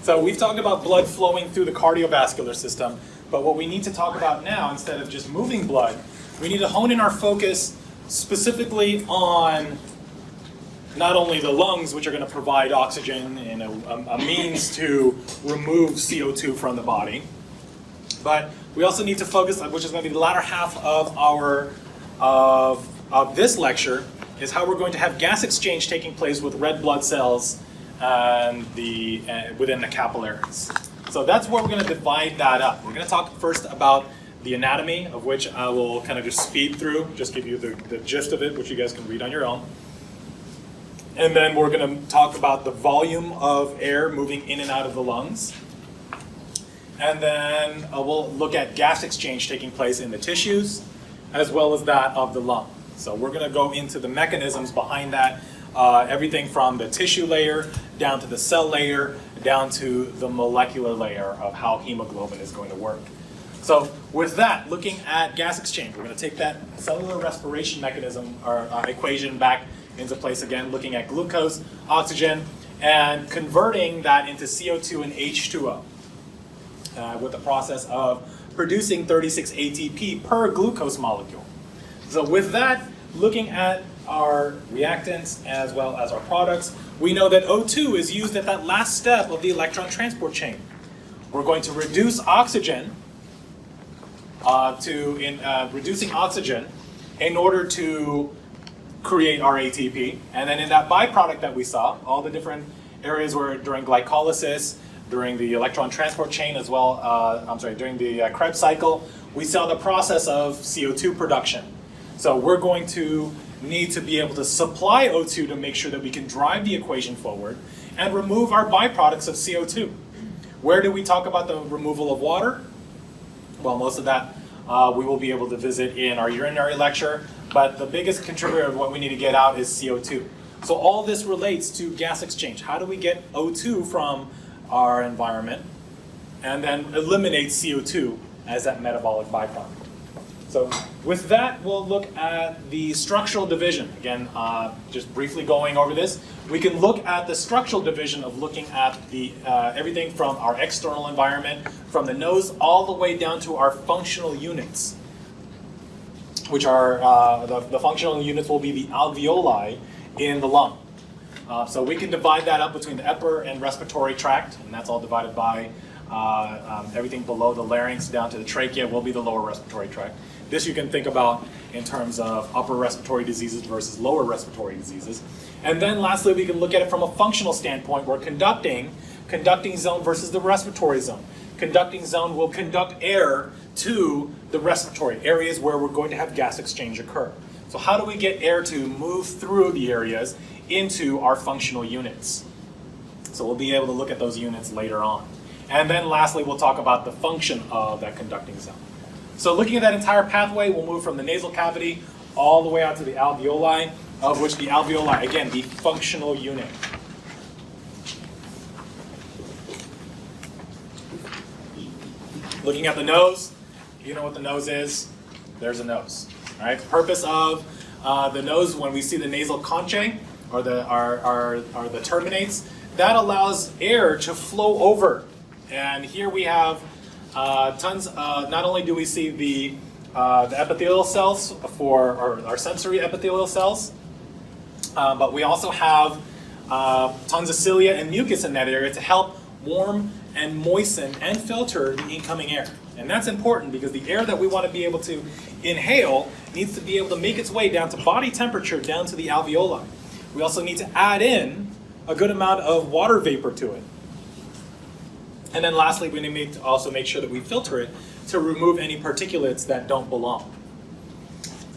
So we've talked about blood flowing through the cardiovascular system, but what we need to talk about now, instead of just moving blood, we need to hone in our focus specifically on not only the lungs, which are going to provide oxygen and a means to remove CO2 from the body, but we also need to focus, which is going to be the latter half of our of this lecture, is how we're going to have gas exchange taking place with red blood cells and within the capillaries. So that's where we're going to divide that up. We're going to talk first about the anatomy, of which I will kind of just speed through, just give you the gist of it, which you guys can read on your own. And then we're going to talk about the volume of air moving in and out of the lungs. And then we'll look at gas exchange taking place in the tissues, as well as that of the lung. So we're going to go into the mechanisms behind that, everything from the tissue layer, down to the cell layer, down to the molecular layer of how hemoglobin is going to work. So with that, looking at gas exchange, we're going to take that cellular respiration mechanism or equation back into place again, looking at glucose, oxygen, and converting that into CO2 and H2O with the process of producing 36 ATP per glucose molecule. So with that, looking at our reactants as well as our products, we know that O2 is used at that last step of the electron transport chain. We're going to reduce oxygen reducing oxygen in order to create our ATP. And then in that byproduct that we saw, all the different areas where during glycolysis, during the electron transport chain as well, during the Krebs cycle, we saw the process of CO2 production. So we're going to need to be able to supply O2 to make sure that we can drive the equation forward and remove our byproducts of CO2. Where do we talk about the removal of water? Well, most of that we will be able to visit in our urinary lecture, but the biggest contributor of what we need to get out is CO2. So all this relates to gas exchange. How do we get O2 from our environment and then eliminate CO2 as that metabolic byproduct? So with that, we'll look at the structural division. Again, just briefly going over this, we can look at the structural division of looking at the everything from our external environment, from the nose all the way down to our functional units, which are, the functional units will be the alveoli in the lung. So we can divide that up between the upper and respiratory tract, and that's all divided by everything below the larynx down to the trachea will be the lower respiratory tract. This you can think about in terms of upper respiratory diseases versus lower respiratory diseases. And then lastly, we can look at it from a functional standpoint, where conducting zone versus the respiratory zone. Conducting zone will conduct air to the respiratory areas where we're going to have gas exchange occur. So how do we get air to move through the areas into our functional units? So we'll be able to look at those units later on. And then lastly, we'll talk about the function of that conducting zone. So looking at that entire pathway, we'll move from the nasal cavity all the way out to the alveoli, of which the alveoli, again, the functional unit. Looking at the nose, you know what the nose is. There's a nose. All right. The purpose of the nose, when we see the nasal conchae or the terminates, that allows air to flow over. And here we have tons. Not only do we see the epithelial cells for our sensory epithelial cells, but we also have tons of cilia and mucus in that area to help warm and moisten and filter the incoming air. And that's important because the air that we want to be able to inhale needs to be able to make its way down to body temperature, down to the alveoli. We also need to add in a good amount of water vapor to it. And then lastly, we need to also make sure that we filter it to remove any particulates that don't belong.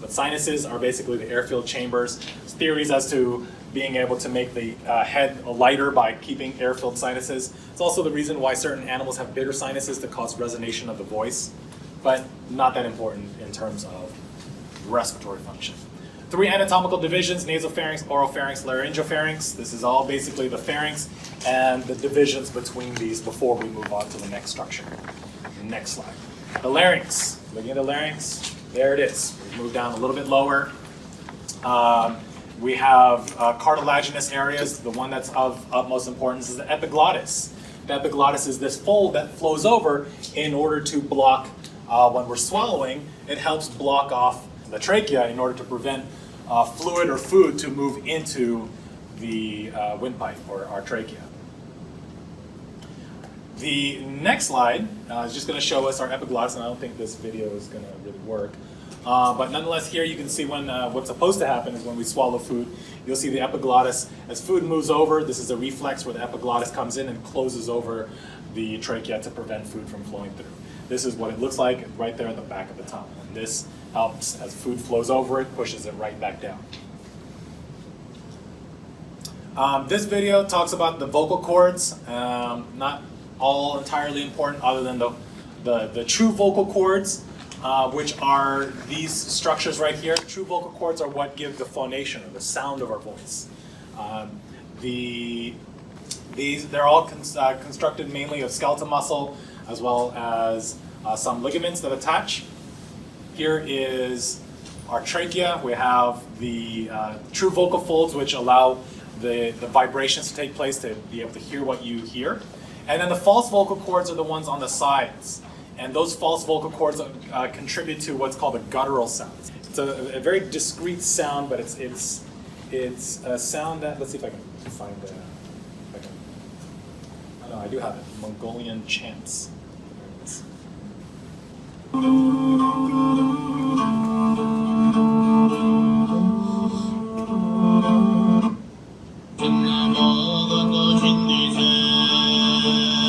But sinuses are basically the air-filled chambers. There's theories as to being able to make the head lighter by keeping air-filled sinuses. It's also the reason why certain animals have bigger sinuses to cause resonation of the voice, but not that important in terms of respiratory function. 3 anatomical divisions: nasopharynx, oropharynx, laryngopharynx. This is all basically the pharynx and the divisions between these before we move on to the next structure. Next slide. The larynx. Looking at the larynx, there it is. We've moved down a little bit lower. We have cartilaginous areas. The one that's of utmost importance is the epiglottis. The epiglottis is this fold that flows over in order to block, when we're swallowing, it helps block off the trachea in order to prevent fluid or food to move into the windpipe or our trachea. The next slide is just going to show us our epiglottis, and I don't think this video is going to really work. But nonetheless, here you can see when what's supposed to happen is when we swallow food, you'll see the epiglottis. As food moves over, this is a reflex where the epiglottis comes in and closes over the trachea to prevent food from flowing through. This is what it looks like right there at the back of the tongue. And this helps, as food flows over it, pushes it right back down. This video talks about the vocal cords, not all entirely important other than the true vocal cords, which are these structures right here. True vocal cords are what give the phonation, or the sound of our voice. They're all constructed mainly of skeletal muscle, as well as some ligaments that attach. Here is our trachea. We have the true vocal folds, which allow the vibrations to take place to be able to hear what you hear. And then the false vocal cords are the ones on the sides. And those false vocal cords contribute to what's called a guttural sound. It's a very discrete sound, but it's a sound that, let's see if I can find the, oh no, I do have it, Mongolian chants. You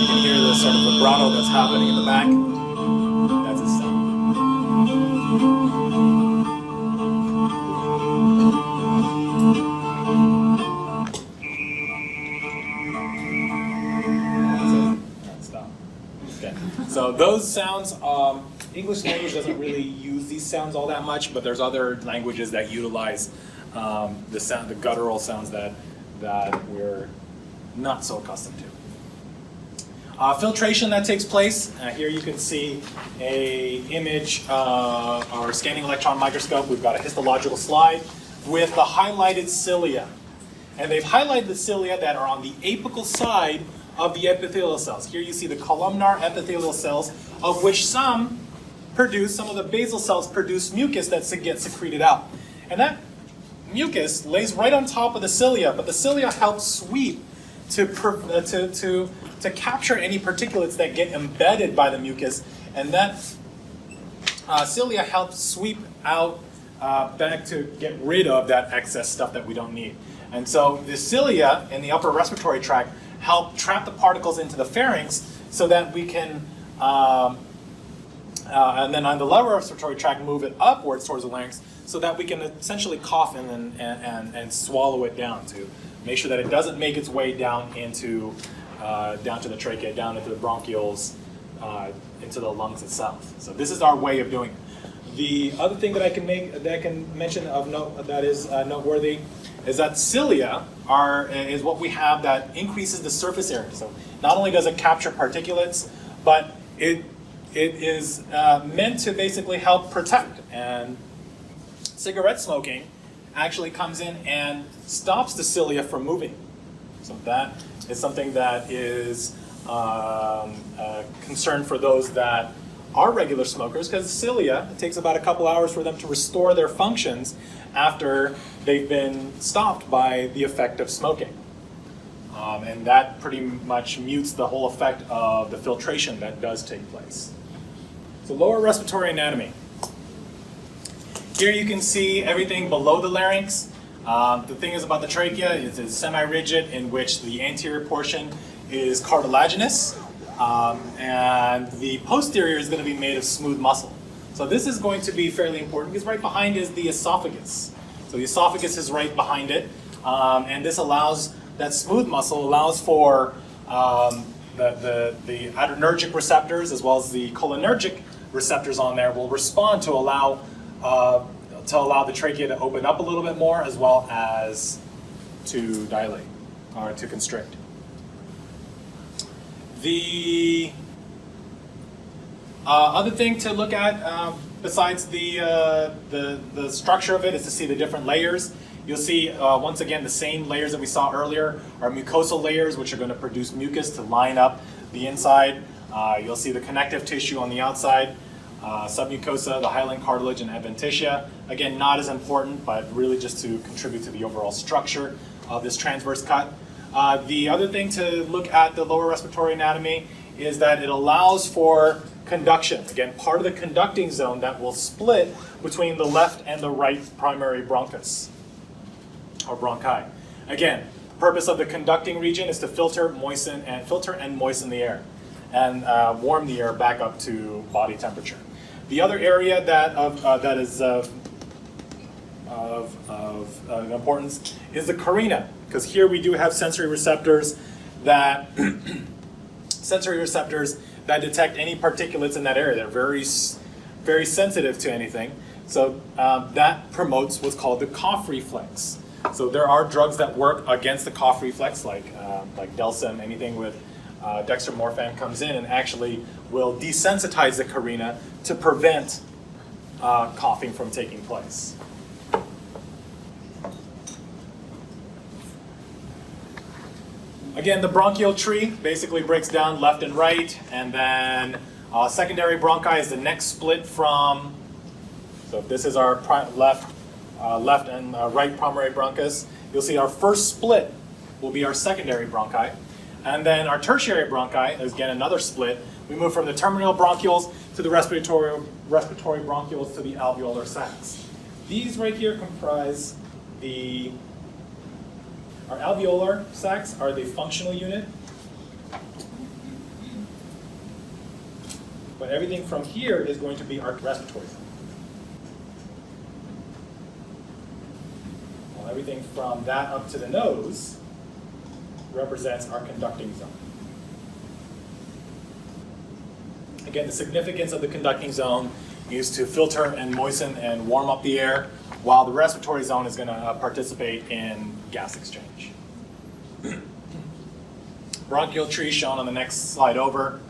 can hear the sort of vibrato that's happening in the back. That's a sound. Stop. Okay. So those sounds, English language doesn't really use these sounds all that much, but there's other languages that utilize the guttural sounds that we're not so accustomed to. Filtration that takes place. Here you can see a image or scanning electron microscope. We've got a histological slide with the highlighted cilia. And they've highlighted the cilia that are on the apical side of the epithelial cells. Here you see the columnar epithelial cells, of which some of the basal cells produce mucus that gets secreted out. And that mucus lays right on top of the cilia, but the cilia help sweep to capture any particulates that get embedded by the mucus, and that cilia helps sweep out back to get rid of that excess stuff that we don't need. And so the cilia in the upper respiratory tract help trap the particles into the pharynx so that we can, and then on the lower respiratory tract, move it upwards towards the larynx so that we can essentially cough and swallow it down to make sure that it doesn't make its way down into down to the trachea, down into the bronchioles, into the lungs itself. So this is our way of doing it. The other thing that I can mention of note that is noteworthy is that cilia is what we have that increases the surface area. So not only does it capture particulates, but it is meant to basically help protect. And cigarette smoking actually comes in and stops the cilia from moving. So that is something that is a concern for those that are regular smokers, because cilia, it takes about a couple hours for them to restore their functions after they've been stopped by the effect of smoking. And that pretty much mutes the whole effect of the filtration that does take place. So lower respiratory anatomy. Here you can see everything below the larynx. The thing is about the trachea, it's semi-rigid, in which the anterior portion is cartilaginous, and the posterior is going to be made of smooth muscle. So this is going to be fairly important because right behind is the esophagus. So the esophagus is right behind it, and this allows, that smooth muscle allows for the adrenergic receptors as well as the cholinergic receptors on there will respond to allow the trachea to open up a little bit more, as well as to dilate or to constrict. The other thing to look at besides the structure of it is to see the different layers. You'll see, once again, the same layers that we saw earlier are mucosal layers, which are going to produce mucus to line up the inside. You'll see the connective tissue on the outside, submucosa, the hyaline cartilage, and adventitia. Again, not as important, but really just to contribute to the overall structure of this transverse cut. The other thing to look at the lower respiratory anatomy is that it allows for conduction. Again, part of the conducting zone that will split between the left and the right primary bronchus, or bronchi. Again, the purpose of the conducting region is to filter and moisten the air, and warm the air back up to body temperature. The other area that is of importance is the carina, because here we do have sensory receptors that detect any particulates in that area. They're very sensitive to anything. So that promotes what's called the cough reflex. So there are drugs that work against the cough reflex, like Dalton. Anything with dextromorphan comes in and actually will desensitize the carina to prevent coughing from taking place. Again, the bronchial tree basically breaks down left and right, and then secondary bronchi is the next split from, so if this is our left and right primary bronchus, you'll see our first split will be our secondary bronchi, and then our tertiary bronchi is again another split. We move from the terminal bronchioles to the respiratory bronchioles to the alveolar sacs. These right here comprise our alveolar sacs are the functional unit, but everything from here is going to be our respiratory zone. Well, everything from that up to the nose represents our conducting zone. Again, the significance of the conducting zone is to filter and moisten and warm up the air, while the respiratory zone is going to participate in gas exchange. Bronchial tree shown on the next slide over,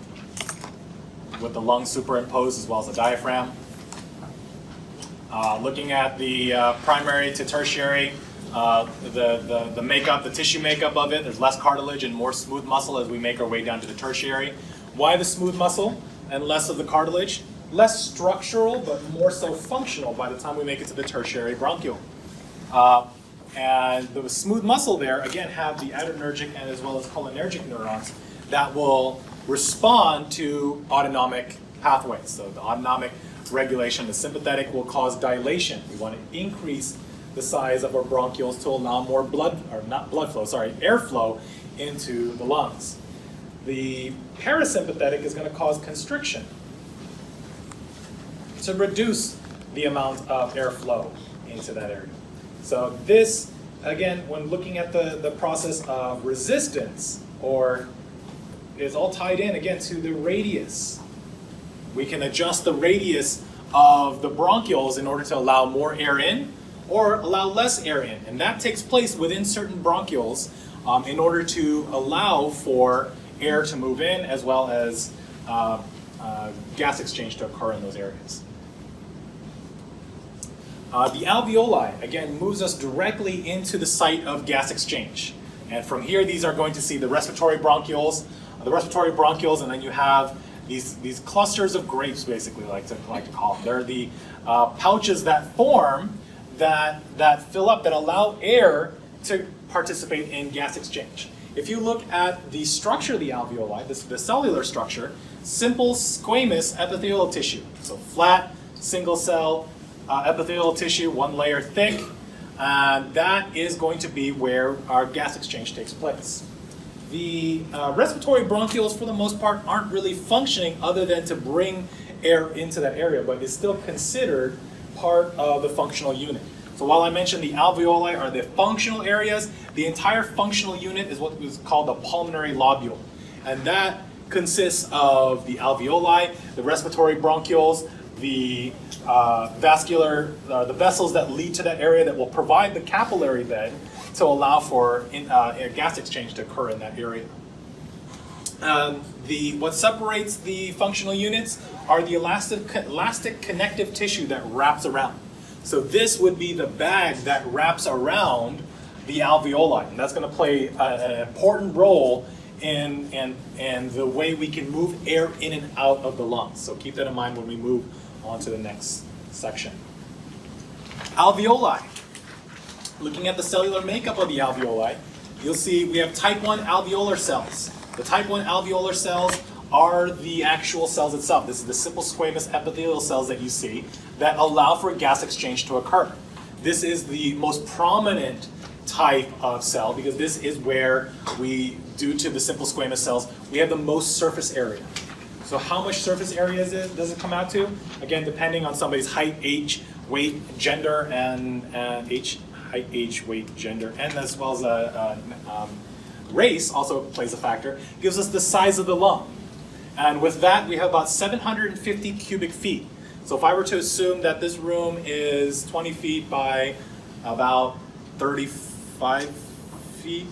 with the lungs superimposed as well as the diaphragm. Looking at the primary to tertiary, the makeup, the tissue makeup of it, there's less cartilage and more smooth muscle as we make our way down to the tertiary. Why the smooth muscle and less of the cartilage? Less structural, but more so functional by the time we make it to the tertiary bronchiole. And the smooth muscle there, again, have the adrenergic and as well as cholinergic neurons that will respond to autonomic pathways. So the autonomic regulation, the sympathetic will cause dilation. We want to increase the size of our bronchioles to allow more airflow into the lungs. The parasympathetic is going to cause constriction to reduce the amount of airflow into that area. So this, again, when looking at the process of resistance, is all tied in, again, to the radius. We can adjust the radius of the bronchioles in order to allow more air in or allow less air in. And that takes place within certain bronchioles in order to allow for air to move in as well as gas exchange to occur in those areas. The alveoli, again, moves us directly into the site of gas exchange. And from here, these are going to see the respiratory bronchioles, and then you have these clusters of grapes, basically, like to call them. They're the pouches that form, that fill up, that allow air to participate in gas exchange. If you look at the structure of the alveoli, the cellular structure, simple squamous epithelial tissue. So flat, single cell, epithelial tissue, one layer thick, that is going to be where our gas exchange takes place. The respiratory bronchioles, for the most part, aren't really functioning other than to bring air into that area, but is still considered part of the functional unit. So while I mentioned the alveoli are the functional areas, the entire functional unit is what is called the pulmonary lobule. And that consists of the alveoli, the respiratory bronchioles, the the vessels that lead to that area that will provide the capillary bed to allow for gas exchange to occur in that area. What separates the functional units are the elastic connective tissue that wraps around. So this would be the bag that wraps around the alveoli, and that's going to play an important role in the way we can move air in and out of the lungs. So keep that in mind when we move on to the next section. Alveoli. Looking at the cellular makeup of the alveoli, you'll see we have type 1 alveolar cells. The type 1 alveolar cells are the actual cells itself. This is the simple squamous epithelial cells that you see that allow for gas exchange to occur. This is the most prominent type of cell because this is where we, due to the simple squamous cells, we have the most surface area. So how much surface area does it come out to? Again, depending on somebody's height, age, weight, gender, and height, age, weight, gender, and as well as race also plays a factor, gives us the size of the lung. And with that, we have about 750 cubic feet. So if I were to assume that this room is 20 feet by about 35 feet,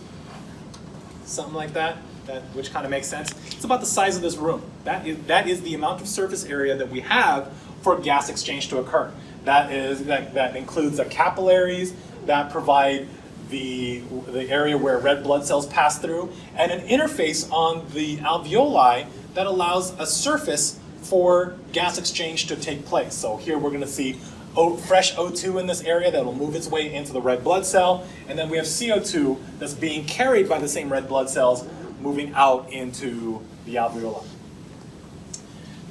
something like that, which kind of makes sense. It's about the size of this room. That is the amount of surface area that we have for gas exchange to occur. That includes the capillaries that provide the area where red blood cells pass through, and an interface on the alveoli that allows a surface for gas exchange to take place. So here we're going to see fresh O2 in this area that will move its way into the red blood cell, and then we have CO2 that's being carried by the same red blood cells moving out into the alveoli.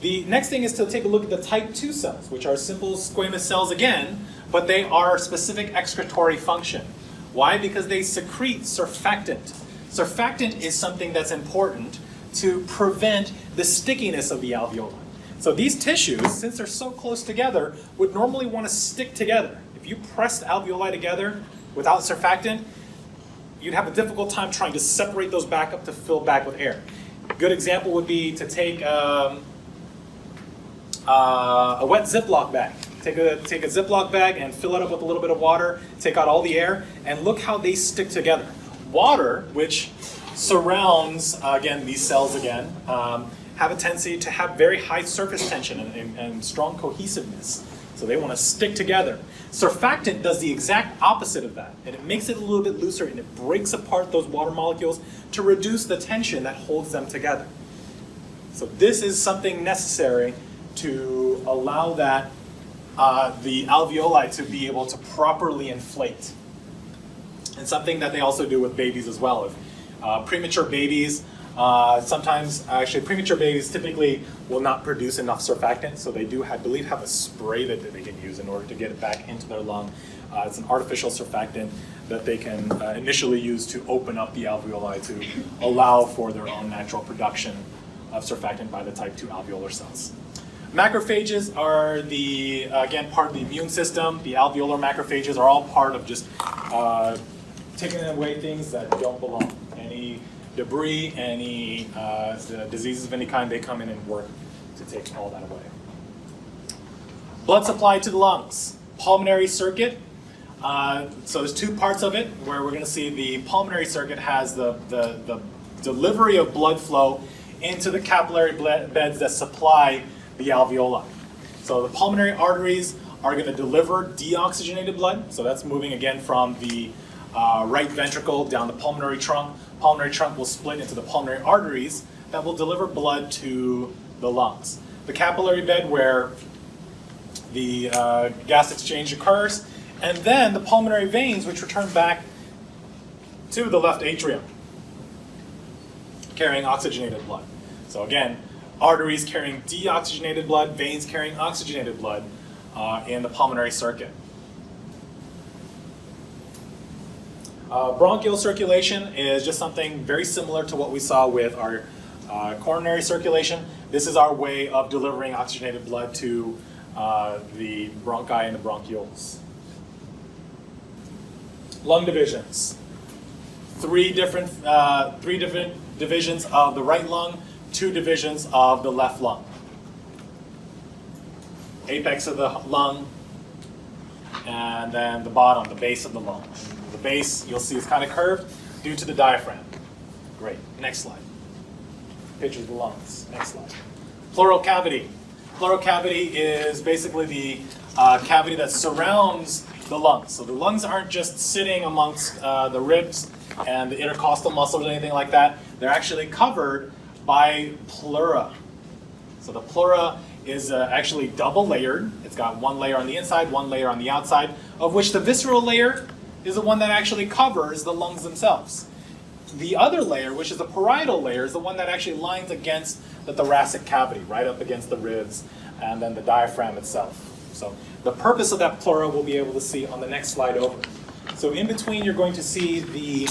The next thing is to take a look at the type 2 cells, which are simple squamous cells again, but they are specific excretory function. Why? Because they secrete surfactant. Surfactant is something that's important to prevent the stickiness of the alveoli. So these tissues, since they're so close together, would normally want to stick together. If you press the alveoli together without surfactant, you'd have a difficult time trying to separate those back up to fill back with air. A good example would be to take a wet Ziploc bag. Take a Ziploc bag and fill it up with a little bit of water, take out all the air, and look how they stick together. Water, which surrounds, again, these cells again, have a tendency to have very high surface tension and strong cohesiveness. So they want to stick together. Surfactant does the exact opposite of that, and it makes it a little bit looser, and it breaks apart those water molecules to reduce the tension that holds them together. So this is something necessary to allow that the alveoli to be able to properly inflate. And something that they also do with babies as well. If premature babies, premature babies typically will not produce enough surfactant, so they do, I believe, have a spray that they can use in order to get it back into their lung. It's an artificial surfactant that they can initially use to open up the alveoli to allow for their own natural production of surfactant by the type 2 alveolar cells. Macrophages are again, part of the immune system. The alveolar macrophages are all part of just taking away things that don't belong. Any debris, any diseases of any kind, they come in and work to take all that away. Blood supply to the lungs. Pulmonary circuit. So there's two parts of it where we're going to see the pulmonary circuit has the delivery of blood flow into the capillary beds that supply the alveoli. So the pulmonary arteries are going to deliver deoxygenated blood. So that's moving again from the right ventricle down the pulmonary trunk. Pulmonary trunk will split into the pulmonary arteries that will deliver blood to the lungs. The capillary bed where the gas exchange occurs, and then the pulmonary veins which return back to the left atrium, carrying oxygenated blood. So again, arteries carrying deoxygenated blood, veins carrying oxygenated blood in the pulmonary circuit. Bronchial circulation is just something very similar to what we saw with our coronary circulation. This is our way of delivering oxygenated blood to the bronchi and the bronchioles. Lung divisions. Three different divisions of the right lung, 2 divisions of the left lung. Apex of the lung, and then the bottom, the base of the lung. The base, you'll see, is kind of curved due to the diaphragm. Great. Next slide. Picture of the lungs. Next slide. Pleural cavity. Pleural cavity is basically the cavity that surrounds the lungs. So the lungs aren't just sitting amongst the ribs and the intercostal muscles or anything like that. They're actually covered by pleura. So the pleura is actually double layered. It's got one layer on the inside, one layer on the outside, of which the visceral layer is the one that actually covers the lungs themselves. The other layer, which is the parietal layer, is the one that actually lines against the thoracic cavity, right up against the ribs, and then the diaphragm itself. So the purpose of that pleura we'll be able to see on the next slide over. So in between, you're going to see the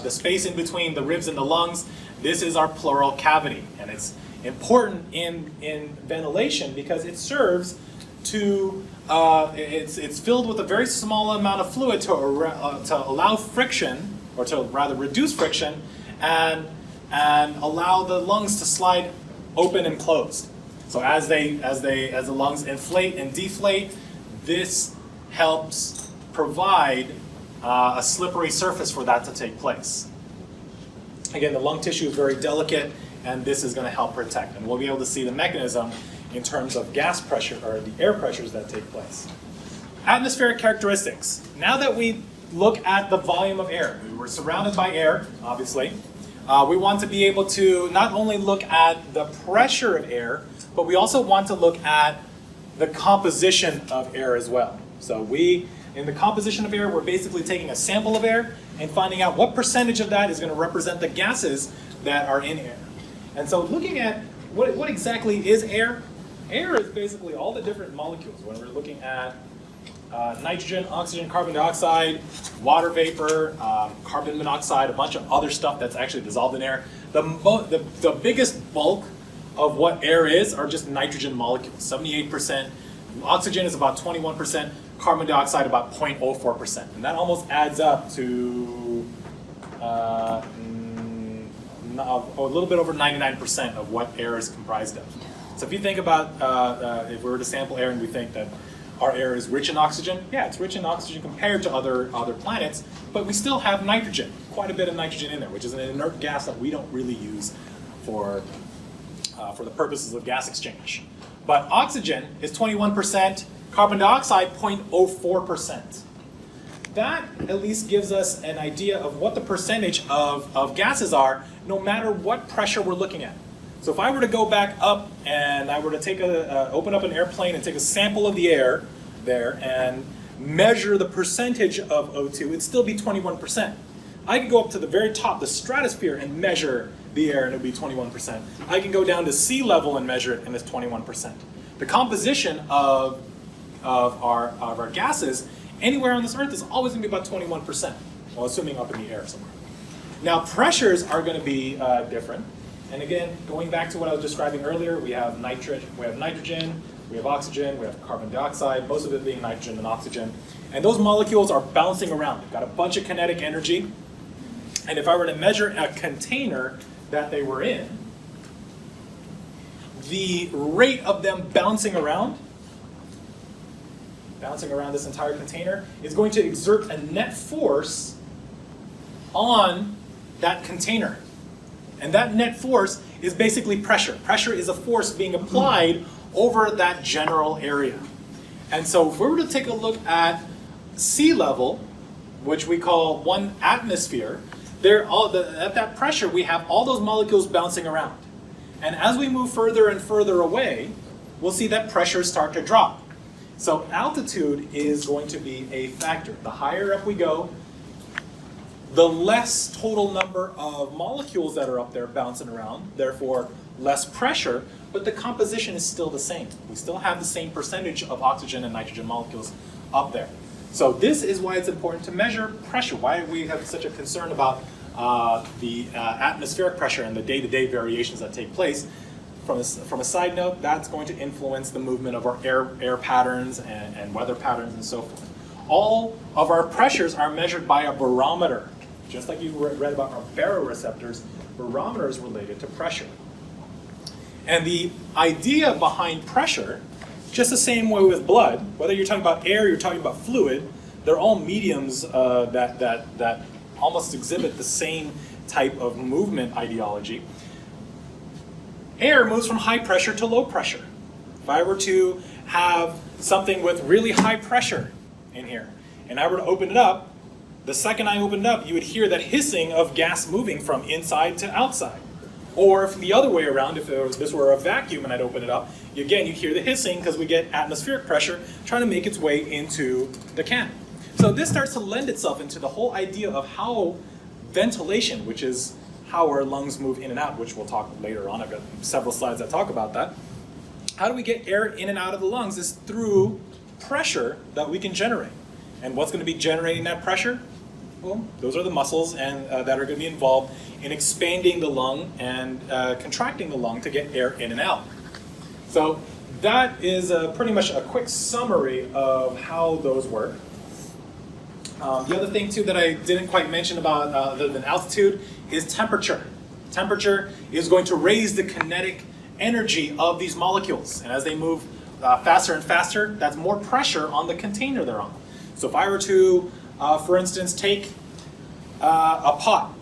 space in between the ribs and the lungs. This is our pleural cavity, and it's important in ventilation because it serves to, it's filled with a very small amount of fluid to allow friction, or to rather reduce friction, and allow the lungs to slide open and closed. So as the lungs inflate and deflate, this helps provide a slippery surface for that to take place. Again, the lung tissue is very delicate, and this is going to help protect. And we'll be able to see the mechanism in terms of gas pressure, or the air pressures that take place. Atmospheric characteristics. Now that we look at the volume of air, we're surrounded by air, obviously. We want to be able to not only look at the pressure of air, but we also want to look at the composition of air as well. So in the composition of air, we're basically taking a sample of air and finding out what percentage of that is going to represent the gases that are in air. And so looking at what exactly is air, air is basically all the different molecules. When we're looking at nitrogen, oxygen, carbon dioxide, water vapor, carbon monoxide, a bunch of other stuff that's actually dissolved in air. The biggest bulk of what air is are just nitrogen molecules, 78%. Oxygen is about 21%, carbon dioxide about 0.04%. And that almost adds up to a little bit over 99% of what air is comprised of. So if you think about, if we were to sample air and we think that our air is rich in oxygen, yeah, it's rich in oxygen compared to other planets, but we still have nitrogen, quite a bit of nitrogen in there, which is an inert gas that we don't really use for the purposes of gas exchange. But oxygen is 21%, carbon dioxide 0.04%. That at least gives us an idea of what the percentage of gases are, no matter what pressure we're looking at. So if I were to go back up and I were to take open up an airplane and take a sample of the air there and measure the percentage of O2, it'd still be 21%. I could go up to the very top, the stratosphere, and measure the air and it would be 21%. I can go down to sea level and measure it and it's 21%. The composition of our gases anywhere on this earth is always going to be about 21%, well, assuming up in the air somewhere. Now pressures are going to be different. And again, going back to what I was describing earlier, we have nitrogen, we have oxygen, we have carbon dioxide, most of it being nitrogen and oxygen. And those molecules are bouncing around. They've got a bunch of kinetic energy. And if I were to measure a container that they were in, the rate of them bouncing around this entire container is going to exert a net force on that container. And that net force is basically pressure. Pressure is a force being applied over that general area. And so if we were to take a look at sea level, which we call 1 atmosphere, at that pressure we have all those molecules bouncing around. And as we move further and further away, we'll see that pressure start to drop. So altitude is going to be a factor. The higher up we go, the less total number of molecules that are up there bouncing around, therefore less pressure, but the composition is still the same. We still have the same percentage of oxygen and nitrogen molecules up there. So this is why it's important to measure pressure, why we have such a concern about the atmospheric pressure and the day-to-day variations that take place. From a side note, that's going to influence the movement of our air patterns and weather patterns and so forth. All of our pressures are measured by a barometer. Just like you read about our baroreceptors, barometer is related to pressure. And the idea behind pressure, just the same way with blood, whether you're talking about air, you're talking about fluid, they're all mediums that almost exhibit the same type of movement ideology. air moves from high pressure to low pressure. If I were to have something with really high pressure in here, and I were to open it up, the second I opened it up, you would hear that hissing of gas moving from inside to outside. Or if the other way around, if this were a vacuum and I'd open it up, again, you hear the hissing because we get atmospheric pressure trying to make its way into the can. So this starts to lend itself into the whole idea of how ventilation, which is how our lungs move in and out, which we'll talk later on. I've got several slides that talk about that. How do we get air in and out of the lungs is through pressure that we can generate. And what's going to be generating that pressure? Well, those are the muscles and that are going to be involved in expanding the lung and contracting the lung to get air in and out. So that is pretty much a quick summary of how those work. The other thing too that I didn't quite mention about other than altitude is temperature. Temperature is going to raise the kinetic energy of these molecules, and as they move faster and faster, that's more pressure on the container they're on. So if I were to, for instance, take a pot,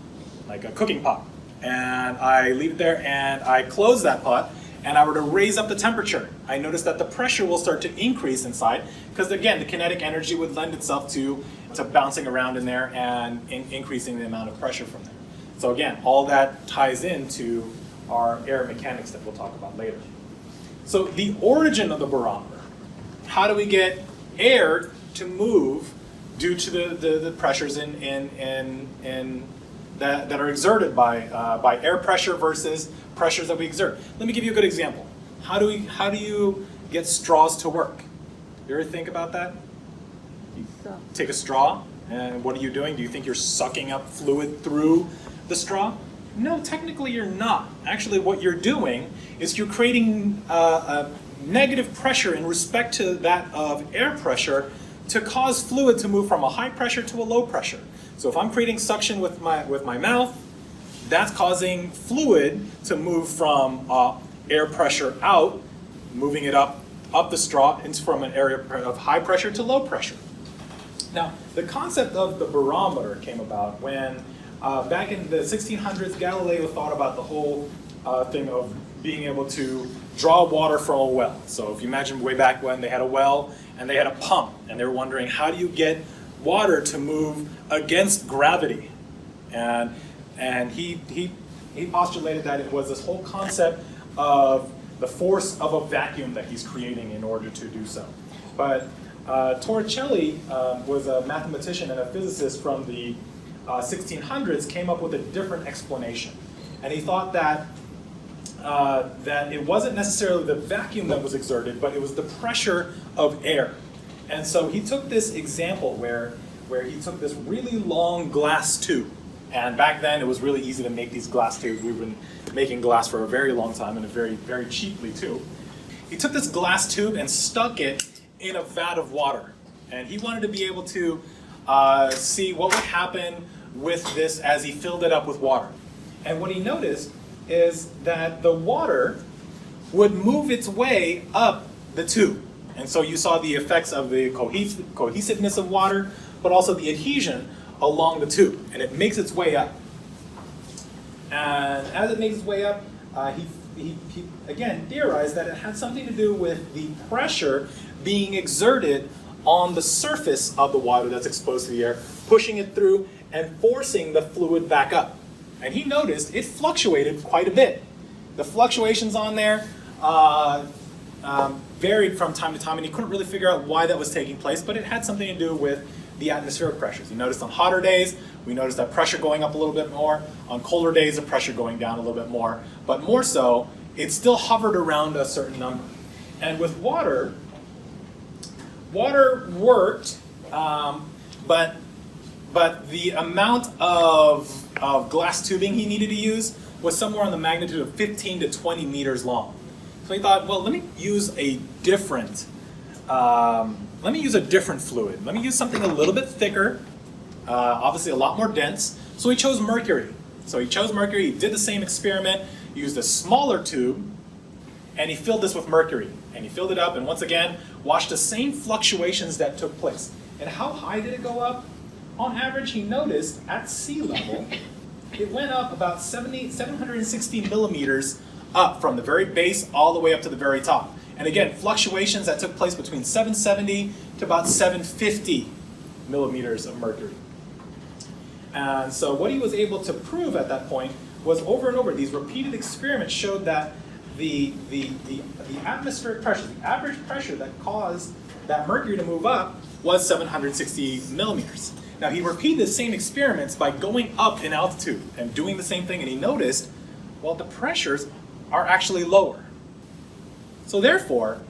like a cooking pot, and I leave it there and I close that pot, and I were to raise up the temperature, I notice that the pressure will start to increase inside, because again, the kinetic energy would lend itself to bouncing around in there and increasing the amount of pressure from there. So again, all that ties into our air mechanics that we'll talk about later. So the origin of the barometer, how do we get air to move due to the pressures that are exerted by air pressure versus pressures that we exert? Let me give you a good example. How do you get straws to work? You ever think about that? You take a straw, and what are you doing? Do you think you're sucking up fluid through the straw? No, technically you're not. Actually, what you're doing is you're creating a negative pressure in respect to that of air pressure to cause fluid to move from a high pressure to a low pressure. So if I'm creating suction with my mouth, that's causing fluid to move from air pressure out, moving it up the straw into from an area of high pressure to low pressure. Now, the concept of the barometer came about when back in the 1600s, Galileo thought about the whole thing of being able to draw water from a well. So if you imagine way back when they had a well and they had a pump, and they were wondering, how do you get water to move against gravity? And he postulated that it was this whole concept of the force of a vacuum that he's creating in order to do so. But Torricelli was a mathematician and a physicist from the 1600s, came up with a different explanation. And he thought that it wasn't necessarily the vacuum that was exerted, but it was the pressure of air. And so he took this example where he took this really long glass tube. And back then it was really easy to make these glass tubes. We've been making glass for a very long time, and very, very cheaply too. He took this glass tube and stuck it in a vat of water. And he wanted to be able to see what would happen with this as he filled it up with water. And what he noticed is that the water would move its way up the tube. And so you saw the effects of the cohesiveness of water, but also the adhesion along the tube. And it makes its way up. And as it makes its way up, he again theorized that it had something to do with the pressure being exerted on the surface of the water that's exposed to the air, pushing it through and forcing the fluid back up. And he noticed it fluctuated quite a bit. The fluctuations on there varied from time to time, and he couldn't really figure out why that was taking place, but it had something to do with the atmospheric pressures. He noticed on hotter days, we noticed that pressure going up a little bit more. On colder days, the pressure going down a little bit more. But more so, it still hovered around a certain number. And with water worked, but the amount of glass tubing he needed to use was somewhere on the magnitude of 15 to 20 meters long. So he thought, well, let me use a different fluid. Let me use something a little bit thicker, obviously a lot more dense. So he chose mercury. He did the same experiment, used a smaller tube, and he filled this with mercury. And he filled it up, and once again, watched the same fluctuations that took place. And how high did it go up? On average, he noticed at sea level, it went up about 760 millimeters up from the very base all the way up to the very top. And again, fluctuations that took place between 770 to about 750 millimeters of mercury. And so what he was able to prove at that point was over and over, these repeated experiments showed that the atmospheric pressure, the average pressure that caused that mercury to move up was 760 millimeters. Now he repeated the same experiments by going up in altitude and doing the same thing, and he noticed, well, the pressures are actually lower. So therefore,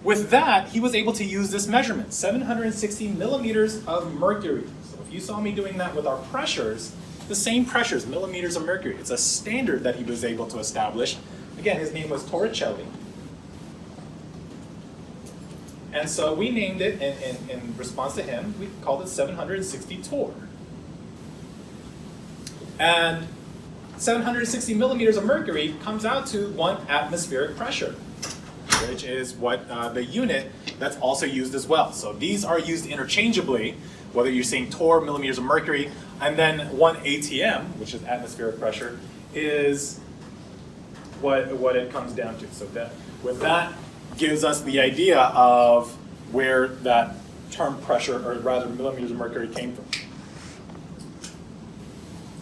with that, he was able to use this measurement, 760 millimeters of mercury. So if you saw me doing that with our pressures, the same pressures, millimeters of mercury. It's a standard that he was able to establish. Again, his name was Torricelli. And so we named it, in response to him, we called it 760 torr. And 760 millimeters of mercury comes out to 1 atmospheric pressure, which is what the unit that's also used as well. So these are used interchangeably, whether you're saying torr, millimeters of mercury, and then 1 ATM, which is atmospheric pressure, is what it comes down to. So that, with that, gives us the idea of where that term pressure, or rather millimeters of mercury, came from.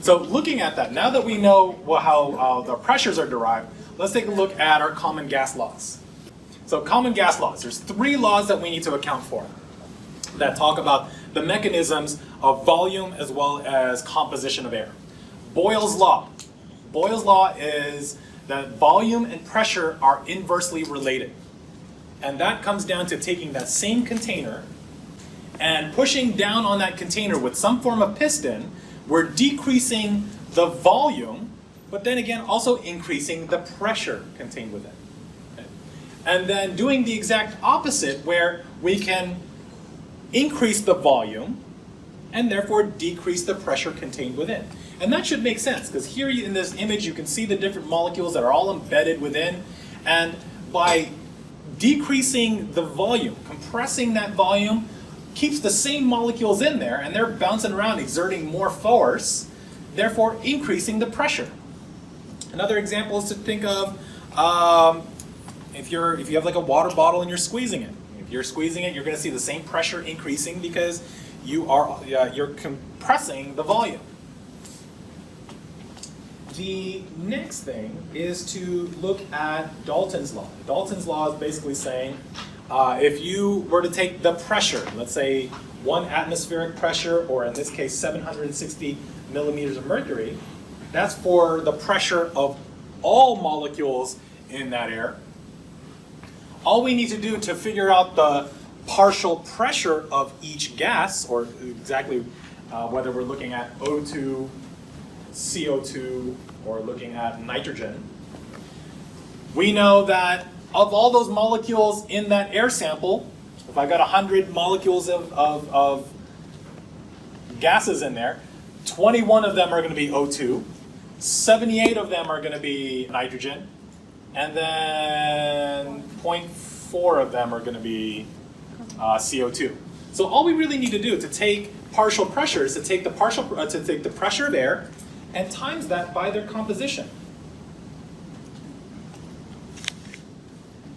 So looking at that, now that we know how the pressures are derived, let's take a look at our common gas laws. So common gas laws, there's 3 laws that we need to account for that talk about the mechanisms of volume as well as composition of air. Boyle's law. Boyle's law is that volume and pressure are inversely related. And that comes down to taking that same container and pushing down on that container with some form of piston. We're decreasing the volume, but then again also increasing the pressure contained within. Okay? And then doing the exact opposite, where we can increase the volume and therefore decrease the pressure contained within. And that should make sense, because here in this image you can see the different molecules that are all embedded within, and by decreasing the volume, compressing that volume, keeps the same molecules in there, and they're bouncing around, exerting more force, therefore increasing the pressure. Another example is to think of if you have like a water bottle and you're squeezing it. If you're squeezing it, you're going to see the same pressure increasing because you're compressing the volume. The next thing is to look at Dalton's law. Dalton's law is basically saying if you were to take the pressure, let's say 1 atmospheric pressure, or in this case 760 millimeters of mercury, that's for the pressure of all molecules in that air. All we need to do to figure out the partial pressure of each gas, or exactly whether we're looking at O2, CO2, or looking at nitrogen, we know that of all those molecules in that air sample, if I've got 100 molecules of gases in there, 21 of them are going to be O2, 78 of them are going to be nitrogen, and then 0.4 of them are going to be CO2. So all we really need to do to take partial pressure is to take the pressure of air and times that by their composition.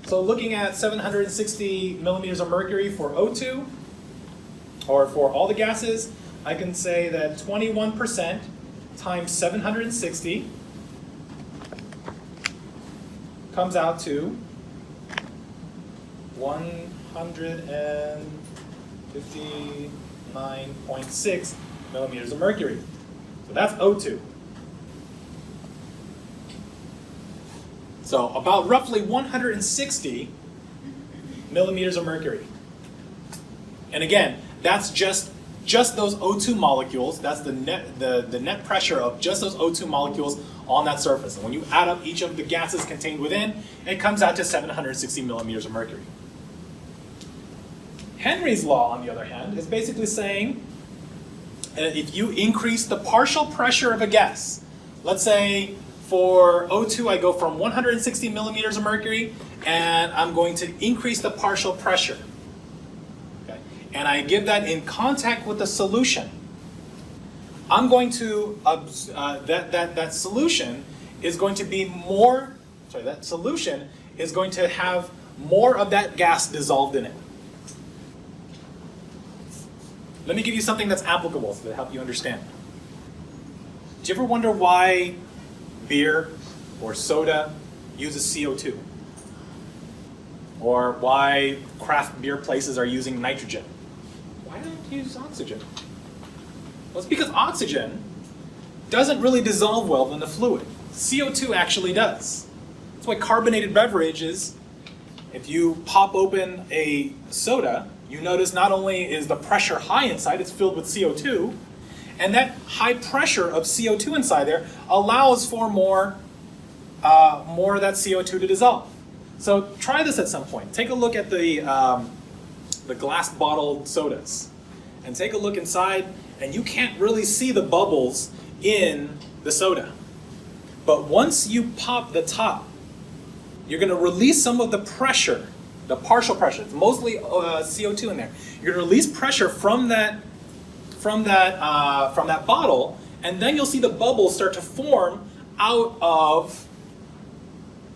So looking at 760 millimeters of mercury for O2, or for all the gases, I can say that 21% times 760 comes out to 159.6 millimeters of mercury. So that's O2. So about roughly 160 millimeters of mercury. And again, that's just those O2 molecules. That's the net pressure of just those O2 molecules on that surface. And when you add up each of the gases contained within, it comes out to 760 millimeters of mercury. Henry's law, on the other hand, is basically saying if you increase the partial pressure of a gas, let's say for O2 I go from 160 millimeters of mercury and I'm going to increase the partial pressure. Okay? And I give that in contact with the solution. I'm going to, that solution is going to be more that solution is going to have more of that gas dissolved in it. Let me give you something that's applicable to help you understand. Do you ever wonder why beer or soda uses CO2? Or why craft beer places are using nitrogen? Why don't you use oxygen? Well, it's because oxygen doesn't really dissolve well in the fluid. CO2 actually does. That's why carbonated beverages, if you pop open a soda, you notice not only is the pressure high inside, it's filled with CO2, and that high pressure of CO2 inside there allows for more of that CO2 to dissolve. So try this at some point. Take a look at the glass bottled sodas, and take a look inside, and you can't really see the bubbles in the soda. But once you pop the top, you're going to release some of the pressure, the partial pressure. It's mostly CO2 in there. You're going to release pressure from that bottle, and then you'll see the bubbles start to form out of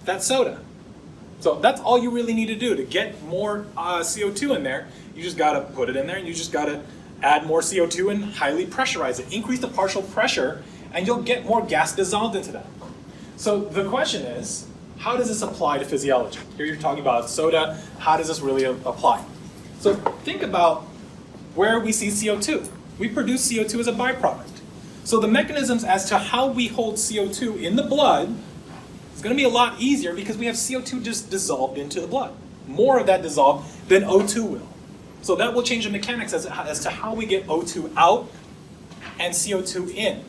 that soda. So that's all you really need to do to get more CO2 in there. You just got to put it in there, and you just got to add more CO2 and highly pressurize it. Increase the partial pressure, and you'll get more gas dissolved into that. So the question is, how does this apply to physiology? Here you're talking about soda. How does this really apply? So think about where we see CO2. We produce CO2 as a byproduct. So the mechanisms as to how we hold CO2 in the blood is going to be a lot easier because we have CO2 just dissolved into the blood. More of that dissolved than O2 will. So that will change the mechanics as to how we get O2 out and CO2 in.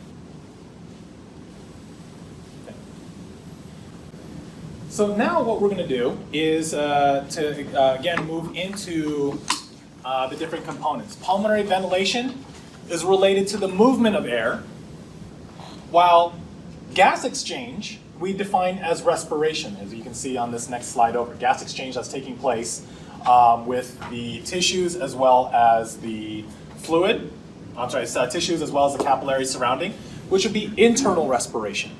So now what we're going to do is again move into the different components. Pulmonary ventilation is related to the movement of air, while gas exchange we define as respiration, as you can see on this next slide over. Gas exchange that's taking place with the tissues as well as the fluid, tissues as well as the capillaries surrounding, which would be internal respiration.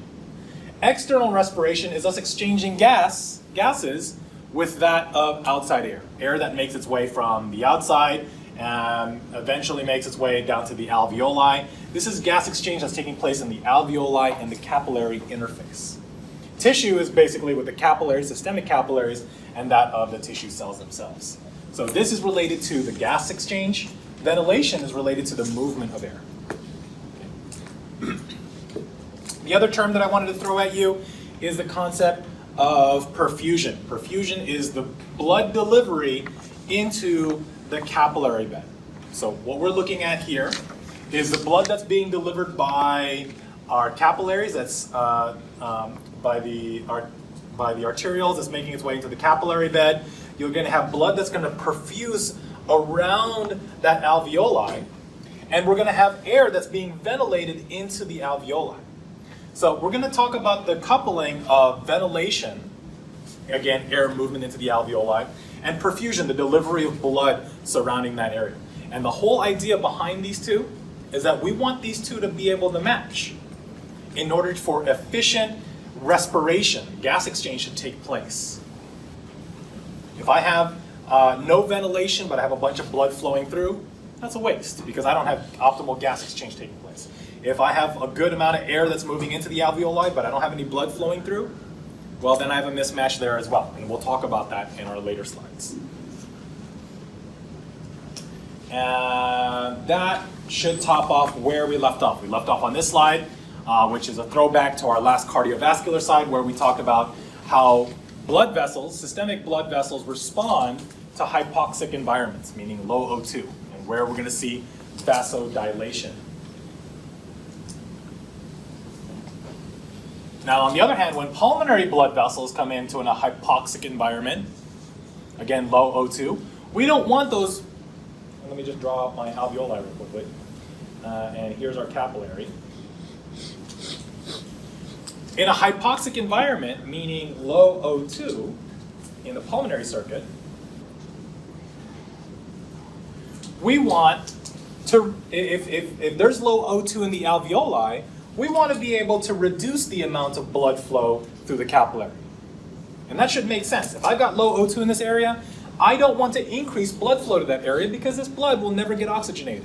External respiration is us exchanging gases with that of outside air. Air that makes its way from the outside and eventually makes its way down to the alveoli. This is gas exchange that's taking place in the alveoli and the capillary interface. Tissue is basically with the capillaries, systemic capillaries, and that of the tissue cells themselves. So this is related to the gas exchange. Ventilation is related to the movement of air. The other term that I wanted to throw at you is the concept of perfusion. Perfusion is the blood delivery into the capillary bed. So what we're looking at here is the blood that's being delivered by our capillaries, that's by the arterioles, that's making its way into the capillary bed. You're going to have blood that's going to perfuse around that alveoli, and we're going to have air that's being ventilated into the alveoli. So we're going to talk about the coupling of ventilation, again, air movement into the alveoli, and perfusion, the delivery of blood surrounding that area. And the whole idea behind these two is that we want these two to be able to match in order for efficient respiration. Gas exchange should take place. If I have no ventilation, but I have a bunch of blood flowing through, that's a waste because I don't have optimal gas exchange taking place. If I have a good amount of air that's moving into the alveoli, but I don't have any blood flowing through, well, then I have a mismatch there as well. And we'll talk about that in our later slides. And that should top off where we left off. We left off on this slide, which is a throwback to our last cardiovascular side, where we talked about how blood vessels, systemic blood vessels, respond to hypoxic environments, meaning low O2, and where we're going to see vasodilation. Now, on the other hand, when pulmonary blood vessels come into a hypoxic environment, again, low O2, we don't want those. Let me just draw up my alveoli real quickly. And here's our capillary. In a hypoxic environment, meaning low O2 in the pulmonary circuit, we want to, if there's low O2 in the alveoli, we want to be able to reduce the amount of blood flow through the capillary. And that should make sense. If I've got low O2 in this area, I don't want to increase blood flow to that area because this blood will never get oxygenated.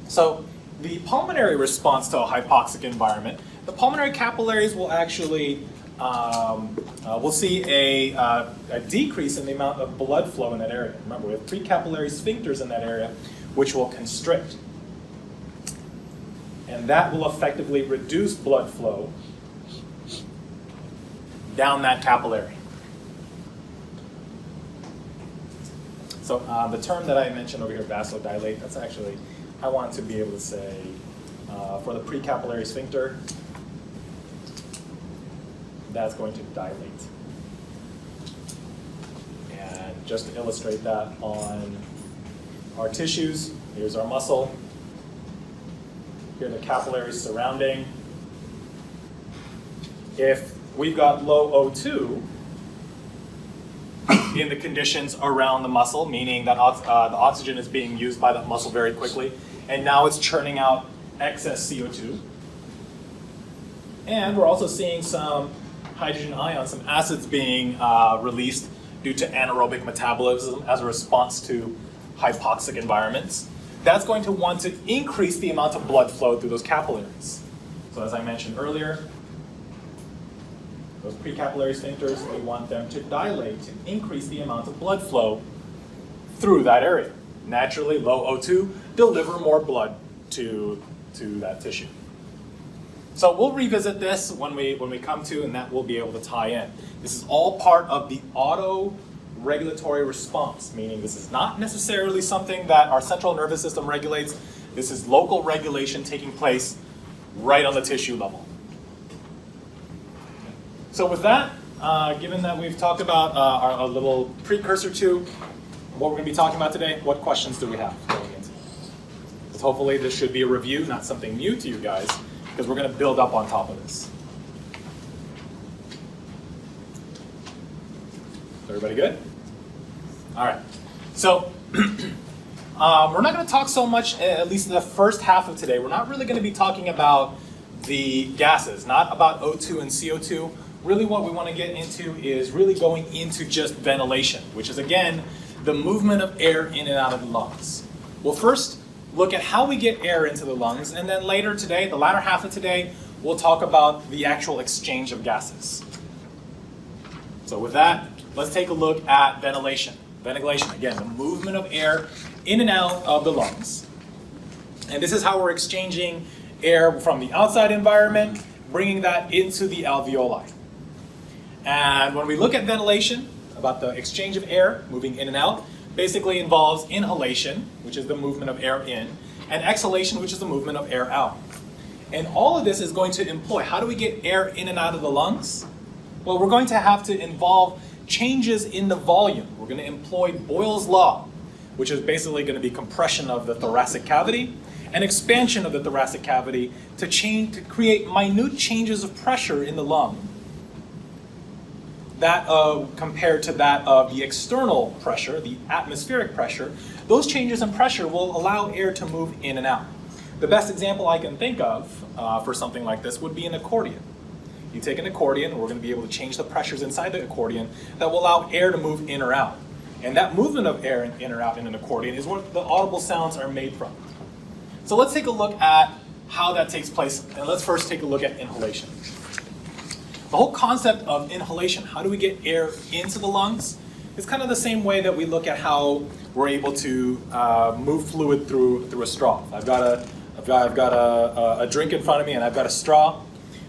So the pulmonary response to a hypoxic environment, the pulmonary capillaries will actually, we'll see a decrease in the amount of blood flow in that area. Remember, we have 3 capillary sphincters in that area, which will constrict. And that will effectively reduce blood flow down that capillary. So the term that I mentioned over here, vasodilate, that's actually, I want to be able to say, for the precapillary sphincter, that's going to dilate. And just to illustrate that on our tissues, here's our muscle. Here are the capillaries surrounding. If we've got low O2 in the conditions around the muscle, meaning that the oxygen is being used by that muscle very quickly, and now it's churning out excess CO2. And we're also seeing some hydrogen ions, some acids being released due to anaerobic metabolism as a response to hypoxic environments. That's going to want to increase the amount of blood flow through those capillaries. So as I mentioned earlier, those precapillary sphincters, we want them to dilate to increase the amount of blood flow through that area. Naturally, low O2 deliver more blood to that tissue. So we'll revisit this when we come to, and that will be able to tie in. This is all part of the auto-regulatory response, meaning this is not necessarily something that our central nervous system regulates. This is local regulation taking place right on the tissue level. So with that, given that we've talked about our little precursor to what we're going to be talking about today, what questions do we have going into? Because hopefully this should be a review, not something new to you guys, because we're going to build up on top of this. Everybody good? All right. So we're not going to talk so much, at least in the first half of today, we're not really going to be talking about the gases, not about O2 and CO2. Really what we want to get into is really going into just ventilation, which is, again, the movement of air in and out of the lungs. We'll first look at how we get air into the lungs, and then later today, the latter half of today, we'll talk about the actual exchange of gases. So with that, let's take a look at ventilation. Ventilation, again, the movement of air in and out of the lungs. And this is how we're exchanging air from the outside environment, bringing that into the alveoli. And when we look at ventilation, about the exchange of air moving in and out, basically involves inhalation, which is the movement of air in, and exhalation, which is the movement of air out. And all of this is going to employ, how do we get air in and out of the lungs? Well, we're going to have to involve changes in the volume. We're going to employ Boyle's law, which is basically going to be compression of the thoracic cavity and expansion of the thoracic cavity to create minute changes of pressure in the lung. That compared to that of the external pressure, the atmospheric pressure, those changes in pressure will allow air to move in and out. The best example I can think of for something like this would be an accordion. You take an accordion, we're going to be able to change the pressures inside the accordion that will allow air to move in or out. And that movement of air in or out in an accordion is what the audible sounds are made from. So let's take a look at how that takes place, and let's first take a look at inhalation. The whole concept of inhalation, how do we get air into the lungs, is kind of the same way that we look at how we're able to move fluid through a straw. I've got a drink in front of me and I've got a straw.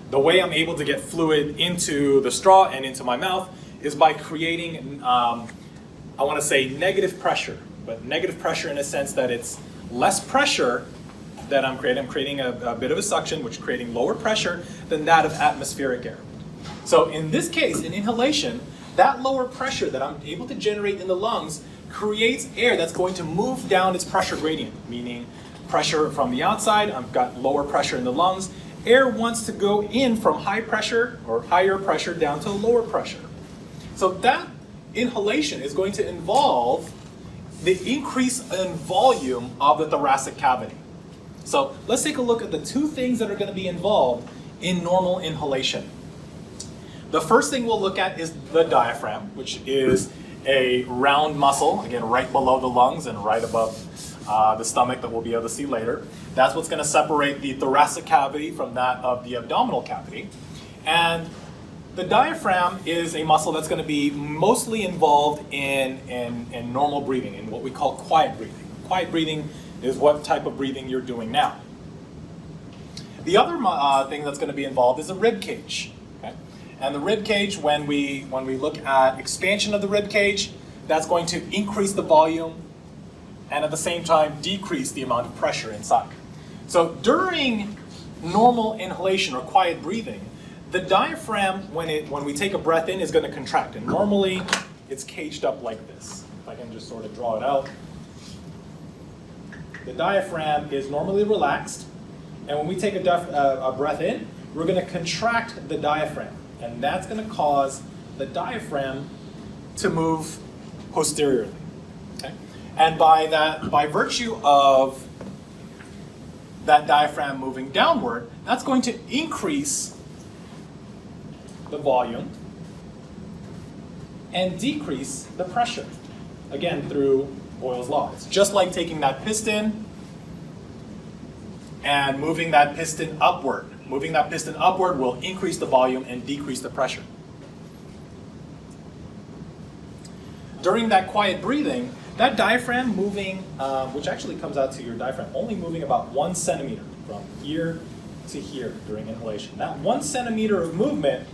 The way I'm able to get fluid into the straw and into my mouth is by creating, I want to say negative pressure, but negative pressure in a sense that it's less pressure that I'm creating. I'm creating a bit of a suction, which is creating lower pressure than that of atmospheric air. So in this case, in inhalation, that lower pressure that I'm able to generate in the lungs creates air that's going to move down its pressure gradient, meaning pressure from the outside, I've got lower pressure in the lungs. Air wants to go in from high pressure or higher pressure down to lower pressure. So that inhalation is going to involve the increase in volume of the thoracic cavity. So let's take a look at the two things that are going to be involved in normal inhalation. The first thing we'll look at is the diaphragm, which is a round muscle, again, right below the lungs and right above the stomach that we'll be able to see later. That's what's going to separate the thoracic cavity from that of the abdominal cavity. And the diaphragm is a muscle that's going to be mostly involved in normal breathing, in what we call quiet breathing. Quiet breathing is what type of breathing you're doing now. The other thing that's going to be involved is the rib cage. Okay? And the rib cage, when we look at expansion of the rib cage, that's going to increase the volume and at the same time decrease the amount of pressure inside. So during normal inhalation or quiet breathing, the diaphragm, when we take a breath in, is going to contract. And normally, it's caged up like this. If I can just sort of draw it out. The diaphragm is normally relaxed. And when we take a breath in, we're going to contract the diaphragm. And that's going to cause the diaphragm to move posteriorly. Okay? And by virtue of that diaphragm moving downward, that's going to increase the volume and decrease the pressure. Again, through Boyle's law. It's just like taking that piston and moving that piston upward. Moving that piston upward will increase the volume and decrease the pressure. During that quiet breathing, that diaphragm moving, which actually comes out to your diaphragm, only moving about 1 centimeter from here to here during inhalation. That 1 centimeter of movement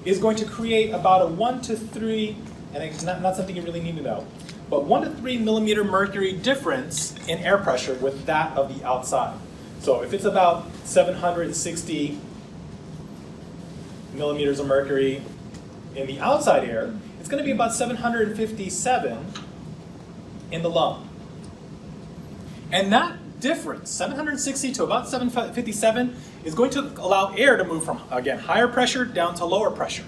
is going to create about a 1 to 3, and it's not something you really need to know, but 1 to 3 millimeter mercury difference in air pressure with that of the outside. So if it's about 760 millimeters of mercury in the outside air, it's going to be about 757 in the lung. And that difference, 760 to about 757, is going to allow air to move from, again, higher pressure down to lower pressure.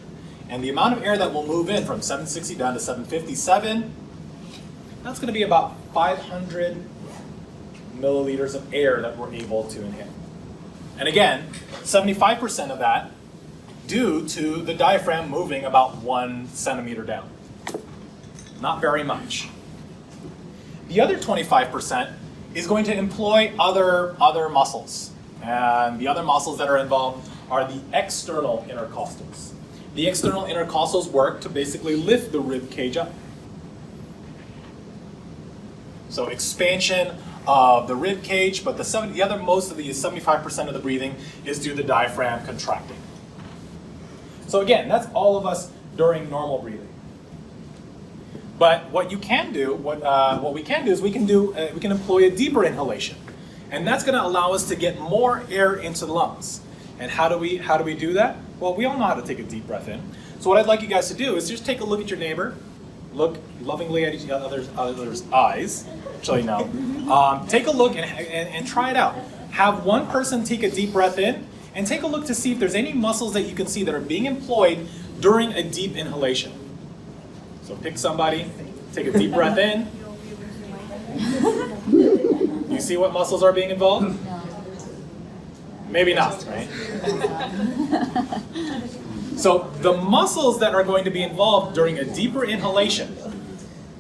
And the amount of air that will move in from 760 down to 757, that's going to be about 500 milliliters of air that we're able to inhale. And again, 75% of that due to the diaphragm moving about 1 centimeter down. Not very much. The other 25% is going to employ other muscles. And the other muscles that are involved are the external intercostals. The external intercostals work to basically lift the rib cage up. So expansion of the rib cage, but the other most of the 75% of the breathing is due to the diaphragm contracting. So again, that's all of us during normal breathing. But what you can do, what we can do is we can employ a deeper inhalation, and that's going to allow us to get more air into the lungs. And how do we do that? Well, we all know how to take a deep breath in. So what I'd like you guys to do is just take a look at your neighbor, look lovingly at each other's eyes. Actually, no. Take a look and try it out. Have one person take a deep breath in, and take a look to see if there's any muscles that you can see that are being employed during a deep inhalation. So pick somebody, take a deep breath in. You see what muscles are being involved? Maybe not, right? So the muscles that are going to be involved during a deeper inhalation,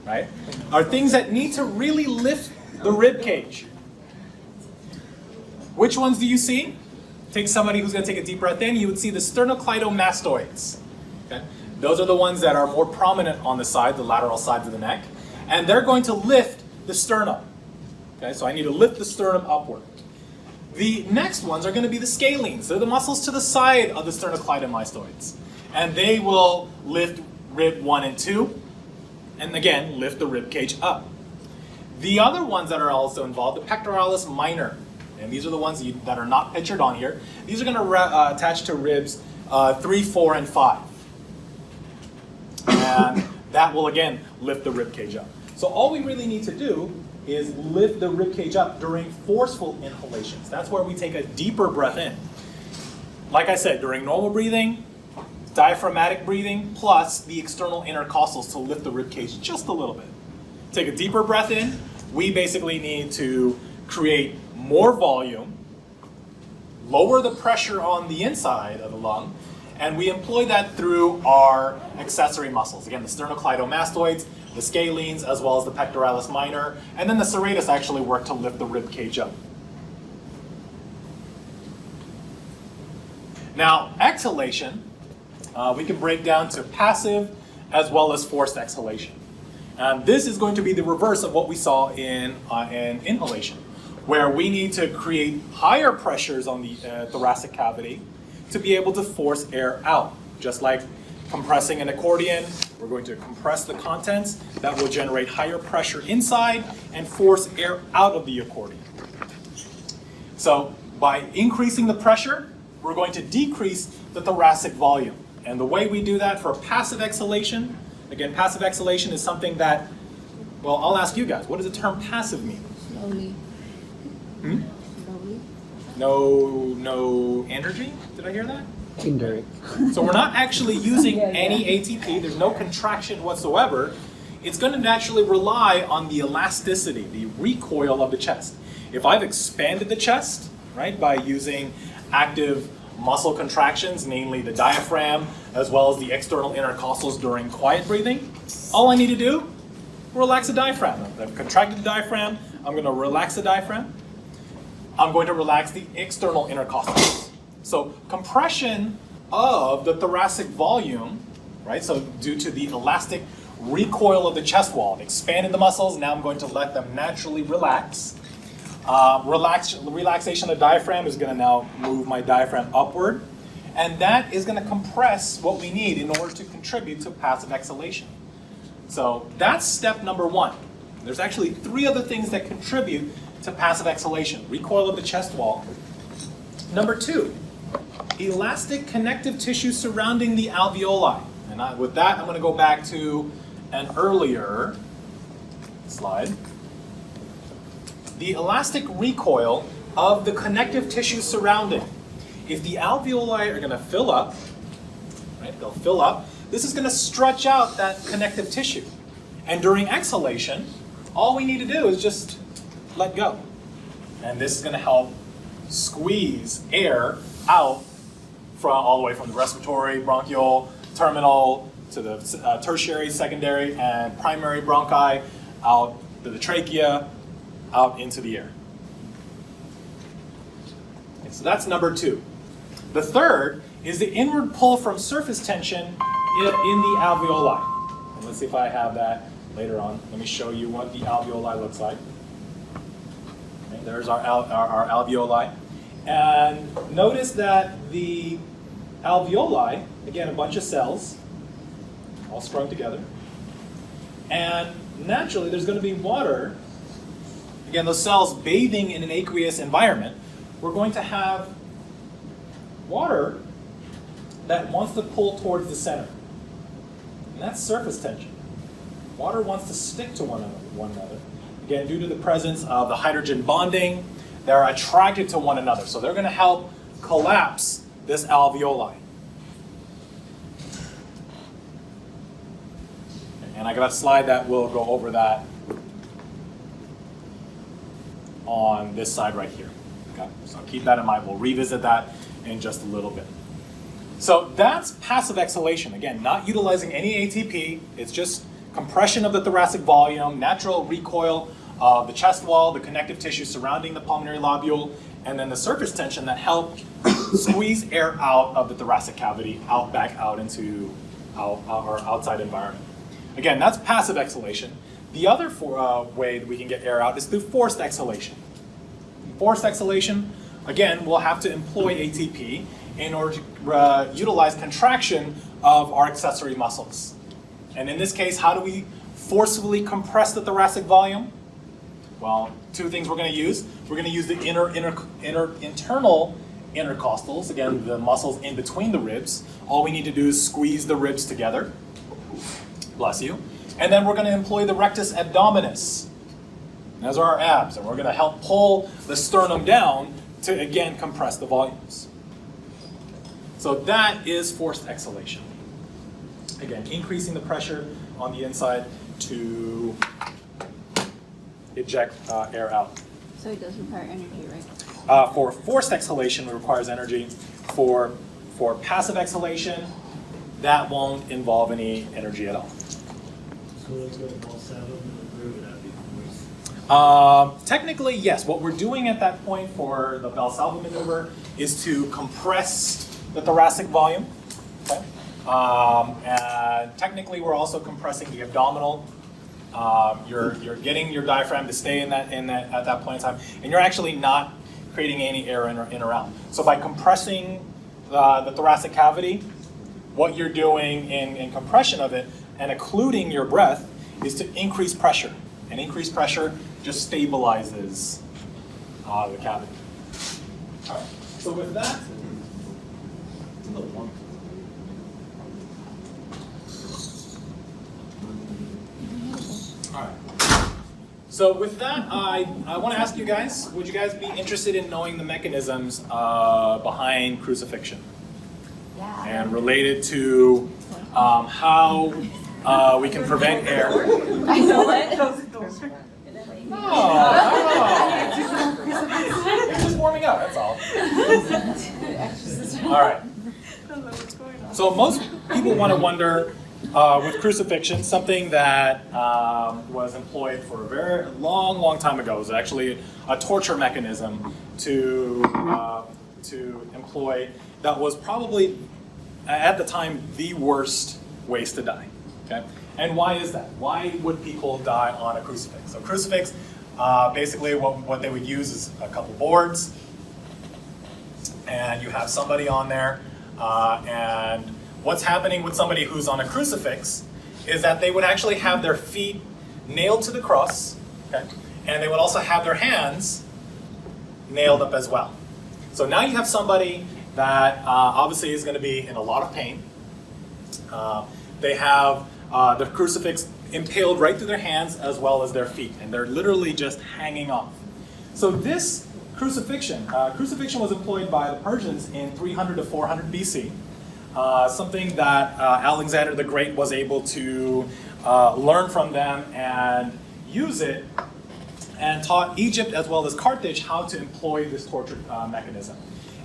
right, are things that need to really lift the rib cage. Which ones do you see? Take somebody who's going to take a deep breath in, you would see the sternocleidomastoids. Okay? Those are the ones that are more prominent on the side, the lateral sides of the neck, and they're going to lift the sternum. Okay, so I need to lift the sternum upward. The next ones are going to be the scalenes. They're the muscles to the side of the sternocleidomastoids, and they will lift rib 1 and 2, and again lift the rib cage up. The other ones that are also involved, the pectoralis minor, and these are the ones that are not pictured on here. These are going to attach to ribs 3, 4, and 5. And that will again lift the rib cage up. So all we really need to do is lift the rib cage up during forceful inhalations. That's where we take a deeper breath in. Like I said, during normal breathing, diaphragmatic breathing, plus the external intercostals to lift the rib cage just a little bit. Take a deeper breath in. We basically need to create more volume, lower the pressure on the inside of the lung, And we employ that through our accessory muscles. Again, the sternocleidomastoids, the scalenes, as well as the pectoralis minor. And then the serratus actually work to lift the rib cage up. Now, exhalation, we can break down to passive as well as forced exhalation. This is going to be the reverse of what we saw in inhalation, where we need to create higher pressures on the thoracic cavity to be able to force air out. Just like compressing an accordion, we're going to compress the contents. That will generate higher pressure inside and force air out of the accordion. So by increasing the pressure, we're going to decrease the thoracic volume. And the way we do that for passive exhalation, again, passive exhalation is something that, well, I'll ask you guys, what does the term passive mean? Slowly. Slowly. No energy? Did I hear that? Indirect. So we're not actually using any ATP. There's no contraction whatsoever. It's going to naturally rely on the elasticity, the recoil of the chest. If I've expanded the chest, right, by using active muscle contractions, namely the diaphragm, as well as the external intercostals during quiet breathing, all I need to do, relax the diaphragm. I've contracted the diaphragm, I'm going to relax the diaphragm. I'm going to relax the external intercostals. So compression of the thoracic volume, right, so due to the elastic recoil of the chest wall, I've expanded the muscles, now I'm going to let them naturally relax. Relaxation of the diaphragm is going to now move my diaphragm upward, and that is going to compress what we need in order to contribute to passive exhalation. So that's step number one. There's actually three other things that contribute to passive exhalation. Recoil of the chest wall. Number two, elastic connective tissue surrounding the alveoli. And with that, I'm going to go back to an earlier slide. The elastic recoil of the connective tissue surrounding. If the alveoli are going to fill up, right, they'll fill up, this is going to stretch out that connective tissue. And during exhalation, all we need to do is just let go. And this is going to help squeeze air out from all the way from the respiratory, bronchial, terminal, to the tertiary, secondary, and primary bronchi, out to the trachea, out into the air. Okay, so that's number two. The third is the inward pull from surface tension in the alveoli. And let's see if I have that later on. Let me show you what the alveoli looks like. Okay, there's our alveoli. And notice that the alveoli, again, a bunch of cells, all strung together. And naturally, there's going to be water. Again, those cells bathing in an aqueous environment, we're going to have water that wants to pull towards the center. And that's surface tension. Water wants to stick to one another. Again, due to the presence of the hydrogen bonding, they're attracted to one another. So they're going to help collapse this alveoli. And I got a slide that will go over that on this side right here. Okay? So keep that in mind. We'll revisit that in just a little bit. So that's passive exhalation. Again, not utilizing any ATP. It's just compression of the thoracic volume, natural recoil of the chest wall, the connective tissue surrounding the pulmonary lobule, and then the surface tension that help squeeze air out of the thoracic cavity, back out into our outside environment. Again, that's passive exhalation. The other way that we can get air out is through forced exhalation. Forced exhalation, again, we'll have to employ ATP in order to utilize contraction of our accessory muscles. And in this case, how do we forcefully compress the thoracic volume? Well, two things we're going to use. We're going to use the internal intercostals, again, the muscles in between the ribs. All we need to do is squeeze the ribs together. Bless you. And then we're going to employ the rectus abdominis. Those are our abs, and we're going to help pull the sternum down to, again, compress the volumes. So that is forced exhalation. Again, increasing the pressure on the inside to eject air out. So it does require energy, right? For forced exhalation, it requires energy. For For passive exhalation, that won't involve any energy at all. So let's go to Valsalva maneuver, would that be force? Technically, yes. What we're doing at that point for the Valsalva maneuver is to compress the thoracic volume. Okay? And technically, we're also compressing the abdominal. You're getting your diaphragm to stay in that at that point in time, and you're actually not creating any air in or out. So by compressing the thoracic cavity, what you're doing in compression of it and occluding your breath is to increase pressure. And increased pressure just stabilizes the cavity. All right. So with that, it's a little warm. All right. So with that, I want to ask you guys, would you guys be interested in knowing the mechanisms behind crucifixion? Yeah. And related to how we can prevent air. I know it. It's just warming up, that's all. All right. So most people want to wonder, with crucifixion, something that was employed for a very long time ago. It was actually a torture mechanism to employ that was probably, at the time, the worst ways to die. Okay? And why is that? Why would people die on a crucifix? So crucifix, basically what they would use is a couple boards, and you have somebody on there, and what's happening with somebody who's on a crucifix is that they would actually have their feet nailed to the cross, okay? And they would also have their hands nailed up as well. So now you have somebody that obviously is going to be in a lot of pain. They have the crucifix impaled right through their hands as well as their feet, and they're literally just hanging off. So this crucifixion was employed by the Persians in 300 to 400 BC. Something that Alexander the Great was able to learn from them and use it, and taught Egypt as well as Carthage how to employ this torture mechanism.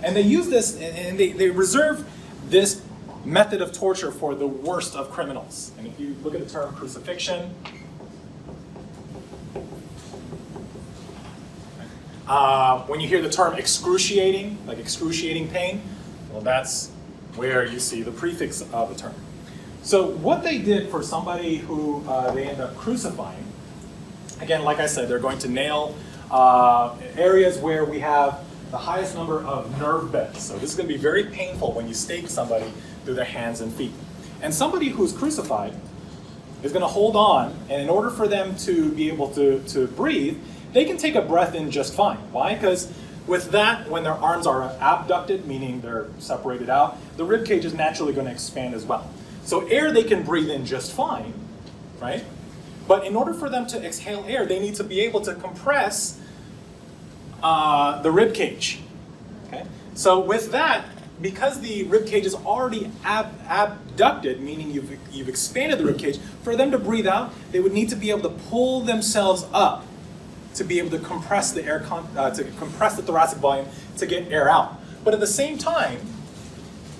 And they use this, and they reserve this method of torture for the worst of criminals. And if you look at the term crucifixion, when you hear the term excruciating, like excruciating pain, well, that's where you see the prefix of the term. So what they did for somebody who they end up crucifying, again, like I said, they're going to nail areas where we have the highest number of nerve beds. So this is going to be very painful when you stake somebody through their hands and feet. And somebody who's crucified is going to hold on, and in order for them to be able to breathe, they can take a breath in just fine. Why? Because with that, when their arms are abducted, meaning they're separated out, the rib cage is naturally going to expand as well. So air they can breathe in just fine, right? But in order for them to exhale air, they need to be able to compress the rib cage. Okay? So with that, because the rib cage is already abducted, meaning you've expanded the rib cage, for them to breathe out, they would need to be able to pull themselves up to be able to compress the air, to compress the thoracic volume to get air out. But at the same time,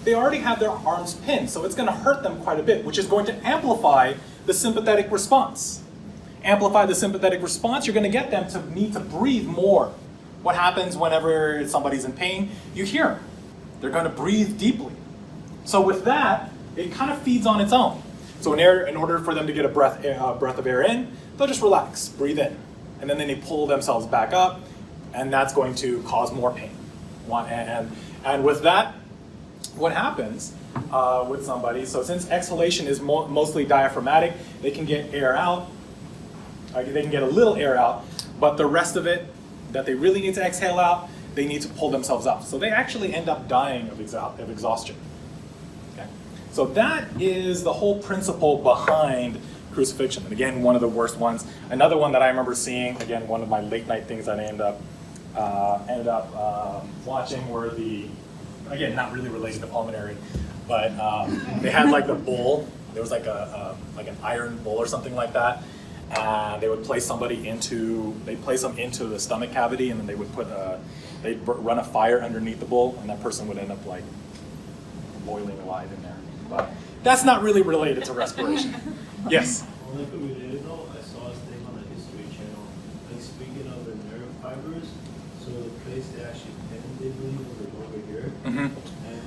they already have their arms pinned, so it's going to hurt them quite a bit, which is going to amplify the sympathetic response. Amplify the sympathetic response, you're going to get them to need to breathe more. What happens whenever somebody's in pain? You hear them. They're going to breathe deeply. So with that, it kind of feeds on its own. So in order for them to get a breath of air in, they'll just relax, breathe in. And then they pull themselves back up, and that's going to cause more pain. And with that, what happens with somebody, so since exhalation is mostly diaphragmatic, they can get air out, they can get a little air out, but the rest of it that they really need to exhale out, they need to pull themselves up. So they actually end up dying of exhaustion. Okay? So that is the whole principle behind crucifixion. And again, one of the worst ones. Another one that I remember seeing, again, one of my late night things that I ended up watching were again, not really related to pulmonary, but they had like the bull. There was like an iron bull or something like that. And they would place somebody into the stomach cavity, and then they would they'd run a fire underneath the bull, and that person would end up like boiling alive in there. But that's not really related to respiration. Yes? Well, like related though, I saw this thing on the History Channel, like speaking of the nerve fibers, so the place they actually pinned, they believe, was like over here. Mm-hmm. And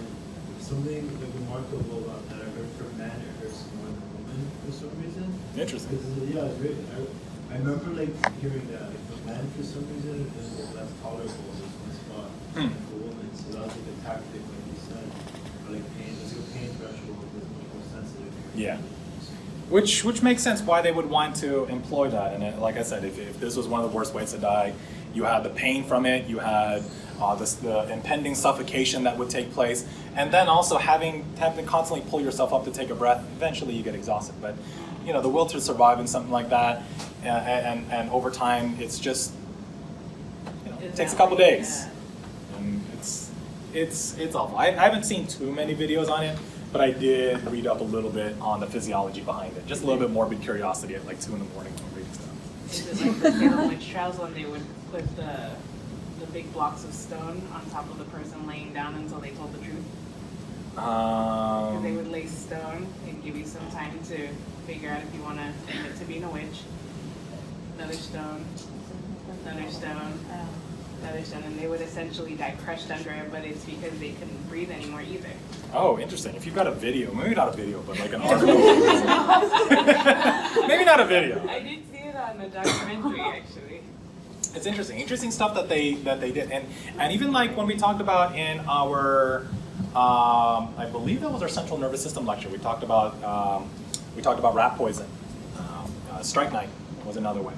something like remarkable about that, I heard from man, it hurts more than women for some reason. Interesting. Because, yeah, it's great. I remember like hearing that, like for men, for some reason, it was less tolerable in one spot than for women. So that was like a tactic, like you said, for like pain, it's like a pain threshold is much more sensitive. Yeah. Which makes sense why they would want to employ that. And like I said, if this was one of the worst ways to die, you had the pain from it, you had the impending suffocation that would take place, and then also having to constantly pull yourself up to take a breath, eventually you get exhausted. But you know, the will to survive in something like that, and over time, it's just, you know, it takes a couple days. And it's awful. I haven't seen too many videos on it, but I did read up a little bit on the physiology behind it. Just a little bit morbid curiosity at like 2 in the morning when reading stuff. Is it like the Salem witch trials when they would put the big blocks of stone on top of the person laying down until they told the truth? Because they would lay stone and give you some time to figure out if you want to admit to being a witch. Another stone, another stone, another stone, and they would essentially die crushed under it, but it's because they couldn't breathe anymore either. Oh, interesting. If you've got a video, maybe not a video, but like an article. Maybe not a video. I did see it on the documentary, actually. It's interesting. Interesting stuff that they did, and even like when we talked about in our, I believe that was our central nervous system lecture. We talked about rat poison. Strychnine was another one.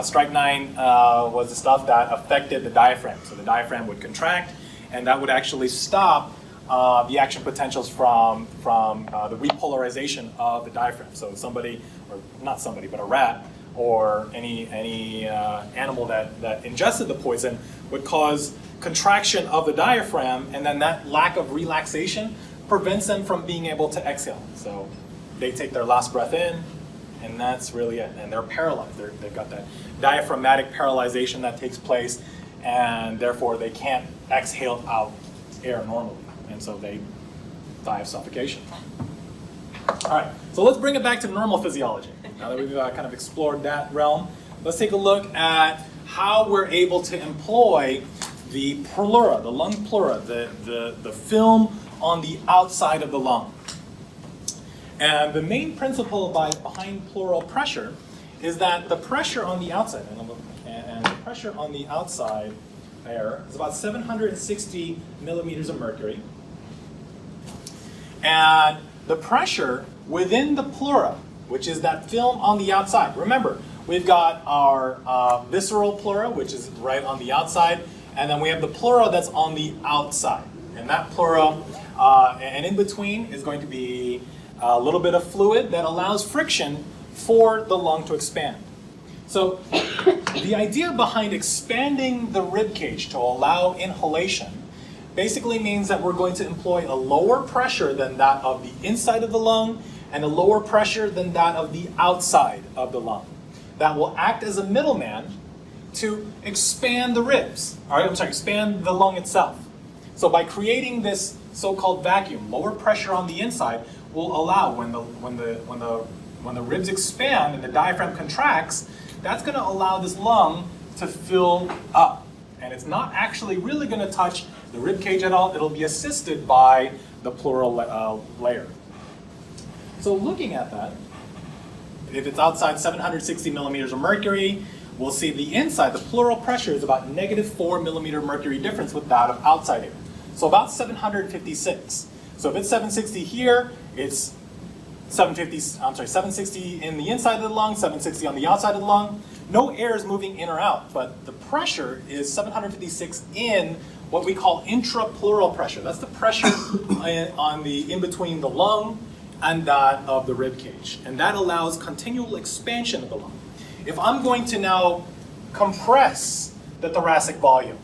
Strychnine was the stuff that affected the diaphragm. So the diaphragm would contract, and that would actually stop the action potentials from the repolarization of the diaphragm. So somebody, or not somebody, but a rat, or any animal that ingested the poison would cause contraction of the diaphragm, and then that lack of relaxation prevents them from being able to exhale. So they take their last breath in, and that's really it. And they're paralyzed. They've got that diaphragmatic paralyzation that takes place, and therefore they can't exhale out air normally. And so they die of suffocation. All right, so let's bring it back to normal physiology. Now that we've kind of explored that realm, let's take a look at how we're able to employ the pleura, the lung pleura, the film on the outside of the lung. And the main principle behind pleural pressure is that the pressure on the outside, and the pressure on the outside air is about 760 millimeters of mercury. And the pressure within the pleura, which is that film on the outside. Remember, we've got our visceral pleura, which is right on the outside, and then we have the pleura that's on the outside. And that pleura, and in between is going to be a little bit of fluid that allows friction for the lung to expand. So the idea behind expanding the rib cage to allow inhalation basically means that we're going to employ a lower pressure than that of the inside of the lung and a lower pressure than that of the outside of the lung. That will act as a middleman to expand the ribs, expand the lung itself. So by creating this so-called vacuum, lower pressure on the inside will allow when the ribs expand and the diaphragm contracts, that's going to allow this lung to fill up. And it's not actually really going to touch the rib cage at all. It'll be assisted by the pleural layer. So looking at that, if it's outside 760 millimeters of mercury, we'll see the inside, the pleural pressure is about -4 millimeter mercury difference with that of outside air. So about 756. So if it's 760 here, it's 760 in the inside of the lung, 760 on the outside of the lung. No air is moving in or out, but the pressure is 756 in what we call intrapleural pressure. That's the pressure in between the lung and that of the rib cage. And that allows continual expansion of the lung. If I'm going to now compress the thoracic volume,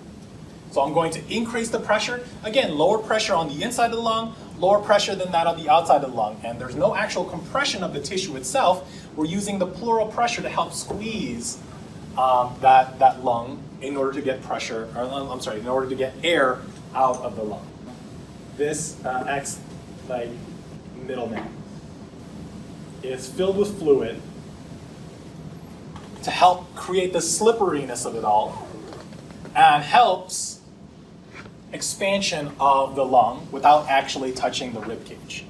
so I'm going to increase the pressure, again, lower pressure on the inside of the lung, lower pressure than that of the outside of the lung, and there's no actual compression of the tissue itself. We're using the pleural pressure to help squeeze that lung in order to get pressure, in order to get air out of the lung. This acts like middleman. It's filled with fluid to help create the slipperiness of it all and helps expansion of the lung without actually touching the rib cage.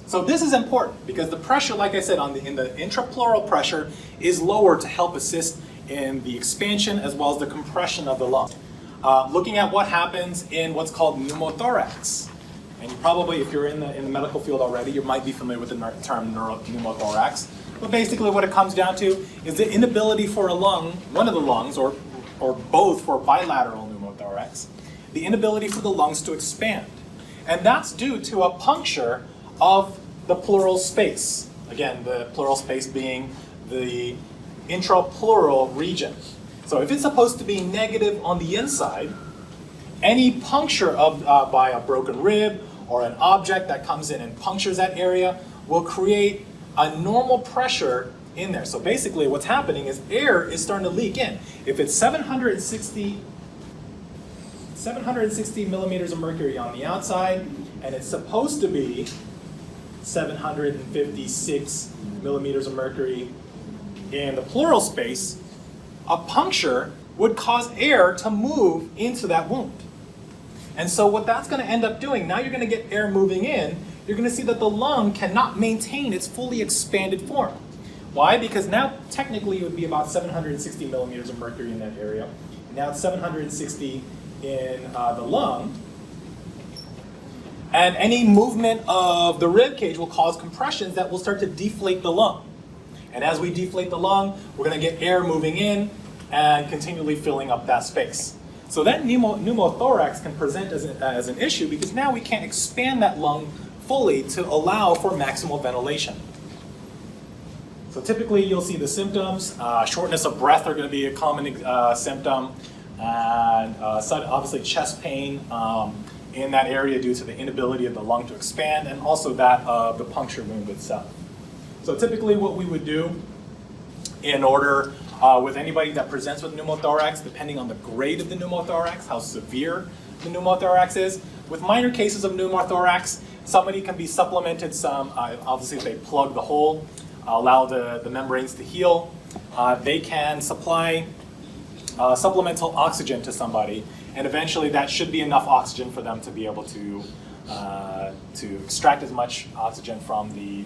So this is important because the pressure, like I said, in the intrapleural pressure is lower to help assist in the expansion as well as the compression of the lung. Looking at what happens in what's called pneumothorax. And you probably, if you're in the medical field already, you might be familiar with the term pneumothorax. But basically what it comes down to is the inability for a lung, one of the lungs, or both for bilateral pneumothorax, the inability for the lungs to expand. And that's due to a puncture of the pleural space. Again, the pleural space being the intrapleural region. So if it's supposed to be negative on the inside, any puncture by a broken rib or an object that comes in and punctures that area will create a normal pressure in there. So basically what's happening is air is starting to leak in. If it's 760 millimeters of mercury on the outside, and it's supposed to be 756 millimeters of mercury in the pleural space, a puncture would cause air to move into that wound. And so what that's going to end up doing, now you're going to get air moving in, you're going to see that the lung cannot maintain its fully expanded form. Why? Because now technically it would be about 760 millimeters of mercury in that area. Now it's 760 in the lung. And any movement of the rib cage will cause compressions that will start to deflate the lung. And as we deflate the lung, we're going to get air moving in and continually filling up that space. So that pneumothorax can present as an issue because now we can't expand that lung fully to allow for maximal ventilation. So typically you'll see the symptoms. Shortness of breath are going to be a common symptom. And obviously chest pain in that area due to the inability of the lung to expand, and also that of the puncture wound itself. So typically what we would do in order with anybody that presents with pneumothorax, depending on the grade of the pneumothorax, how severe the pneumothorax is, with minor cases of pneumothorax, somebody can be supplemented some, obviously if they plug the hole, allow the membranes to heal, they can supply supplemental oxygen to somebody, and eventually that should be enough oxygen for them to be able to extract as much oxygen from the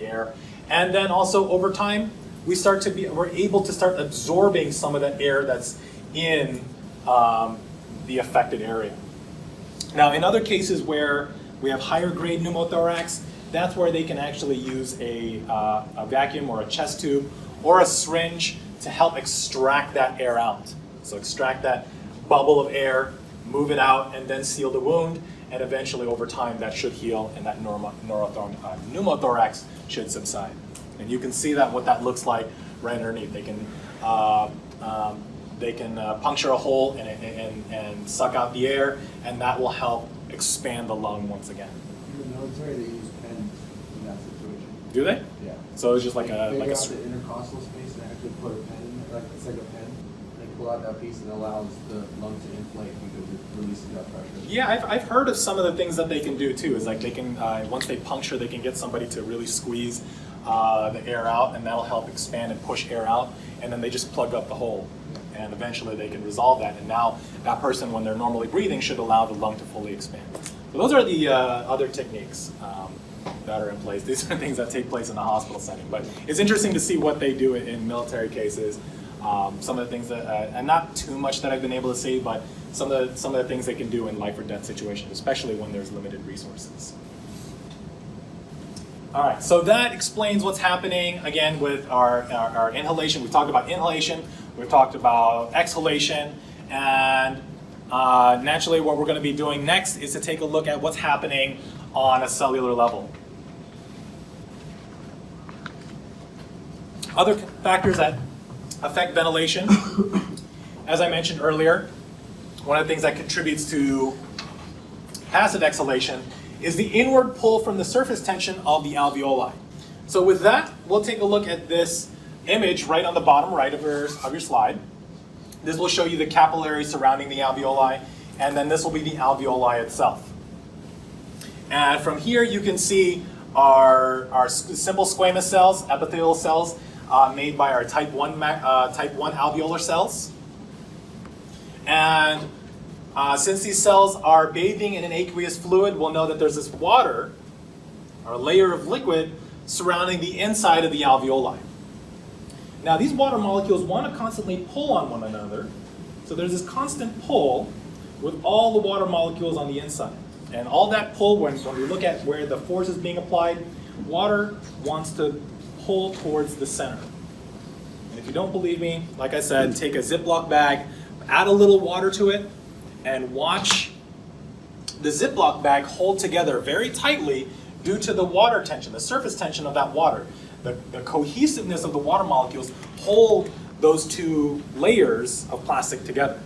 air. And then also over time, we're able to start absorbing some of that air that's in the affected area. Now, in other cases where we have higher grade pneumothorax, that's where they can actually use a vacuum or a chest tube or a syringe to help extract that air out. So extract that bubble of air, move it out, and then seal the wound, and eventually over time that should heal and that pneumothorax should subside. And you can see that what that looks like right underneath. They can puncture a hole and suck out the air, and that will help expand the lung once again. In the military, they use pens in that situation. Do they? Yeah. So it's just like They a figure out the intercostal space and actually put a pen in there, like it's like a pen. They pull out that piece and it allows the lung to inflate because it releases that pressure. Yeah, I've heard of some of the things that they can do too. Is like they can once they puncture, they can get somebody to really squeeze the air out, and that'll help expand and push air out, and then they just plug up the hole, and eventually they can resolve that. And now that person, when they're normally breathing, should allow the lung to fully expand. So those are the other techniques that are in place. These are things that take place in a hospital setting, but it's interesting to see what they do in military cases. Some of the things that, and not too much that I've been able to see, but some of the things they can do in life or death situations, especially when there's limited resources. All right, so that explains what's happening again with our inhalation. We've talked about inhalation, we've talked about exhalation, and naturally what we're going to be doing next is to take a look at what's happening on a cellular level. Other factors that affect ventilation, as I mentioned earlier, one of the things that contributes to passive exhalation is the inward pull from the surface tension of the alveoli. So with that, we'll take a look at this image right on the bottom right of your slide. This will show you the capillaries surrounding the alveoli, and then this will be the alveoli itself. And from here you can see our simple squamous cells, epithelial cells, made by our type 1 alveolar cells. And since these cells are bathing in an aqueous fluid, we'll know that there's this water, or layer of liquid, surrounding the inside of the alveoli. Now these water molecules want to constantly pull on one another, so there's this constant pull with all the water molecules on the inside. And all that pull, when we look at where the force is being applied, water wants to pull towards the center. And if you don't believe me, like I said, take a Ziploc bag, add a little water to it, and watch the Ziploc bag hold together very tightly due to the water tension, the surface tension of that water. The cohesiveness of the water molecules hold those two layers of plastic together.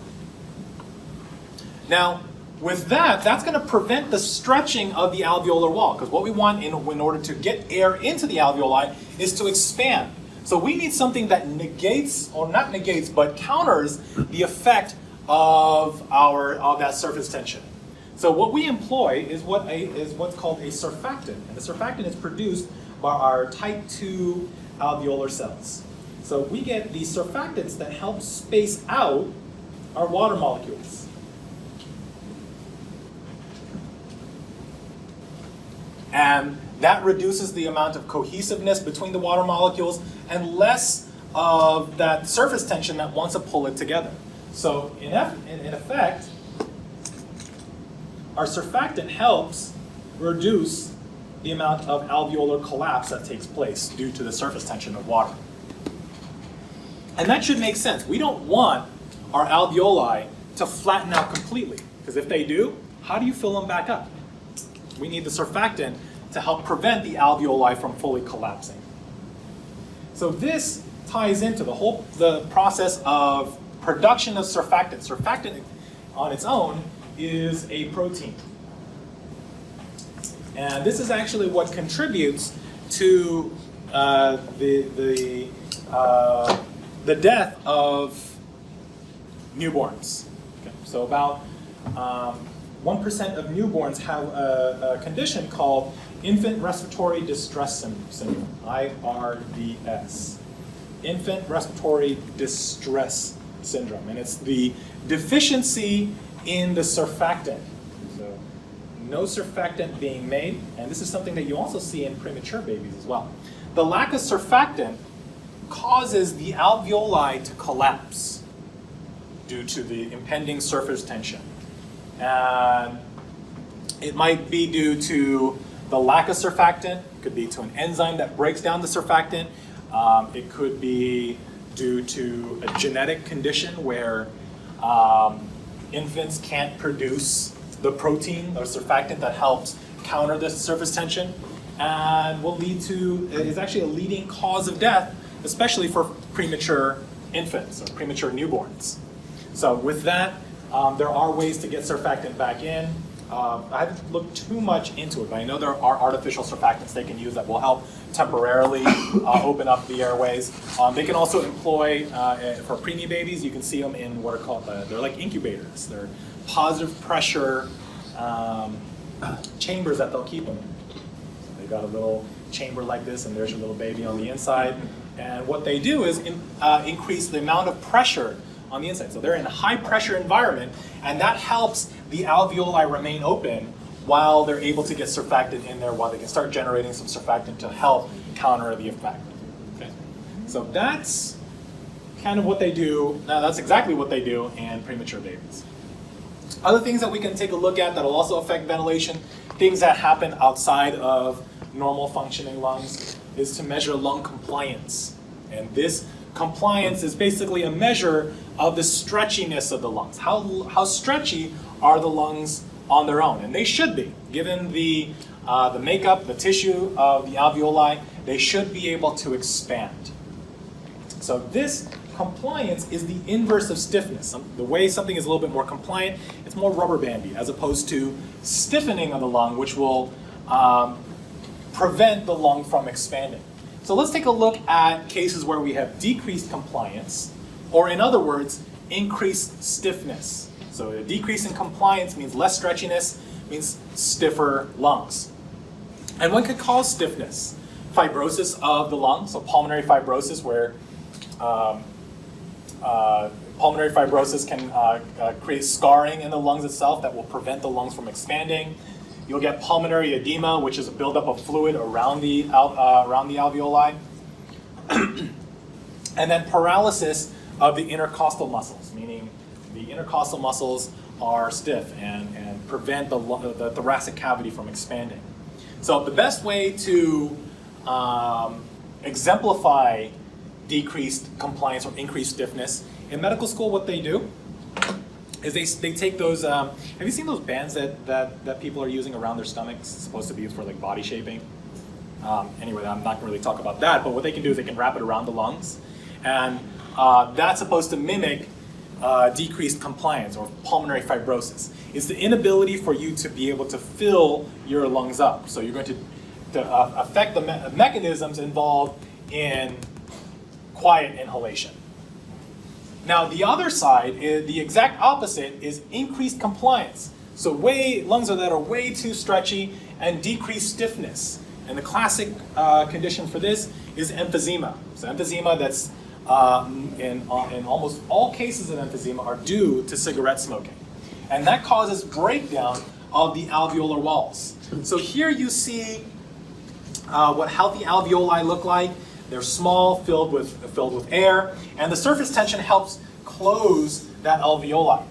Now, with that, that's going to prevent the stretching of the alveolar wall, because what we want in order to get air into the alveoli is to expand. So we need something that negates, or not negates, but counters the effect of that surface tension. So what we employ is what's called a surfactant, and the surfactant is produced by our type 2 alveolar cells. So we get these surfactants that help space out our water molecules. And that reduces the amount of cohesiveness between the water molecules and less of that surface tension that wants to pull it together. So in effect, our surfactant helps reduce the amount of alveolar collapse that takes place due to the surface tension of water. And that should make sense. We don't want our alveoli to flatten out completely, because if they do, how do you fill them back up? We need the surfactant to help prevent the alveoli from fully collapsing. So this ties into the process of production of surfactant. Surfactant on its own is a protein. And this is actually what contributes to the death of newborns. Okay. So about 1% of newborns have a condition called infant respiratory distress syndrome, IRDS. Infant respiratory distress syndrome, and it's the deficiency in the surfactant. So no surfactant being made, and this is something that you also see in premature babies as well. The lack of surfactant causes the alveoli to collapse due to the impending surface tension. And it might be due to the lack of surfactant. It could be to an enzyme that breaks down the surfactant. It could be due to a genetic condition where infants can't produce the protein or surfactant that helps counter the surface tension, and will lead to, it is actually a leading cause of death, especially for premature infants or premature newborns. So with that, there are ways to get surfactant back in. I haven't looked too much into it, but I know there are artificial surfactants they can use that will help temporarily open up the airways. They can also employ, for preemie babies, you can see them in what are called, they're like incubators. They're positive pressure chambers that they'll keep them in. So they've got a little chamber like this, and there's your little baby on the inside. And what they do is increase the amount of pressure on the inside. So they're in a high pressure environment, and that helps the alveoli remain open while they're able to get surfactant in there, while they can start generating some surfactant to help counter the effect. Okay? So that's kind of what they do. Now that's exactly what they do in premature babies. Other things that we can take a look at that will also affect ventilation, things that happen outside of normal functioning lungs, is to measure lung compliance. And this compliance is basically a measure of the stretchiness of the lungs. How stretchy are the lungs on their own? And they should be, given the makeup, the tissue of the alveoli, they should be able to expand. So this compliance is the inverse of stiffness. The way something is a little bit more compliant, it's more rubber bandy, as opposed to stiffening of the lung, which will prevent the lung from expanding. So let's take a look at cases where we have decreased compliance, or in other words, increased stiffness. So a decrease in compliance means less stretchiness, means stiffer lungs. And what could cause stiffness? Fibrosis of the lungs, so pulmonary fibrosis, where pulmonary fibrosis can create scarring in the lungs itself that will prevent the lungs from expanding. You'll get pulmonary edema, which is a buildup of fluid around the alveoli. And then paralysis of the intercostal muscles, meaning the intercostal muscles are stiff and prevent the thoracic cavity from expanding. So the best way to exemplify decreased compliance or increased stiffness, in medical school what they do is they take those, have you seen those bands that people are using around their stomachs? It's supposed to be for like body shaping. Anyway, I'm not going to really talk about that, but what they can do is they can wrap it around the lungs, and that's supposed to mimic decreased compliance or pulmonary fibrosis. It's the inability for you to be able to fill your lungs up. So you're going to affect the mechanisms involved in quiet inhalation. Now the other side, is the exact opposite, is increased compliance. So lungs that are way too stretchy and decreased stiffness. And the classic condition for this is emphysema. So emphysema that's in almost all cases of emphysema are due to cigarette smoking. And that causes breakdown of the alveolar walls. So here you see what healthy alveoli look like. They're small, filled with air, and the surface tension helps close that alveoli.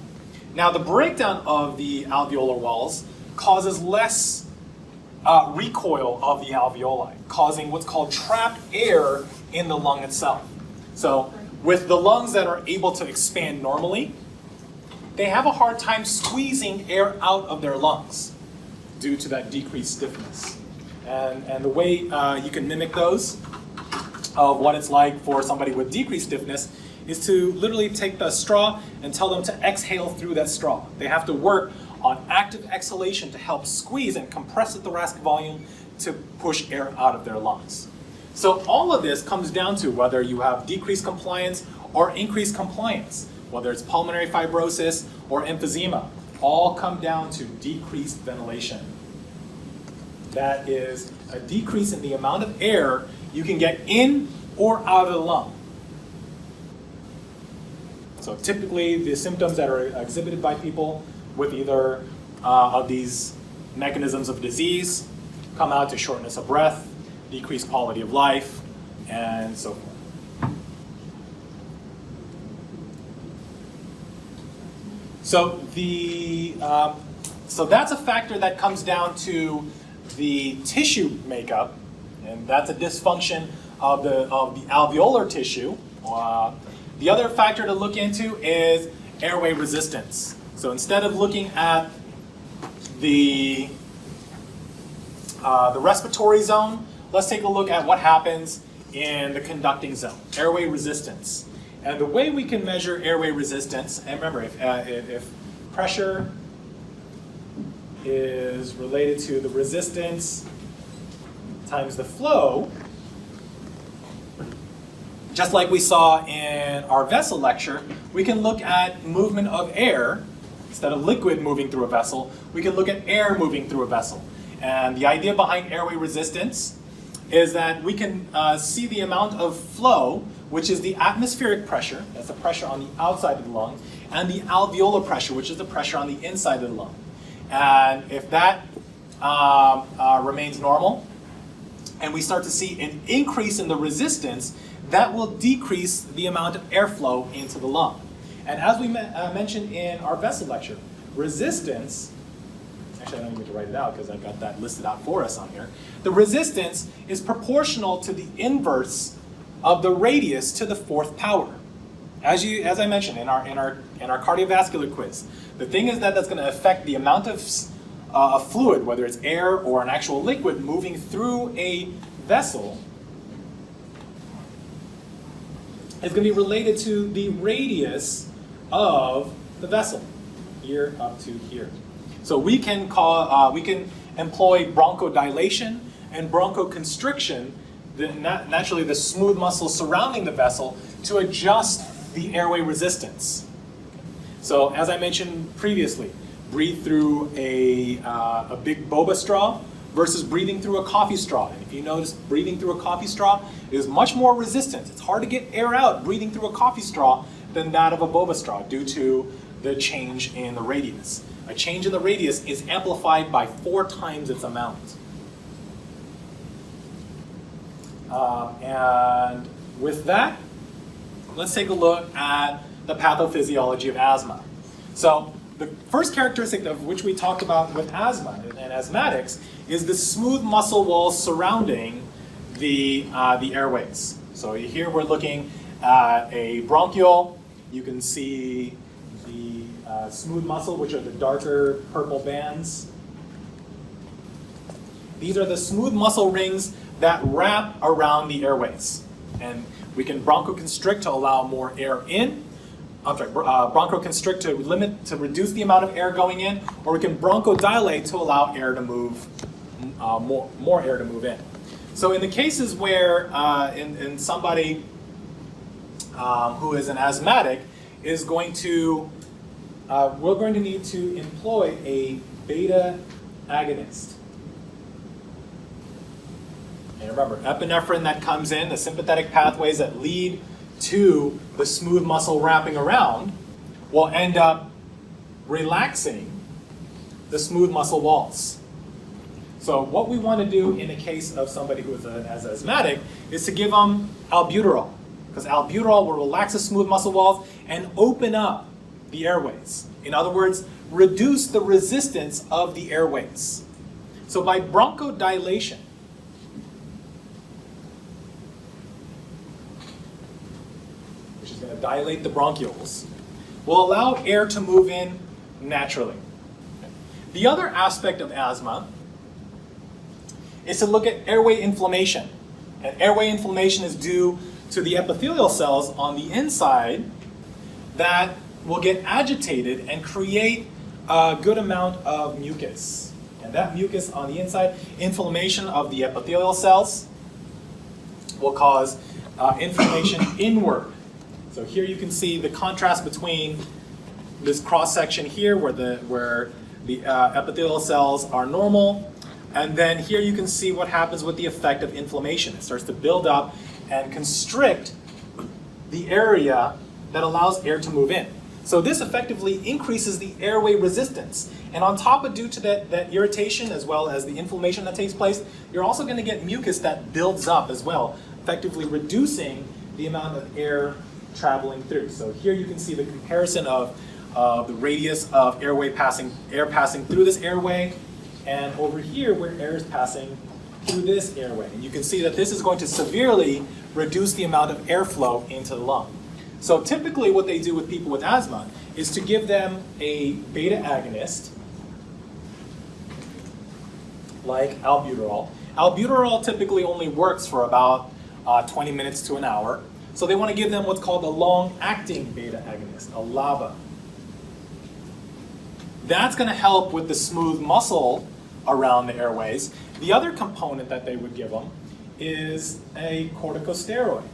Now the breakdown of the alveolar walls causes less recoil of the alveoli, causing what's called trapped air in the lung itself. So with the lungs that are able to expand normally, they have a hard time squeezing air out of their lungs due to that decreased stiffness. And the way you can mimic those of what it's like for somebody with decreased stiffness is to literally take the straw and tell them to exhale through that straw. They have to work on active exhalation to help squeeze and compress the thoracic volume to push air out of their lungs. So all of this comes down to whether you have decreased compliance or increased compliance, whether it's pulmonary fibrosis or emphysema, all come down to decreased ventilation. That is a decrease in the amount of air you can get in or out of the lung. So typically the symptoms that are exhibited by people with either of these mechanisms of disease come out to shortness of breath, decreased quality of life, and so forth. So that's a factor that comes down to the tissue makeup, and that's a dysfunction of the alveolar tissue. The other factor to look into is airway resistance. So instead of looking at the respiratory zone, let's take a look at what happens in the conducting zone, airway resistance. And the way we can measure airway resistance, and remember, if pressure is related to the resistance times the flow, just like we saw in our vessel lecture, we can look at movement of air. Instead of liquid moving through a vessel, we can look at air moving through a vessel. And the idea behind airway resistance is that we can see the amount of flow, which is the atmospheric pressure, that's the pressure on the outside of the lung, and the alveolar pressure, which is the pressure on the inside of the lung. And if that remains normal, and we start to see an increase in the resistance, that will decrease the amount of airflow into the lung. And as we mentioned in our vessel lecture, resistance, actually I don't need to write it out because I got that listed out for us on here. The resistance is proportional to the inverse of the radius to the fourth power. As I mentioned in our cardiovascular quiz, the thing is that that's going to affect the amount of fluid, whether it's air or an actual liquid, moving through a vessel. Is going to be related to the radius of the vessel, here up to here. So we can employ bronchodilation and bronchoconstriction, naturally the smooth muscles surrounding the vessel, to adjust the airway resistance. So as I mentioned previously, breathe through a big boba straw versus breathing through a coffee straw. And if you notice, breathing through a coffee straw is much more resistant. It's hard to get air out breathing through a coffee straw than that of a boba straw due to the change in the radius. A change in the radius is amplified by 4 times its amount. And with that, let's take a look at the pathophysiology of asthma. So the first characteristic of which we talked about with asthma and asthmatics is the smooth muscle walls surrounding the airways. So here we're looking at a bronchiole. You can see the smooth muscle, which are the darker purple bands. These are the smooth muscle rings that wrap around the airways. And we can bronchoconstrict to allow more air in. Bronchoconstrict to reduce the amount of air going in, or we can bronchodilate to allow air to move, more air to move in. So in the cases where in somebody who is an asthmatic is going to, we're going to need to employ a beta agonist. And remember, epinephrine that comes in, the sympathetic pathways that lead to the smooth muscle wrapping around, will end up relaxing the smooth muscle walls. So what we want to do in the case of somebody who is an asthmatic is to give them albuterol, because albuterol will relax the smooth muscle walls and open up the airways. In other words, reduce the resistance of the airways. So by bronchodilation, which is going to dilate the bronchioles, will allow air to move in naturally. The other aspect of asthma is to look at airway inflammation. And airway inflammation is due to the epithelial cells on the inside that will get agitated and create a good amount of mucus. And that mucus on the inside, inflammation of the epithelial cells, will cause inflammation inward. So here you can see the contrast between this cross section here where the epithelial cells are normal, and then here you can see what happens with the effect of inflammation. It starts to build up and constrict the area that allows air to move in. So this effectively increases the airway resistance. And on top of, due to that irritation as well as the inflammation that takes place, you're also going to get mucus that builds up as well, effectively reducing the amount of air traveling through. So here you can see the comparison of the radius of air passing through this airway, and over here where air is passing through this airway. And you can see that this is going to severely reduce the amount of airflow into the lung. So typically what they do with people with asthma is to give them a beta agonist like albuterol. Albuterol typically only works for about 20 minutes to an hour. So they want to give them what's called a long-acting beta agonist, a LABA. That's going to help with the smooth muscle around the airways. The other component that they would give them is a corticosteroid.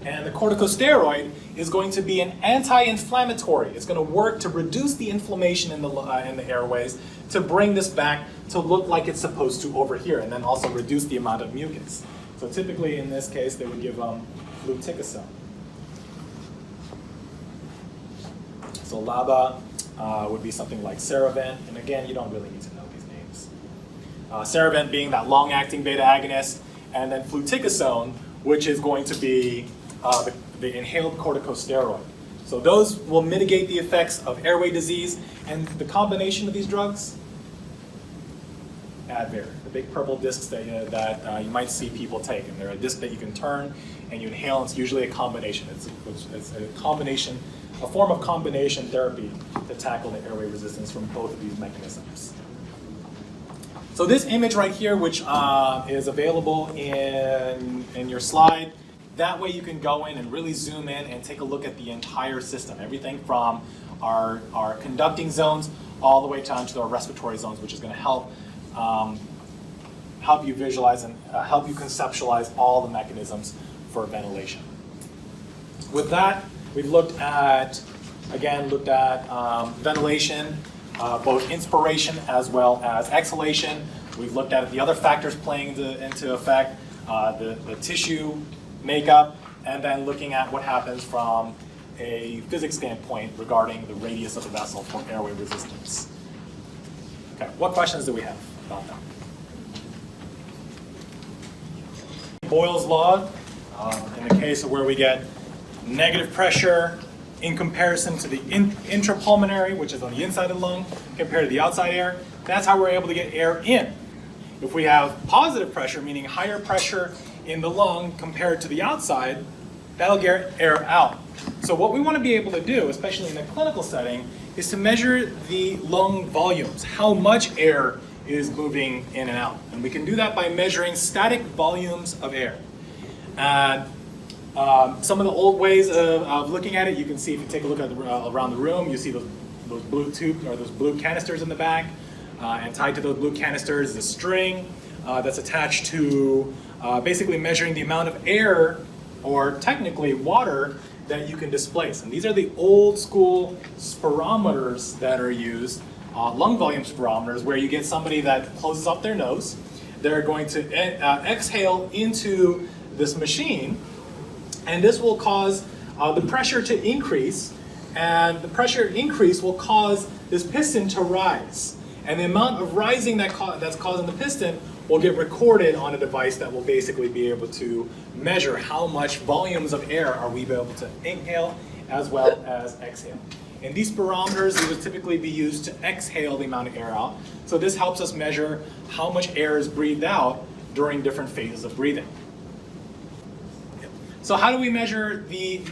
And the corticosteroid is going to be an anti-inflammatory. It's going to work to reduce the inflammation in the airways to bring this back to look like it's supposed to over here, and then also reduce the amount of mucus. So typically in this case, they would give fluticasone. So LABA would be something like Ceravent, and again, you don't really need to know these names. Ceravent being that long-acting beta agonist, and then fluticasone, which is going to be the inhaled corticosteroid. So those will mitigate the effects of airway disease, and the combination of these drugs, Advair, the big purple discs that you might see people take, and they're a disc that you can turn and you inhale. It's usually a combination. It's a combination, a form of combination therapy to tackle the airway resistance from both of these mechanisms. So this image right here, which is available in your slide, that way you can go in and really zoom in and take a look at the entire system, everything from our conducting zones all the way down to our respiratory zones, which is going to help you visualize and help you conceptualize all the mechanisms for ventilation. With that, we've looked at again, looked at ventilation, both inspiration as well as exhalation. We've looked at the other factors playing into effect, the tissue makeup, and then looking at what happens from a physics standpoint regarding the radius of the vessel for airway resistance. Okay, what questions do we have about that? Boyle's law, in the case of where we get negative pressure in comparison to the intrapulmonary, which is on the inside of the lung, compared to the outside air, that's how we're able to get air in. If we have positive pressure, meaning higher pressure in the lung compared to the outside, that'll get air out. So what we want to be able to do, especially in a clinical setting, is to measure the lung volumes, how much air is moving in and out. And we can do that by measuring static volumes of air. And some of the old ways of looking at it, you can see if you take a look at around the room, you see those blue tubes or those blue canisters in the back. And tied to those blue canisters is a string that's attached to basically measuring the amount of air, or technically water, that you can displace. And these are the old school spirometers that are used, lung volume spirometers, where you get somebody that closes up their nose. They're going to exhale into this machine, and this will cause the pressure to increase, and the pressure increase will cause this piston to rise. And the amount of rising that's causing the piston will get recorded on a device that will basically be able to measure how much volumes of air are we able to inhale as well as exhale. In these spirometers, they would typically be used to exhale the amount of air out. So this helps us measure how much air is breathed out during different phases of breathing. So how do we measure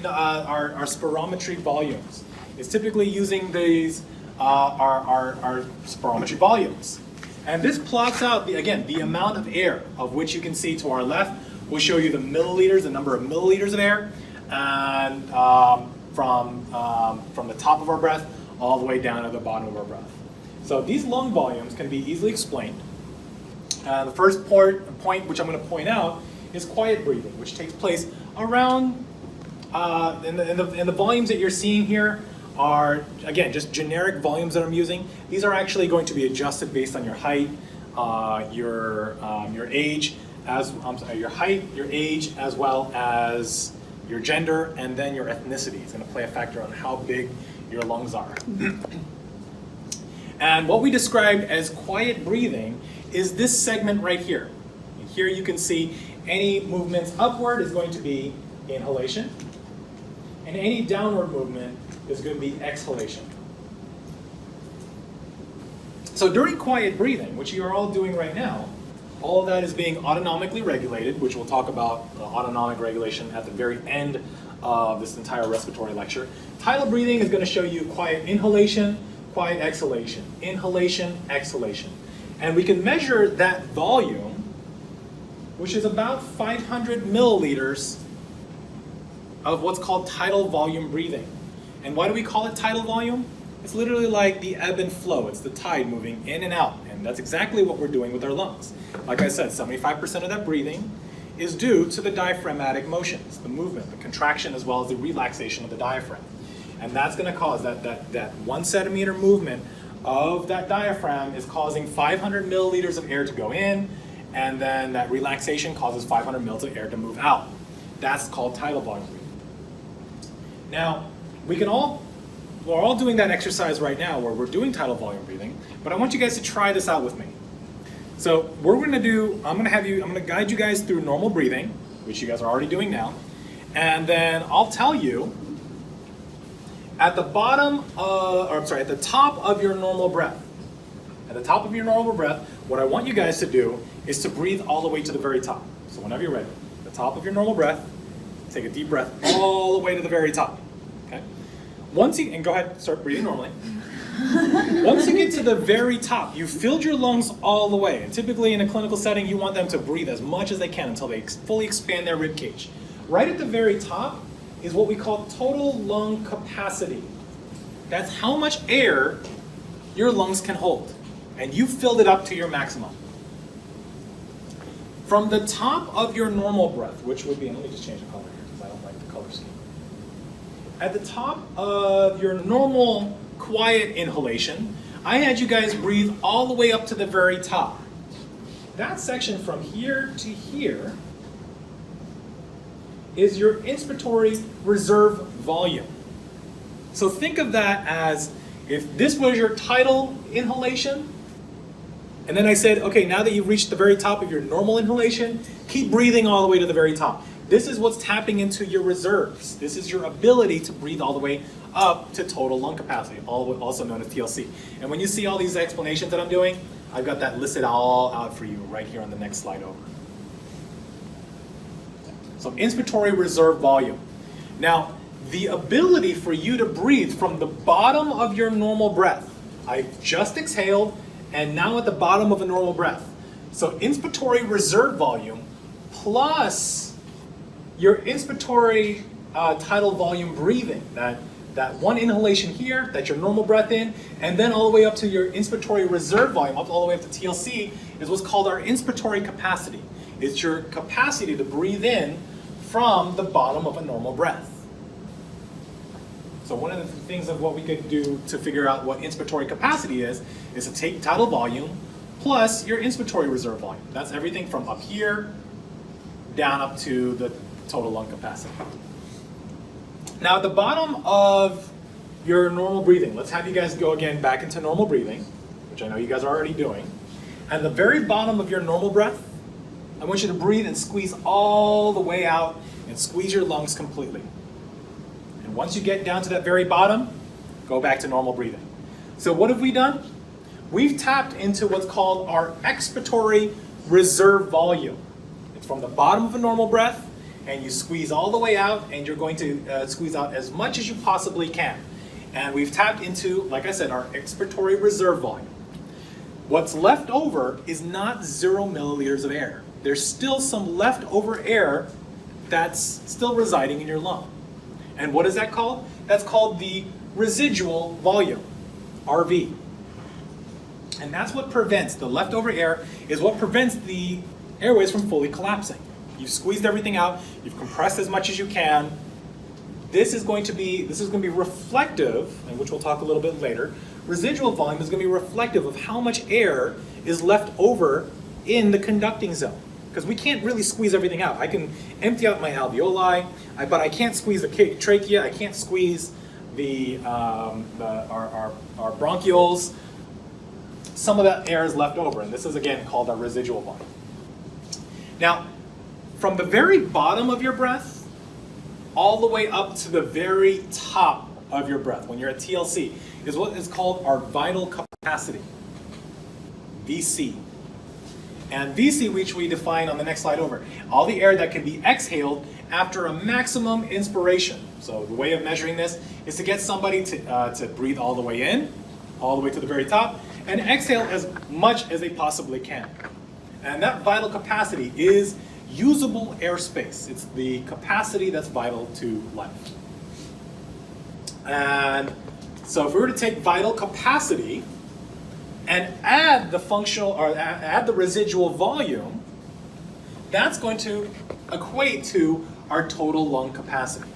our spirometry volumes? It's typically using these our spirometry volumes. And this plots out, the amount of air, of which you can see to our left will show you the milliliters, the number of milliliters of air, and from the top of our breath all the way down to the bottom of our breath. So these lung volumes can be easily explained. The first point which I'm going to point out is quiet breathing, which takes place around, in the volumes that you're seeing here are, again, just generic volumes that I'm using. These are actually going to be adjusted based on your height, your age, your height, your age, as well as your gender, and then your ethnicity. It's going to play a factor on how big your lungs are. And what we described as quiet breathing is this segment right here. And here you can see any movements upward is going to be inhalation, and any downward movement is going to be exhalation. So during quiet breathing, which you are all doing right now, all of that is being autonomically regulated, which we'll talk about autonomic regulation at the very end of this entire respiratory lecture. Tidal breathing is going to show you quiet inhalation, quiet exhalation, inhalation, exhalation. And we can measure that volume, which is about 500 milliliters of what's called tidal volume breathing. And why do we call it tidal volume? It's literally like the ebb and flow. It's the tide moving in and out. And that's exactly what we're doing with our lungs. Like I said, 75% of that breathing is due to the diaphragmatic motions, the movement, the contraction, as well as the relaxation of the diaphragm. And that's going to cause that 1 centimeter movement of that diaphragm is causing 500 milliliters of air to go in, and then that relaxation causes 500 mils of air to move out. That's called tidal volume breathing. Now, we're all doing that exercise right now where we're doing tidal volume breathing, but I want you guys to try this out with me. So what we're going to do, I'm going to guide you guys through normal breathing, which you guys are already doing now, and then I'll tell you at the top of your normal breath. At the top of your normal breath, what I want you guys to do is to breathe all the way to the very top. So whenever you're ready, the top of your normal breath, take a deep breath all the way to the very top. Okay? And go ahead, start breathing normally. Once you get to the very top, you've filled your lungs all the way. And typically in a clinical setting, you want them to breathe as much as they can until they fully expand their rib cage. Right at the very top is what we call total lung capacity. That's how much air your lungs can hold. And you filled it up to your maximum. From the top of your normal breath, which would be, and let me just change the color here because I don't like the color scheme. at the top of your normal quiet inhalation, I had you guys breathe all the way up to the very top. That section from here to here is your inspiratory reserve volume. So think of that as if this was your tidal inhalation, and then I said, okay, now that you've reached the very top of your normal inhalation, keep breathing all the way to the very top. This is what's tapping into your reserves. This is your ability to breathe all the way up to total lung capacity, also known as TLC. And when you see all these explanations that I'm doing, I've got that listed all out for you right here on the next slide over. So inspiratory reserve volume. Now, the ability for you to breathe from the bottom of your normal breath. I've just exhaled, and now at the bottom of a normal breath. So inspiratory reserve volume plus your inspiratory tidal volume breathing, that one inhalation here, that's your normal breath in, and then all the way up to your inspiratory reserve volume, up all the way up to TLC, is what's called our inspiratory capacity. It's your capacity to breathe in from the bottom of a normal breath. So one of the things of what we could do to figure out what inspiratory capacity is to take tidal volume plus your inspiratory reserve volume. That's everything from up here down up to the total lung capacity. Now at the bottom of your normal breathing, let's have you guys go again back into normal breathing, which I know you guys are already doing. At the very bottom of your normal breath, I want you to breathe and squeeze all the way out and squeeze your lungs completely. And once you get down to that very bottom, go back to normal breathing. So what have we done? We've tapped into what's called our expiratory reserve volume. It's from the bottom of a normal breath, and you squeeze all the way out, and you're going to squeeze out as much as you possibly can. And we've tapped into, like I said, our expiratory reserve volume. What's left over is not 0 milliliters of air. There's still some leftover air that's still residing in your lung. And what is that called? That's called the residual volume, RV. And that's what prevents, the leftover air is what prevents the airways from fully collapsing. You've squeezed everything out, you've compressed as much as you can. This is going to be reflective, and which we'll talk a little bit later. Residual volume is going to be reflective of how much air is left over in the conducting zone. Because we can't really squeeze everything out. I can empty out my alveoli, but I can't squeeze the trachea, I can't squeeze our bronchioles. Some of that air is left over, and this is again called our residual volume. Now, from the very bottom of your breath, all the way up to the very top of your breath, when you're at TLC, is what is called our vital capacity, VC. And VC, which we define on the next slide over, all the air that can be exhaled after a maximum inspiration. So the way of measuring this is to get somebody to breathe all the way in, all the way to the very top, and exhale as much as they possibly can. And that vital capacity is usable airspace. It's the capacity that's vital to life. And so if we were to take vital capacity and add the functional, or add the residual volume, that's going to equate to our total lung capacity.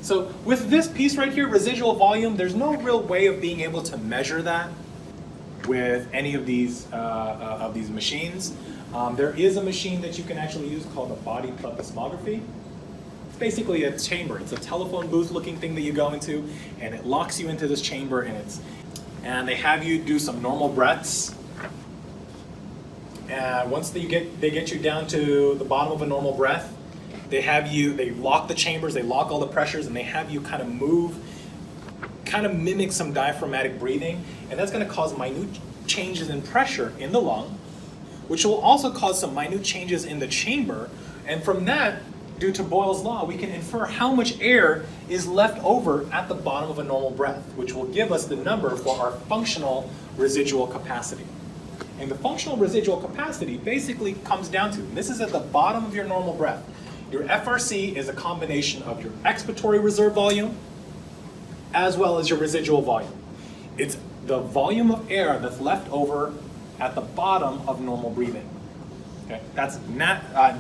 So with this piece right here, residual volume, there's no real way of being able to measure that with any of these machines. There is a machine that you can actually use called a body plethysmography. It's basically a chamber. It's a telephone booth looking thing that you go into, and it locks you into this chamber, and they have you do some normal breaths. And once they get you down to the bottom of a normal breath, they lock the chambers, they lock all the pressures, and they have you kind of mimic some diaphragmatic breathing, and that's going to cause minute changes in pressure in the lung, which will also cause some minute changes in the chamber, and from that, due to Boyle's law, we can infer how much air is left over at the bottom of a normal breath, which will give us the number for our functional residual capacity. And the functional residual capacity basically comes down to, and this is at the bottom of your normal breath, your FRC is a combination of your expiratory reserve volume as well as your residual volume. It's the volume of air that's left over at the bottom of normal breathing. Okay? That's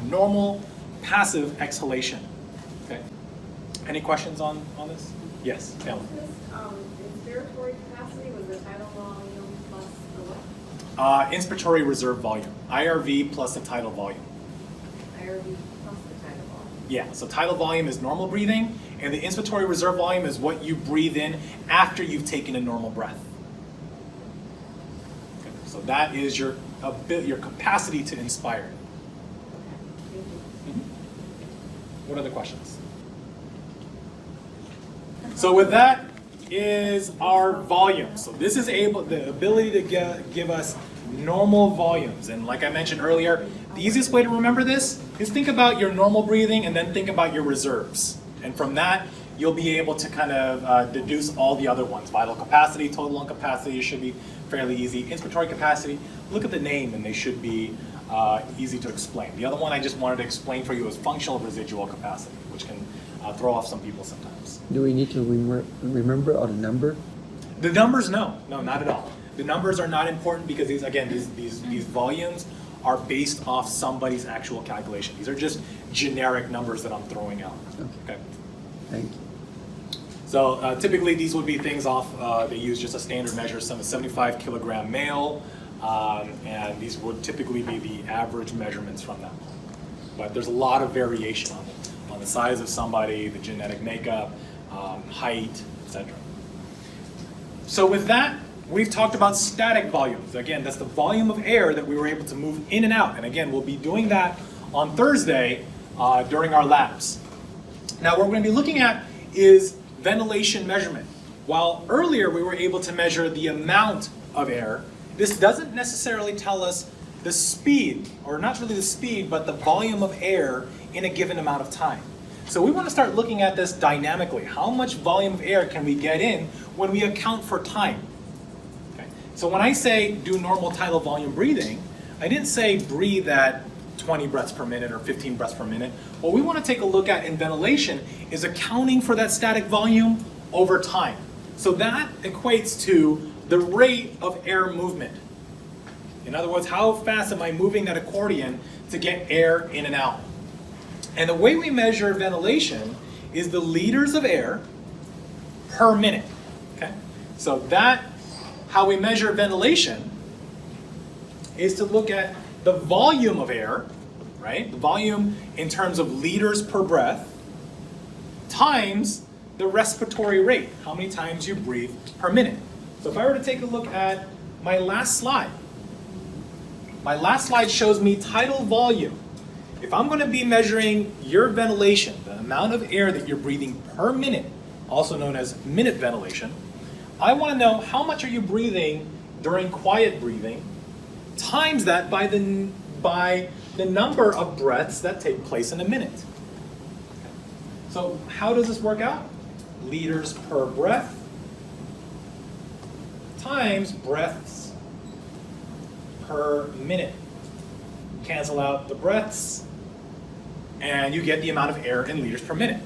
normal passive exhalation. Okay? Any questions on this? Yes, Pamela. Inspiratory capacity was the tidal volume plus the what? Inspiratory reserve volume, IRV plus the tidal volume. IRV plus the tidal volume. Yeah, so tidal volume is normal breathing, and the inspiratory reserve volume is what you breathe in after you've taken a normal breath. Okay, so that is your capacity to inspire. Thank you. What other questions? So with that is our volume. So this is the ability to give us normal volumes. And like I mentioned earlier, the easiest way to remember this is think about your normal breathing and then think about your reserves. And from that, you'll be able to kind of deduce all the other ones. Vital capacity, total lung capacity should be fairly easy. Inspiratory capacity, look at the name and they should be easy to explain. The other one I just wanted to explain for you is functional residual capacity, which can throw off some people sometimes. Do we need to remember all the number? The numbers, no, not at all. The numbers are not important because these volumes are based off somebody's actual calculation. These are just generic numbers that I'm throwing out. Okay. Thank you. So typically these would be things off, they use just a standard measure, some 75 kilogram male, and these would typically be the average measurements from them. But there's a lot of variation on the size of somebody, the genetic makeup, height, etc. So with that, we've talked about static volumes. Again, that's the volume of air that we were able to move in and out. And again, we'll be doing that on Thursday during our labs. Now, what we're going to be looking at is ventilation measurement. While earlier we were able to measure the amount of air, this doesn't necessarily tell us the speed, or not really the speed, but the volume of air in a given amount of time. So we want to start looking at this dynamically. How much volume of air can we get in when we account for time? Okay. So when I say do normal tidal volume breathing, I didn't say breathe at 20 breaths per minute or 15 breaths per minute. What we want to take a look at in ventilation is accounting for that static volume over time. So that equates to the rate of air movement. In other words, how fast am I moving that accordion to get air in and out? And the way we measure ventilation is the liters of air per minute. Okay? So how we measure ventilation is to look at the volume of air, right? The volume in terms of liters per breath, times the respiratory rate, how many times you breathe per minute. So if I were to take a look at my last slide shows me tidal volume. If I'm going to be measuring your ventilation, the amount of air that you're breathing per minute, also known as minute ventilation, I want to know how much are you breathing during quiet breathing, times that by the number of breaths that take place in a minute. So how does this work out? Liters per breath times breaths per minute. Cancel out the breaths, and you get the amount of air in liters per minute.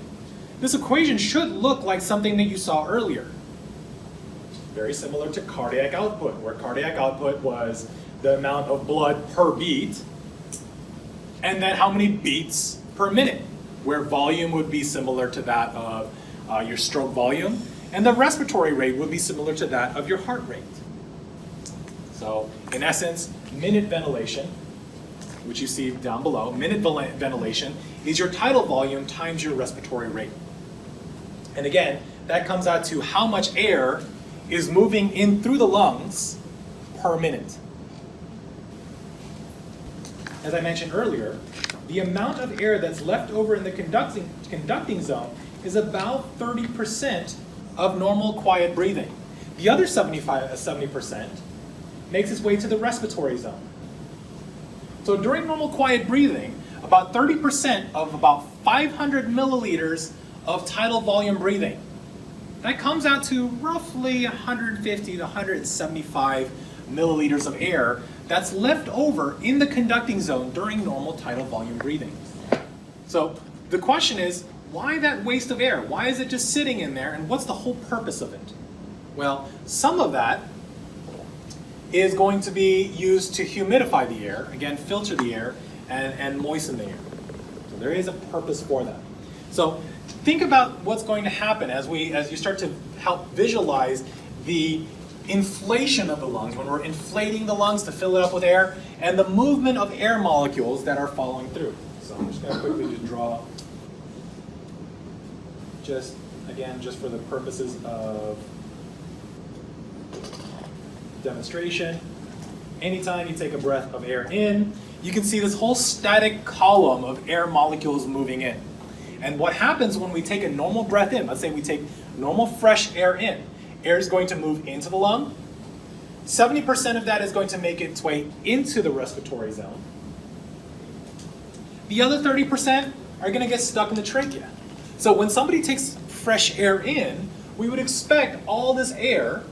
This equation should look like something that you saw earlier. Very similar to cardiac output, where cardiac output was the amount of blood per beat, and then how many beats per minute, where volume would be similar to that of your stroke volume, and the respiratory rate would be similar to that of your heart rate. So in essence, minute ventilation, which you see down below, minute ventilation is your tidal volume times your respiratory rate. And again, that comes out to how much air is moving in through the lungs per minute. As I mentioned earlier, the amount of air that's left over in the conducting zone is about 30% of normal quiet breathing. The other 70% makes its way to the respiratory zone. So during normal quiet breathing, about 30% of about 500 milliliters of tidal volume breathing. That comes out to roughly 150 to 175 milliliters of air that's left over in the conducting zone during normal tidal volume breathing. So the question is, why that waste of air? Why is it just sitting in there, and what's the whole purpose of it? Well, some of that is going to be used to humidify the air, again, filter the air, and moisten the air. So there is a purpose for that. So think about what's going to happen as you start to help visualize the inflation of the lungs, when we're inflating the lungs to fill it up with air, and the movement of air molecules that are following through. So I'm just going to quickly just draw, just for the purposes of demonstration. Anytime you take a breath of air in, you can see this whole static column of air molecules moving in. And what happens when we take a normal breath in, let's say we take normal fresh air in, air is going to move into the lung. 70% of that is going to make its way into the respiratory zone. The other 30% are going to get stuck in the trachea. So when somebody takes fresh air in, we would expect all this air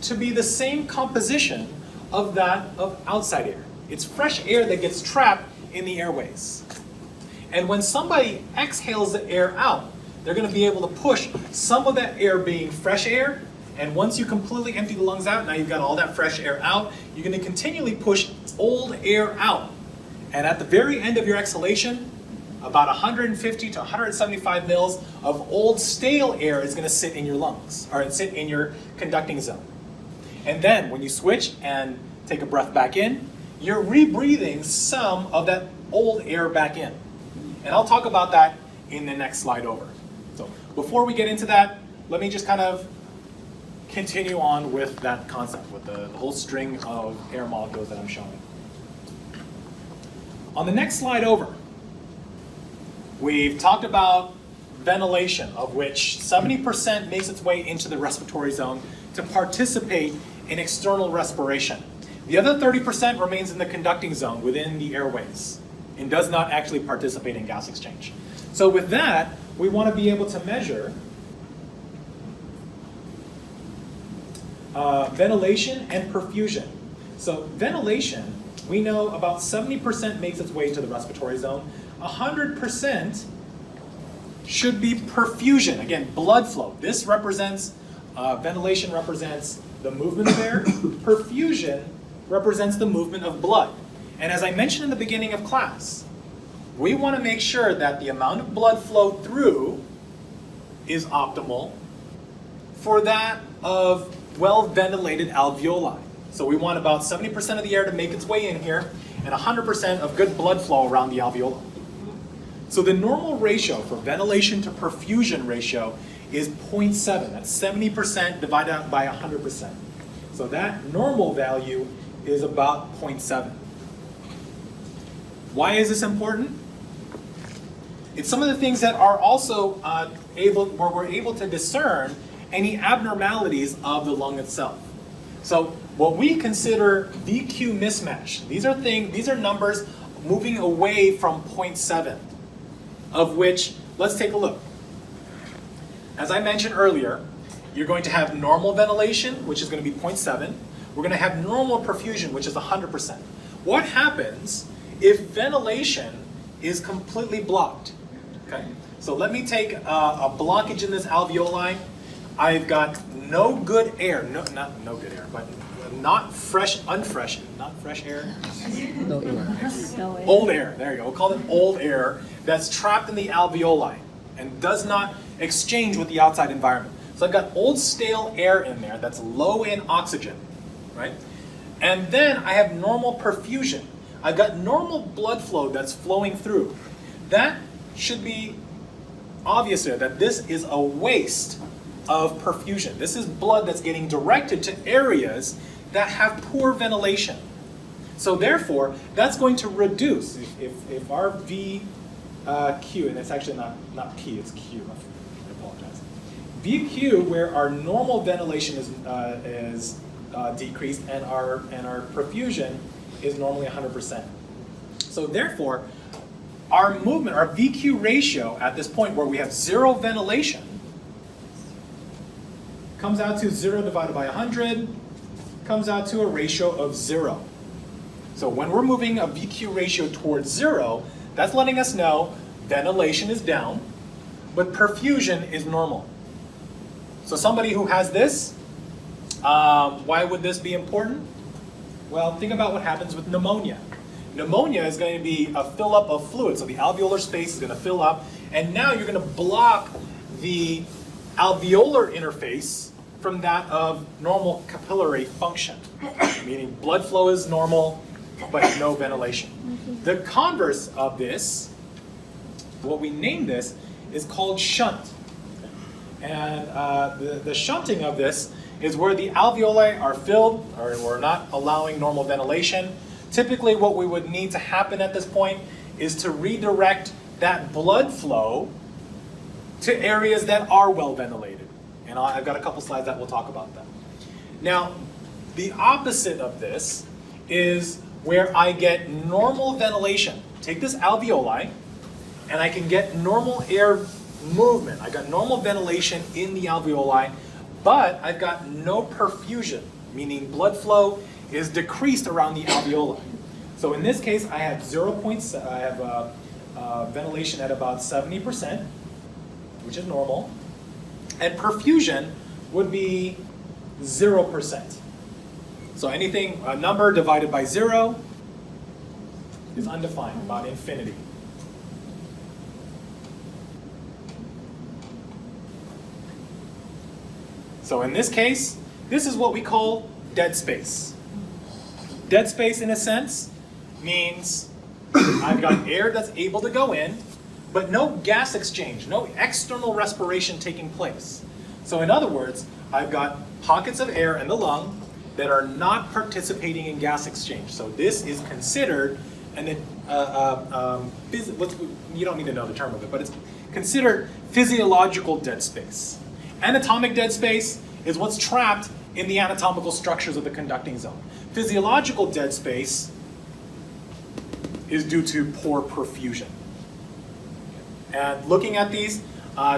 to be the same composition of that of outside air. It's fresh air that gets trapped in the airways. And when somebody exhales the air out, they're going to be able to push some of that air being fresh air, and once you completely empty the lungs out, now you've got all that fresh air out, you're going to continually push old air out. And at the very end of your exhalation, about 150 to 175 mils of old stale air is going to sit in your lungs, or sit in your conducting zone. And then when you switch and take a breath back in, you're rebreathing some of that old air back in. And I'll talk about that in the next slide over. So before we get into that, let me just kind of continue on with that concept, with the whole string of air molecules that I'm showing. On the next slide over, we've talked about ventilation, of which 70% makes its way into the respiratory zone to participate in external respiration. The other 30% remains in the conducting zone within the airways and does not actually participate in gas exchange. So with that, we want to be able to measure ventilation and perfusion. So ventilation, we know about 70% makes its way to the respiratory zone. 100% should be perfusion. Again, blood flow. This represents, ventilation represents the movement of air. Perfusion represents the movement of blood. And as I mentioned in the beginning of class, we want to make sure that the amount of blood flow through is optimal for that of well-ventilated alveoli. So we want about 70% of the air to make its way in here and 100% of good blood flow around the alveoli. So the normal ratio for ventilation to perfusion ratio is 0.7. That's 70% divided out by 100%. So that normal value is about 0.7. Why is this important? It's some of the things that are also where we're able to discern any abnormalities of the lung itself. So what we consider VQ mismatch, these are numbers moving away from 0.7, of which, let's take a look. As I mentioned earlier, you're going to have normal ventilation, which is going to be 0.7. We're going to have normal perfusion, which is 100%. What happens if ventilation is completely blocked? Okay, so let me take a blockage in this alveoli. I've got no good air, not no good air, but not fresh air. No air. Old air, there you go. We'll call it old air that's trapped in the alveoli and does not exchange with the outside environment. So I've got old stale air in there that's low in oxygen, right? And then I have normal perfusion. I've got normal blood flow that's flowing through. That should be obvious there, that this is a waste of perfusion. This is blood that's getting directed to areas that have poor ventilation. So therefore, that's going to reduce, if our VQ, and it's actually not P, it's Q, I apologize. VQ, where our normal ventilation is decreased and our perfusion is normally 100%. So therefore, our movement, our VQ ratio at this point where we have zero ventilation comes out to 0 divided by 100, comes out to a ratio of 0. So when we're moving a VQ ratio towards 0, that's letting us know ventilation is down, but perfusion is normal. So somebody who has this, why would this be important? Well, think about what happens with pneumonia. Pneumonia is going to be a fill up of fluid. So the alveolar space is going to fill up, and now you're going to block the alveolar interface from that of normal capillary function, meaning blood flow is normal, but no ventilation. The converse of this, what we name this, is called shunt. And the shunting of this is where the alveoli are filled, or we're not allowing normal ventilation. Typically what we would need to happen at this point is to redirect that blood flow to areas that are well ventilated. And I've got a couple slides that will talk about that. Now, the opposite of this is where I get normal ventilation. Take this alveoli, and I can get normal air movement. I got normal ventilation in the alveoli, but I've got no perfusion, meaning blood flow is decreased around the alveoli. So in this case, I have I have ventilation at about 70%, which is normal, and perfusion would be 0%. So anything, a number divided by 0 is undefined, about infinity. So in this case, this is what we call dead space. Dead space, in a sense, means I've got air that's able to go in, but no gas exchange, no external respiration taking place. So in other words, I've got pockets of air in the lung that are not participating in gas exchange. So this is considered you don't need to know the term of it, but it's considered physiological dead space. Anatomic dead space is what's trapped in the anatomical structures of the conducting zone. Physiological dead space is due to poor perfusion. And looking at these,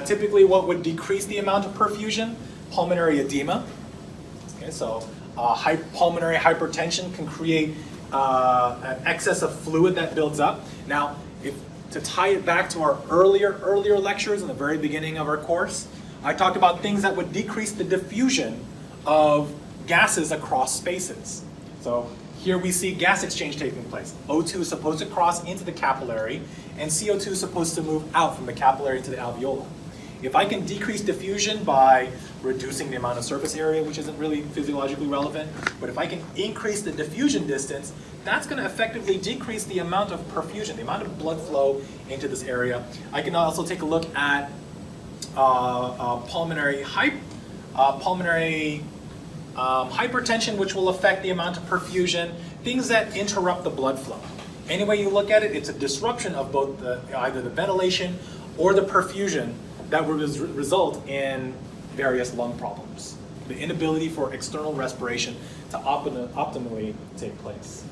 typically what would decrease the amount of perfusion? Pulmonary edema. Okay, so pulmonary hypertension can create an excess of fluid that builds up. Now, to tie it back to our earlier lectures in the very beginning of our course, I talked about things that would decrease the diffusion of gases across spaces. So here we see gas exchange taking place. O2 is supposed to cross into the capillary, and CO2 is supposed to move out from the capillary to the alveoli. If I can decrease diffusion by reducing the amount of surface area, which isn't really physiologically relevant, but if I can increase the diffusion distance, that's going to effectively decrease the amount of perfusion, the amount of blood flow into this area. I can also take a look at pulmonary hypertension, which will affect the amount of perfusion, things that interrupt the blood flow. Any way you look at it, it's a disruption of both either the ventilation or the perfusion that will result in various lung problems. The inability for external respiration to optimally take place.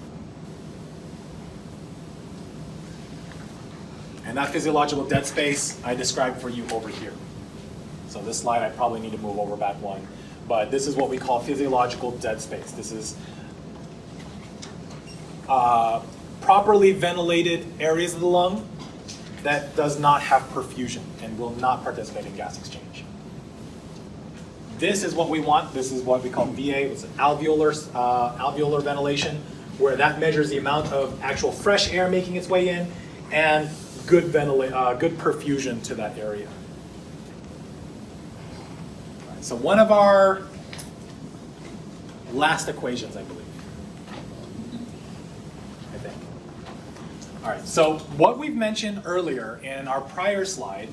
And that physiological dead space I described for you over here. So this slide I probably need to move over back one. But this is what we call physiological dead space. This is properly ventilated areas of the lung that does not have perfusion and will not participate in gas exchange. This is what we want. This is what we call VA. It's alveolar ventilation, where that measures the amount of actual fresh air making its way in and good perfusion to that area. So one of our last equations, I believe. I think. All right, so what we've mentioned earlier in our prior slide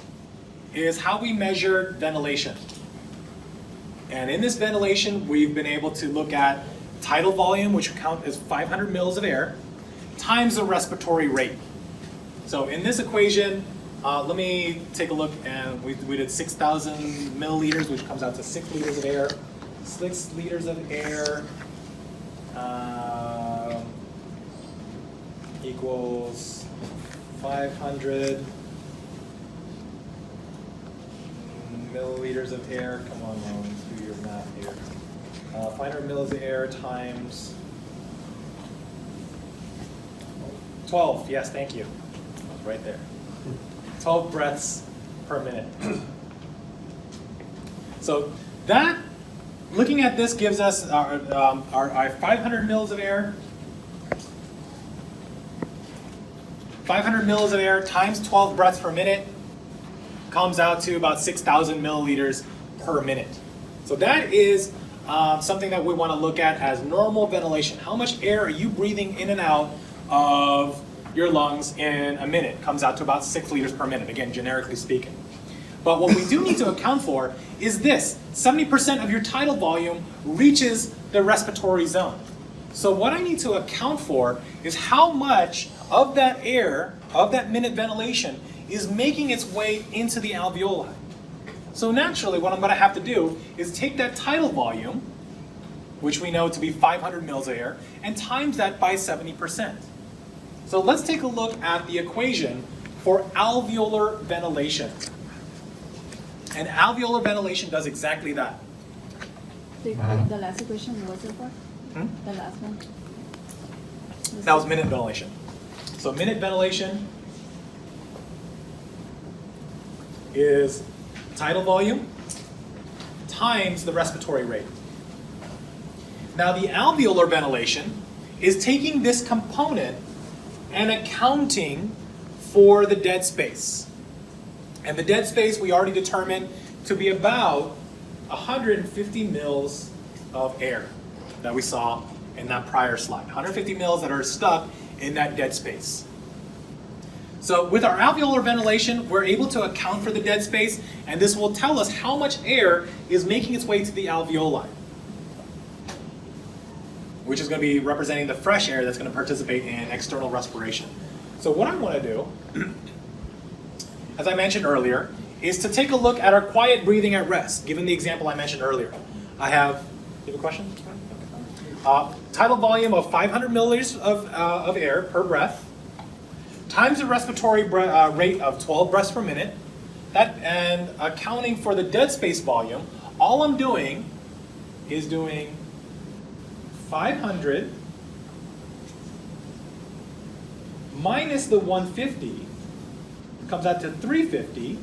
is how we measure ventilation. And in this ventilation, we've been able to look at tidal volume, which we count as 500 mils of air, times the respiratory rate. So in this equation, let me take a look, and we did 6,000 milliliters, which comes out to 6 liters of air. 6 liters of air equals 500 milliliters of air. Come on, Logan, do your math here. 500 mils of air times 12. Yes, thank you. I was right there. 12 breaths per minute. So that, looking at this, gives us our 500 mils of air 500 mils of air times 12 breaths per minute comes out to about 6,000 milliliters per minute. So that is something that we want to look at as normal ventilation. How much air are you breathing in and out of your lungs in a minute? Comes out to about 6 liters per minute, again, generically speaking. But what we do need to account for is this: 70% of your tidal volume reaches the respiratory zone. So what I need to account for is how much of that air, of that minute ventilation, is making its way into the alveoli. So naturally, what I'm going to have to do is take that tidal volume, which we know to be 500 mils of air, and times that by 70%. So let's take a look at the equation for alveolar ventilation. And alveolar ventilation does exactly that. The last equation was what? The last one? That was minute ventilation. So minute ventilation is tidal volume times the respiratory rate. Now the alveolar ventilation is taking this component and accounting for the dead space. And the dead space we already determined to be about 150 mils of air that we saw in that prior slide. 150 mils that are stuck in that dead space. So with our alveolar ventilation, we're able to account for the dead space, and this will tell us how much air is making its way to the alveoli, which is going to be representing the fresh air that's going to participate in external respiration. So what I want to do, as I mentioned earlier, is to take a look at our quiet breathing at rest, given the example I mentioned earlier. I have, you have a question? Tidal volume of 500 milliliters of air per breath, times the respiratory rate of 12 breaths per minute, and accounting for the dead space volume, all I'm doing is doing 500 minus the 150, comes out to 350,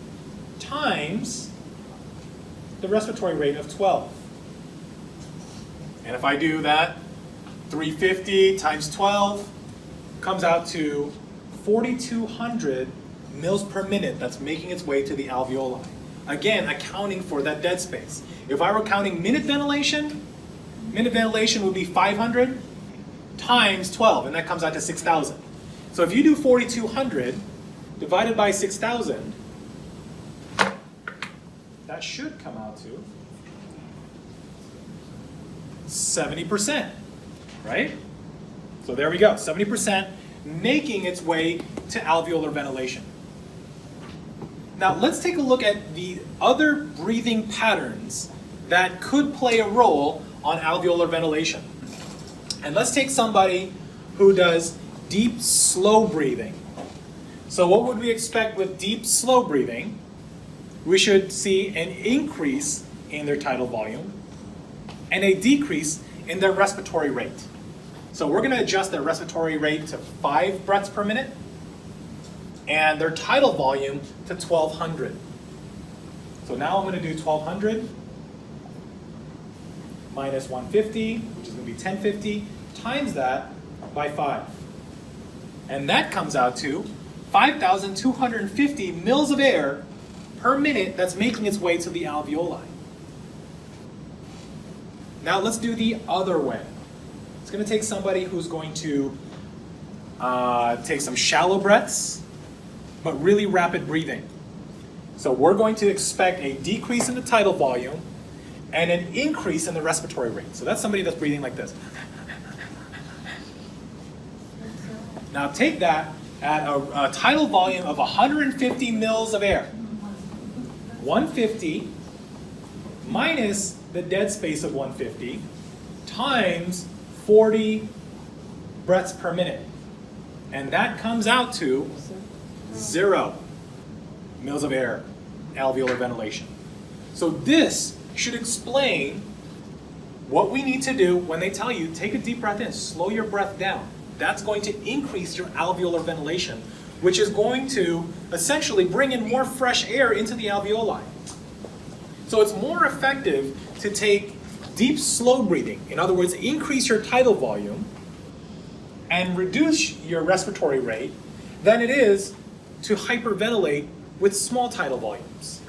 times the respiratory rate of 12. And if I do that, 350 times 12 comes out to 4,200 mils per minute that's making its way to the alveoli. Again, accounting for that dead space. If I were counting minute ventilation would be 500 times 12, and that comes out to 6,000. So if you do 4,200 divided by 6,000, that should come out to 70%, right? So there we go, 70% making its way to alveolar ventilation. Now let's take a look at the other breathing patterns that could play a role on alveolar ventilation. And let's take somebody who does deep, slow breathing. So what would we expect with deep, slow breathing? We should see an increase in their tidal volume and a decrease in their respiratory rate. So we're going to adjust their respiratory rate to 5 breaths per minute and their tidal volume to 1,200. So now I'm going to do 1,200 minus 150, which is going to be 1,050, times that by 5. And that comes out to 5,250 mils of air per minute that's making its way to the alveoli. Now let's do the other way. It's going to take somebody who's going to take some shallow breaths, but really rapid breathing. So we're going to expect a decrease in the tidal volume and an increase in the respiratory rate. So that's somebody that's breathing like this. Now take that at a tidal volume of 150 mils of air. 150 minus the dead space of 150 times 40 breaths per minute. And that comes out to 0 mils of air, alveolar ventilation. So this should explain what we need to do when they tell you, take a deep breath in, slow your breath down. That's going to increase your alveolar ventilation, which is going to essentially bring in more fresh air into the alveoli. So it's more effective to take deep, slow breathing. In other words, increase your tidal volume and reduce your respiratory rate, than it is to hyperventilate with small tidal volumes.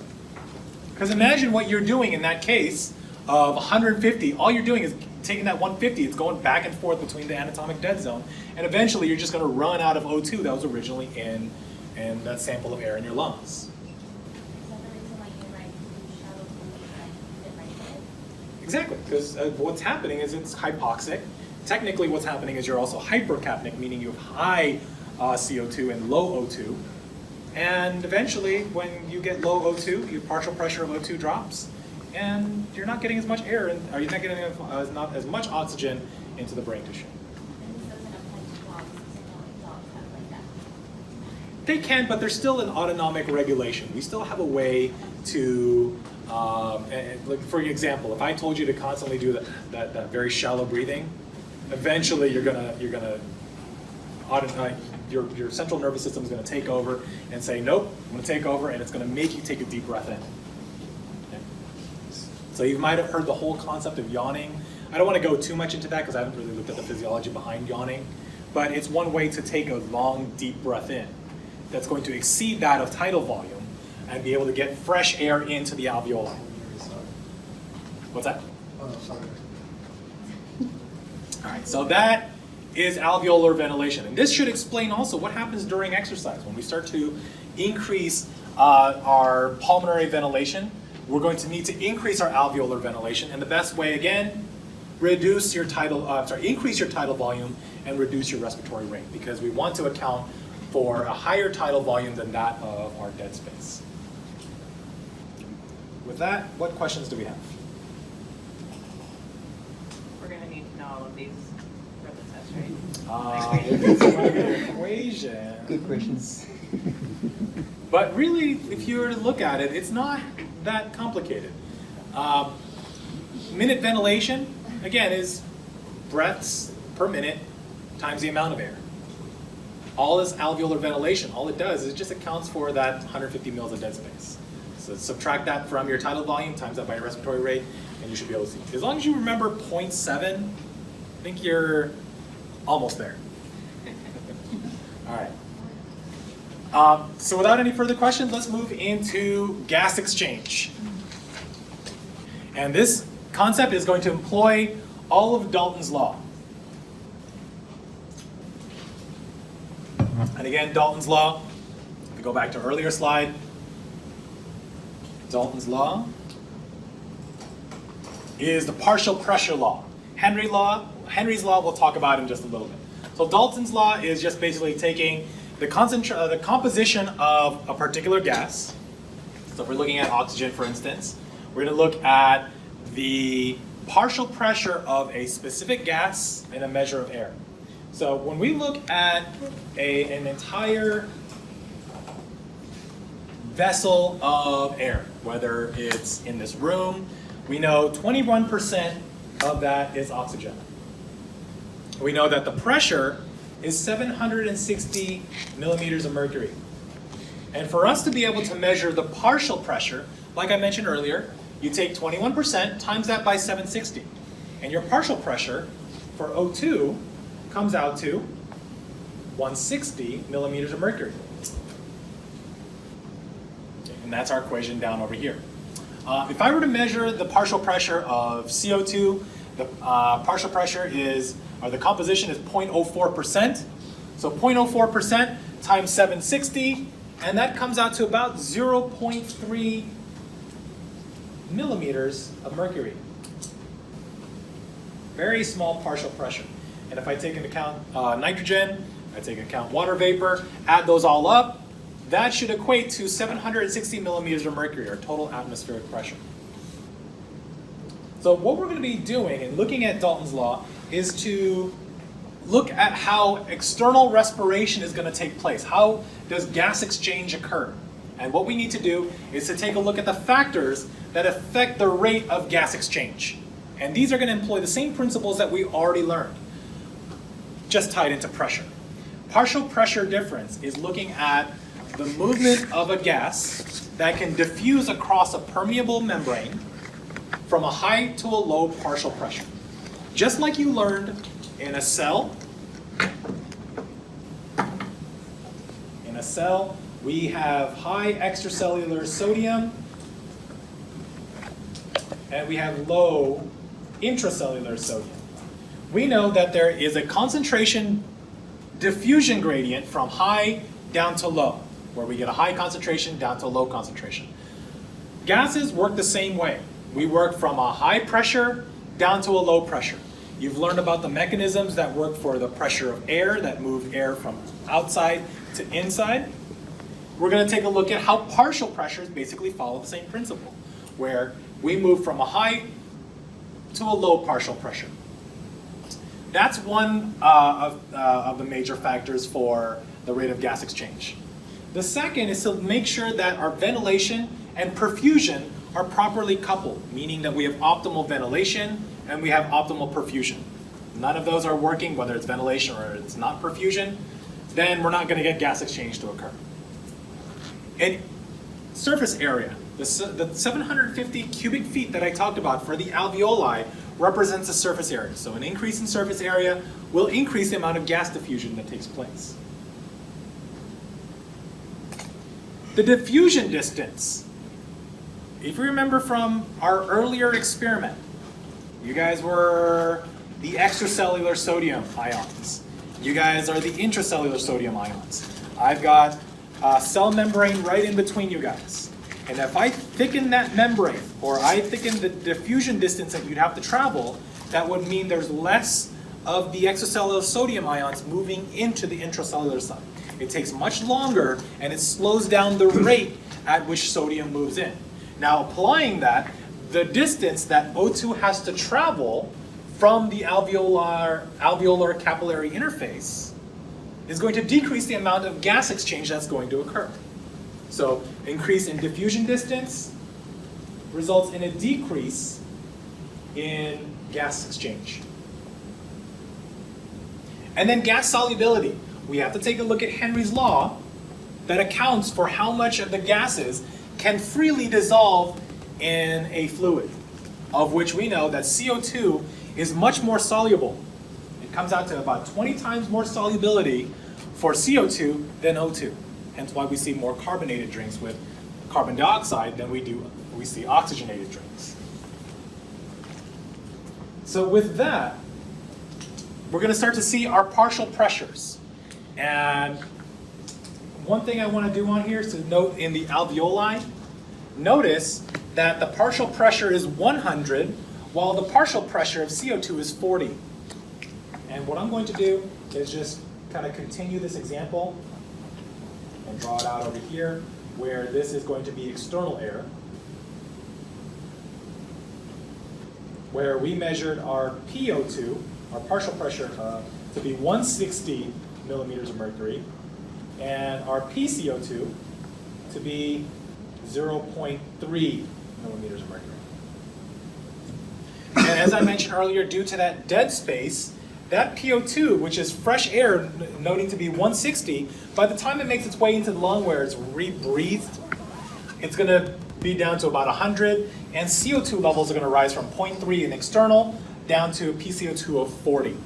Because imagine what you're doing in that case of 150. All you're doing is taking that 150, it's going back and forth between the anatomic dead zone, and eventually you're just going to run out of O2 that was originally in that sample of air in your lungs. Is that the reason why you write shallow fluid and fit right in? Exactly, because what's happening is it's hypoxic. Technically what's happening is you're also hypercapnic, meaning you have high CO2 and low O2. And eventually, when you get low O2, your partial pressure of O2 drops, and you're not getting as much air, or you're not getting not as much oxygen into the brain tissue. And this doesn't apply to dogs, because I know dogs have like that. They can, but there's still an autonomic regulation. We still have a way to, like for example, if I told you to constantly do that very shallow breathing, eventually your central nervous system is going to take over and say, nope, I'm going to take over, and it's going to make you take a deep breath in. Okay. So you might have heard the whole concept of yawning. I don't want to go too much into that because I haven't really looked at the physiology behind yawning, but it's one way to take a long, deep breath in that's going to exceed that of tidal volume and be able to get fresh air into the alveoli. What's that? Oh, sorry. All right, so that is alveolar ventilation. And this should explain also what happens during exercise. When we start to increase our pulmonary ventilation, we're going to need to increase our alveolar ventilation. And the best way, again, increase your tidal volume and reduce your respiratory rate, because we want to account for a higher tidal volume than that of our dead space. With that, what questions do we have? We're gonna need to know all of these for the test, right? It's an equation. Good questions. But really, if you were to look at it, it's not that complicated. Minute ventilation, again, is breaths per minute times the amount of air. All this alveolar ventilation, all it does is it just accounts for that 150 mils of dead space. So subtract that from your tidal volume, times that by your respiratory rate, and you should be able to see. As long as you remember 0.7, I think you're almost there. All right. So without any further questions, let's move into gas exchange. And this concept is going to employ all of Dalton's law. And again, Dalton's law, if we go back to earlier slide, Dalton's law is the partial pressure law. Henry's law we'll talk about in just a little bit. So Dalton's law is just basically taking the composition of a particular gas. So if we're looking at oxygen, for instance, we're going to look at the partial pressure of a specific gas in a measure of air. So when we look at an entire vessel of air, whether it's in this room, we know 21% of that is oxygen. We know that the pressure is 760 millimeters of mercury. And for us to be able to measure the partial pressure, like I mentioned earlier, you take 21%, times that by 760. And your partial pressure for O2 comes out to 160 millimeters of mercury. Okay, and that's our equation down over here. If I were to measure the partial pressure of CO2, the partial pressure or the composition is 0.04%. So 0.04% times 760, and that comes out to about 0.3 millimeters of mercury. Very small partial pressure. And if I take into account nitrogen, I take into account water vapor, add those all up, that should equate to 760 millimeters of mercury, or total atmospheric pressure. So what we're going to be doing in looking at Dalton's law is to look at how external respiration is going to take place. How does gas exchange occur? And what we need to do is to take a look at the factors that affect the rate of gas exchange. And these are going to employ the same principles that we already learned, just tied into pressure. Partial pressure difference is looking at the movement of a gas that can diffuse across a permeable membrane from a high to a low partial pressure. Just like you learned in a cell cell, we have high extracellular sodium, and we have low intracellular sodium. We know that there is a concentration diffusion gradient from high down to low, where we get a high concentration down to low concentration. Gases work the same way. We work from a high pressure down to a low pressure. You've learned about the mechanisms that work for the pressure of air, that move air from outside to inside. We're going to take a look at how partial pressures basically follow the same principle, where we move from a high to a low partial pressure. That's one of the major factors for the rate of gas exchange. The second is to make sure that our ventilation and perfusion are properly coupled, meaning that we have optimal ventilation and we have optimal perfusion. None of those are working, whether it's ventilation or it's not perfusion, then we're not going to get gas exchange to occur. And surface area, the 750 cubic feet that I talked about for the alveoli represents the surface area. So an increase in surface area will increase the amount of gas diffusion that takes place. The diffusion distance. If you remember from our earlier experiment, you guys were the extracellular sodium ions. You guys are the intracellular sodium ions. I've got a cell membrane right in between you guys. And if I thicken that membrane, or I thicken the diffusion distance that you'd have to travel, that would mean there's less of the extracellular sodium ions moving into the intracellular side. It takes much longer, and it slows down the rate at which sodium moves in. Now, applying that, the distance that O2 has to travel from the alveolar capillary interface is going to decrease the amount of gas exchange that's going to occur. So, increase in diffusion distance results in a decrease in gas exchange. And then gas solubility. We have to take a look at Henry's law that accounts for how much of the gases can freely dissolve in a fluid, of which we know that CO2 is much more soluble. It comes out to about 20 times more solubility for CO2 than O2. Hence why we see more carbonated drinks with carbon dioxide than we see oxygenated drinks. So with that, we're going to start to see our partial pressures. And one thing I want to do on here is to note in the alveoli, notice that the partial pressure is 100, while the partial pressure of CO2 is 40. And what I'm going to do is just kind of continue this example and draw it out over here, where this is going to be external air, where we measured our PO2, our partial pressure, to be 160 millimeters of mercury, and our PCO2 to be 0.3 millimeters of mercury. And as I mentioned earlier, due to that dead space, that PO2, which is fresh air, noting to be 160, by the time it makes its way into the lung where it's rebreathed, it's going to be down to about 100, and CO2 levels are going to rise from 0.3 in external down to a PCO2 of 40.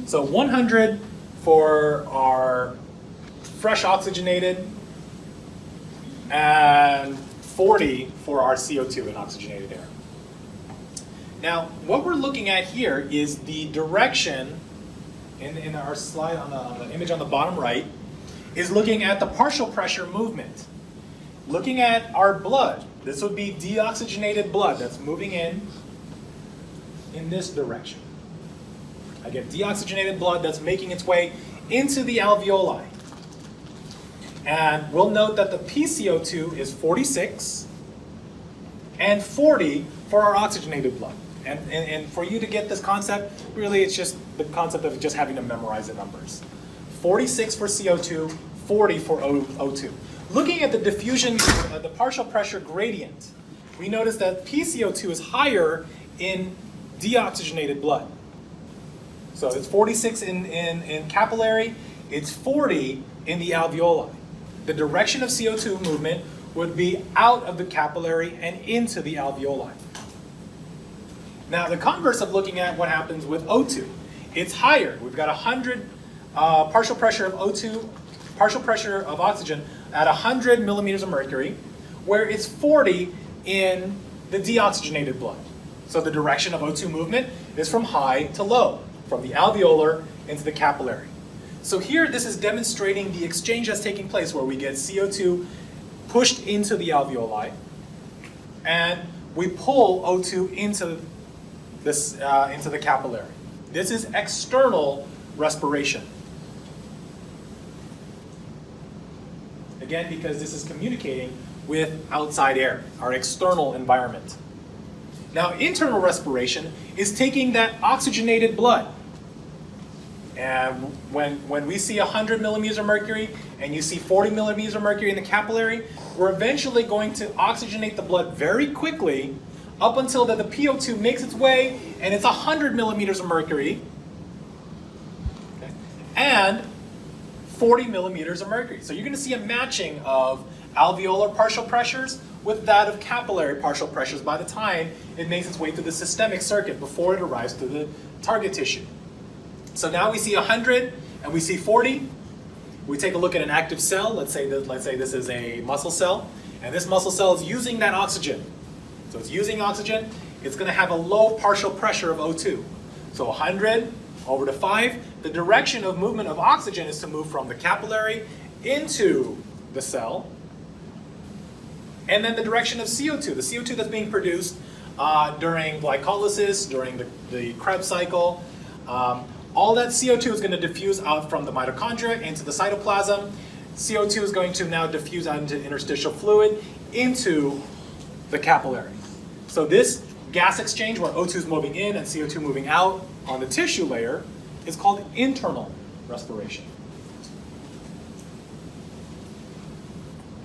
So 100 for our fresh oxygenated, and 40 for our CO2 in oxygenated air. Now, what we're looking at here is the direction, in our slide on the image on the bottom right, is looking at the partial pressure movement. Looking at our blood, this would be deoxygenated blood that's moving in this direction. I get deoxygenated blood that's making its way into the alveoli. And we'll note that the PCO2 is 46 and 40 for our oxygenated blood. And for you to get this concept, really it's just the concept of just having to memorize the numbers. 46 for CO2, 40 for O2. Looking at the diffusion, the partial pressure gradient, we notice that PCO2 is higher in deoxygenated blood. So it's 46 in capillary, it's 40 in the alveoli. The direction of CO2 movement would be out of the capillary and into the alveoli. Now, the converse of looking at what happens with O2, it's higher. We've got 100 partial pressure of O2 partial pressure of oxygen at 100 millimeters of mercury, where it's 40 in the deoxygenated blood. So the direction of O2 movement is from high to low, from the alveolar into the capillary. So here, this is demonstrating the exchange that's taking place where we get CO2 pushed into the alveoli, and we pull O2 into the capillary. This is external respiration. Again, because this is communicating with outside air, our external environment. Now, internal respiration is taking that oxygenated blood. And when we see 100 millimeters of mercury and you see 40 millimeters of mercury in the capillary, we're eventually going to oxygenate the blood very quickly up until that the PO2 makes its way and it's 100 millimeters of mercury, okay, and 40 millimeters of mercury. So you're going to see a matching of alveolar partial pressures with that of capillary partial pressures by the time it makes its way through the systemic circuit before it arrives to the target tissue. So now we see 100 and we see 40. We take a look at an active cell. Let's say this is a muscle cell, and this muscle cell is using that oxygen. So it's using oxygen. It's going to have a low partial pressure of O2. So 100 over to 5. The direction of movement of oxygen is to move from the capillary into the cell. And then the direction of CO2, the CO2 that's being produced during glycolysis, during the Krebs cycle, all that CO2 is going to diffuse out from the mitochondria into the cytoplasm. CO2 is going to now diffuse out into interstitial fluid into the capillary. So this gas exchange where O2 is moving in and CO2 moving out on the tissue layer is called internal respiration.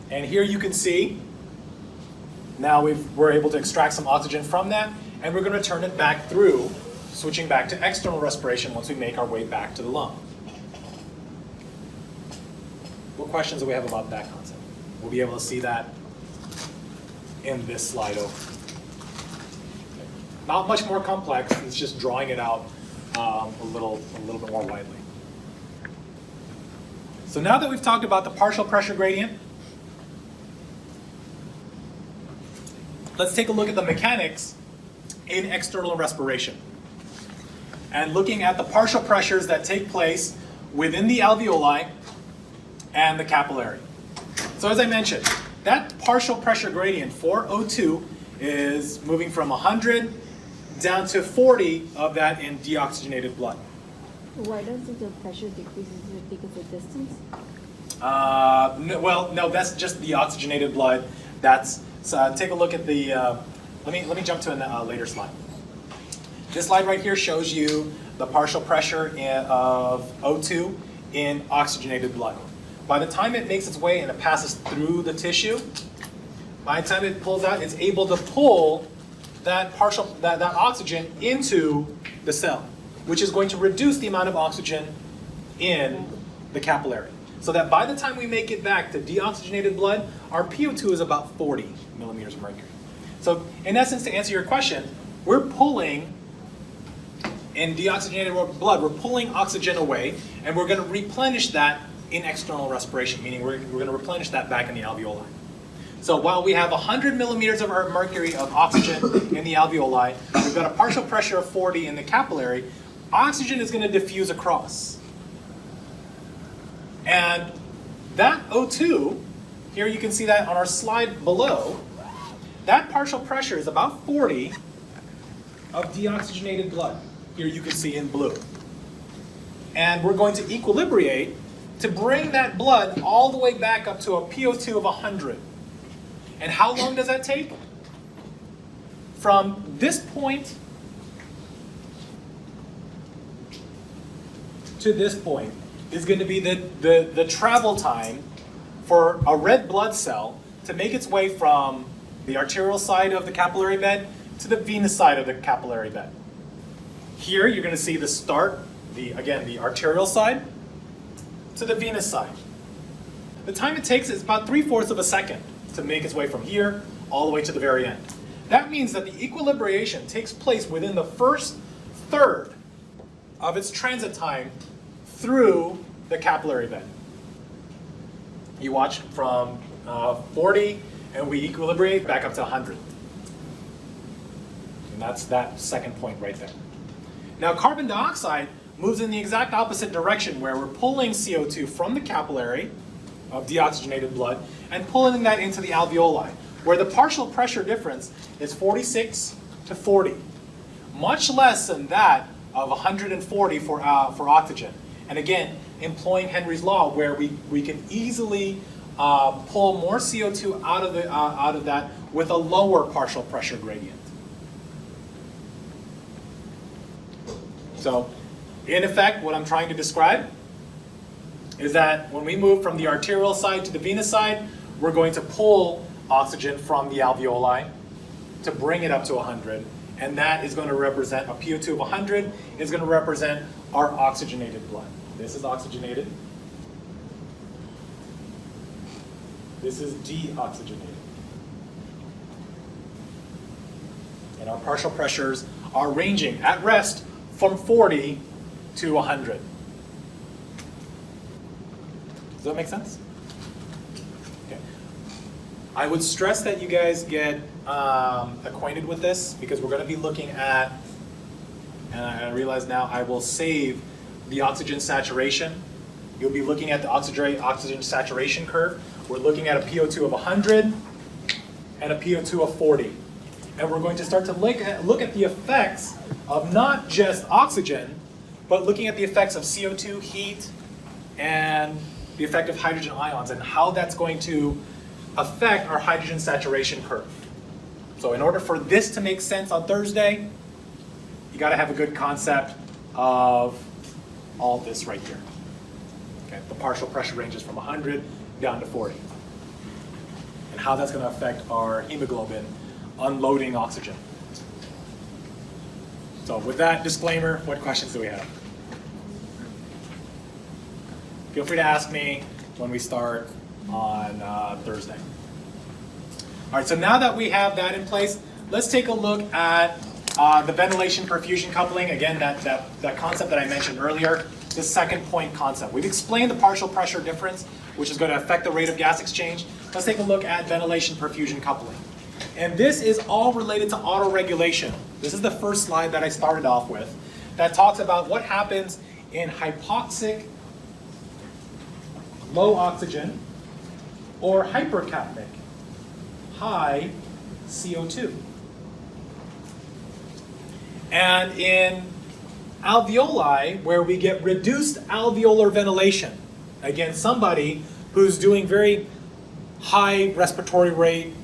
And here you can see, now we're able to extract some oxygen from that, and we're going to turn it back through, switching back to external respiration once we make our way back to the lung. What questions do we have about that concept? We'll be able to see that in this slide over. Not much more complex, it's just drawing it out a little bit more widely. So now that we've talked about the partial pressure gradient, let's take a look at the mechanics in external respiration. And looking at the partial pressures that take place within the alveoli and the capillary. So as I mentioned, that partial pressure gradient for O2 is moving from 100 down to 40 of that in deoxygenated blood. Why does the pressure decrease? Is it because of distance? No, that's just the oxygenated blood. Take a look at the, let me jump to a later slide. This slide right here shows you the partial pressure of O2 in oxygenated blood. By the time it makes its way and it passes through the tissue, by the time it pulls out, it's able to pull that oxygen into the cell, which is going to reduce the amount of oxygen in the capillary. So that by the time we make it back to deoxygenated blood, our PO2 is about 40 millimeters of mercury. So in essence, to answer your question, we're pulling, in deoxygenated blood, we're pulling oxygen away, and we're going to replenish that in external respiration, meaning we're going to replenish that back in the alveoli. So while we have 100 millimeters of mercury of oxygen in the alveoli, we've got a partial pressure of 40 in the capillary, oxygen is going to diffuse across. And that O2, here you can see that on our slide below, that partial pressure is about 40 of deoxygenated blood. Here you can see in blue. And we're going to equilibrate to bring that blood all the way back up to a PO2 of 100. And how long does that take? From this point to this point is going to be the travel time for a red blood cell to make its way from the arterial side of the capillary bed to the venous side of the capillary bed. Here you're going to see the start, the arterial side to the venous side. The time it takes is about 3/4 of a second to make its way from here all the way to the very end. That means that the equilibration takes place within the first third of its transit time through the capillary bed. You watch from 40, and we equilibrate back up to 100. And that's that second point right there. Now carbon dioxide moves in the exact opposite direction, where we're pulling CO2 from the capillary of deoxygenated blood and pulling that into the alveoli, where the partial pressure difference is 46 to 40, much less than that of 140 for oxygen. And again, employing Henry's law, where we can easily pull more CO2 out of that with a lower partial pressure gradient. So, in effect, what I'm trying to describe is that when we move from the arterial side to the venous side, we're going to pull oxygen from the alveoli to bring it up to 100, and that is going to represent a PO2 of 100 is going to represent our oxygenated blood. This is oxygenated. This is deoxygenated. And our partial pressures are ranging at rest from 40 to 100. Does that make sense? Okay. I would stress that you guys get acquainted with this, because we're going to be looking at, and I realize now I will save the oxygen saturation. You'll be looking at the oxygen saturation curve. We're looking at a PO2 of 100 and a PO2 of 40. And we're going to start to look at the effects of not just oxygen, but looking at the effects of CO2, heat, and the effect of hydrogen ions, and how that's going to affect our hydrogen saturation curve. So in order for this to make sense on Thursday, you got to have a good concept of all this right here. Okay, the partial pressure ranges from 100 down to 40. And how that's going to affect our hemoglobin unloading oxygen. So with that disclaimer, what questions do we have? Feel free to ask me when we start on Thursday. All right, so now that we have that in place, let's take a look at the ventilation perfusion coupling. Again, that concept that I mentioned earlier, the second point concept. We've explained the partial pressure difference, which is going to affect the rate of gas exchange. Let's take a look at ventilation perfusion coupling. And this is all related to autoregulation. This is the first slide that I started off with that talks about what happens in hypoxic, low oxygen, or hypercapnic, high CO2. And in alveoli, where we get reduced alveolar ventilation, again, somebody who's doing very high respiratory rate,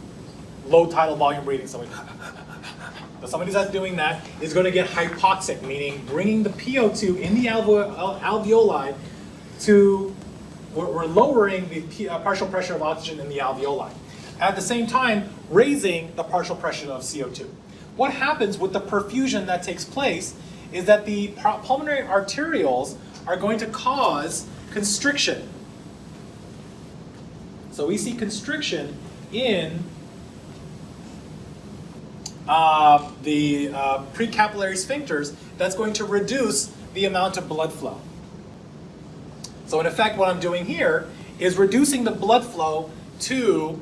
low tidal volume breathing. Somebody that's doing that is going to get hypoxic, meaning bringing the PO2 in the alveoli to, we're lowering the partial pressure of oxygen in the alveoli. At the same time, raising the partial pressure of CO2. What happens with the perfusion that takes place is that the pulmonary arterioles are going to cause constriction. So we see constriction in the precapillary sphincters that's going to reduce the amount of blood flow. So in effect, what I'm doing here is reducing the blood flow to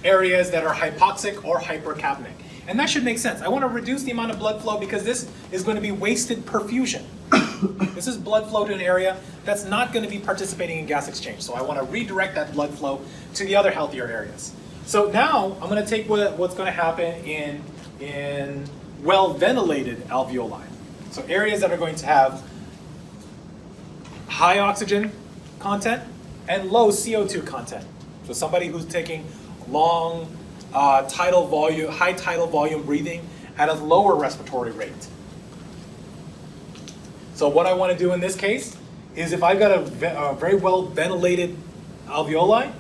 areas that are hypoxic or hypercapnic. And that should make sense. I want to reduce the amount of blood flow because this is going to be wasted perfusion. This is blood flow to an area that's not going to be participating in gas exchange. So I want to redirect that blood flow to the other healthier areas. So now I'm going to take what's going to happen in well-ventilated alveoli. So areas that are going to have high oxygen content and low CO2 content. So somebody who's taking long high tidal volume breathing at a lower respiratory rate. So what I want to do in this case is, if I've got a very well ventilated alveoli,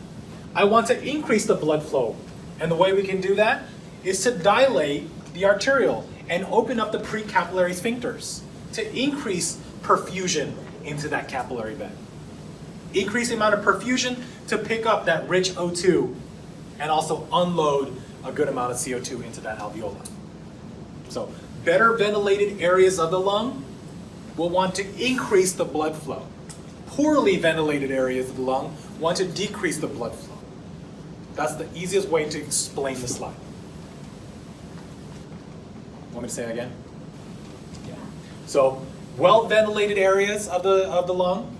I want to increase the blood flow. And the way we can do that is to dilate the arteriole and open up the precapillary sphincters to increase perfusion into that capillary bed. Increase the amount of perfusion to pick up that rich O2 and also unload a good amount of CO2 into that alveoli. So better ventilated areas of the lung will want to increase the blood flow. Poorly ventilated areas of the lung want to decrease the blood flow. That's the easiest way to explain the slide. Want me to say it again? Yeah. So well-ventilated areas of the lung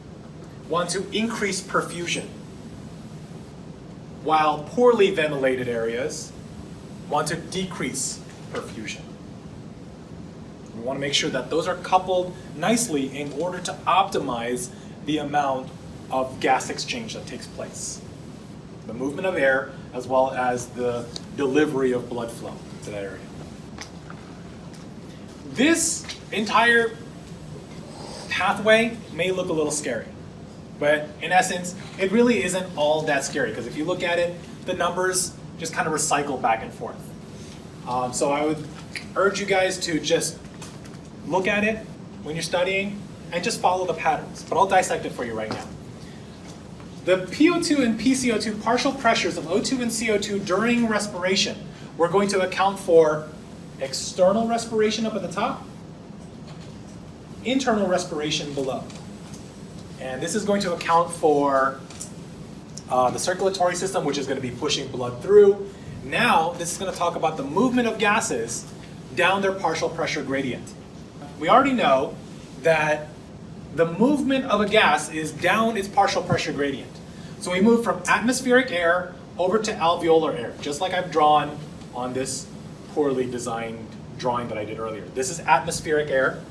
want to increase perfusion, while poorly ventilated areas want to decrease perfusion. We want to make sure that those are coupled nicely in order to optimize the amount of gas exchange that takes place. The movement of air as well as the delivery of blood flow to that area. This entire pathway may look a little scary, but in essence, it really isn't all that scary, because if you look at it, the numbers just kind of recycle back and forth. So I would urge you guys to just look at it when you're studying and just follow the patterns, but I'll dissect it for you right now. The PO2 and PCO2 partial pressures of O2 and CO2 during respiration, we're going to account for external respiration up at the top, internal respiration below. And this is going to account for the circulatory system, which is going to be pushing blood through. Now, this is going to talk about the movement of gases down their partial pressure gradient. We already know that the movement of a gas is down its partial pressure gradient. So we move from atmospheric air over to alveolar air, just like I've drawn on this poorly designed drawing that I did earlier. This is atmospheric air.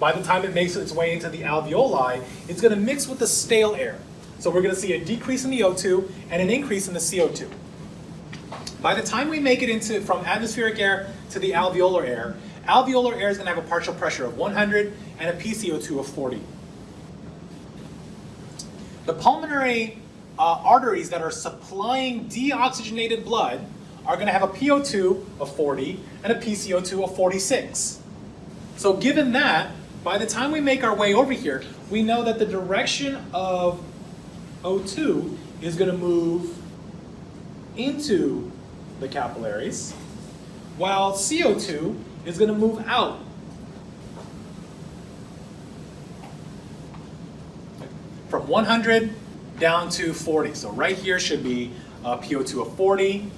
By the time it makes its way into the alveoli, it's going to mix with the stale air. So we're going to see a decrease in the O2 and an increase in the CO2. By the time we make it from atmospheric air to the alveolar air is going to have a partial pressure of 100 and a PCO2 of 40. The pulmonary arteries that are supplying deoxygenated blood are going to have a PO2 of 40 and a PCO2 of 46. So given that, by the time we make our way over here, we know that the direction of O2 is going to move into the capillaries, while CO2 is going to move out. From 100 down to 40. So right here should be a PO2 of 40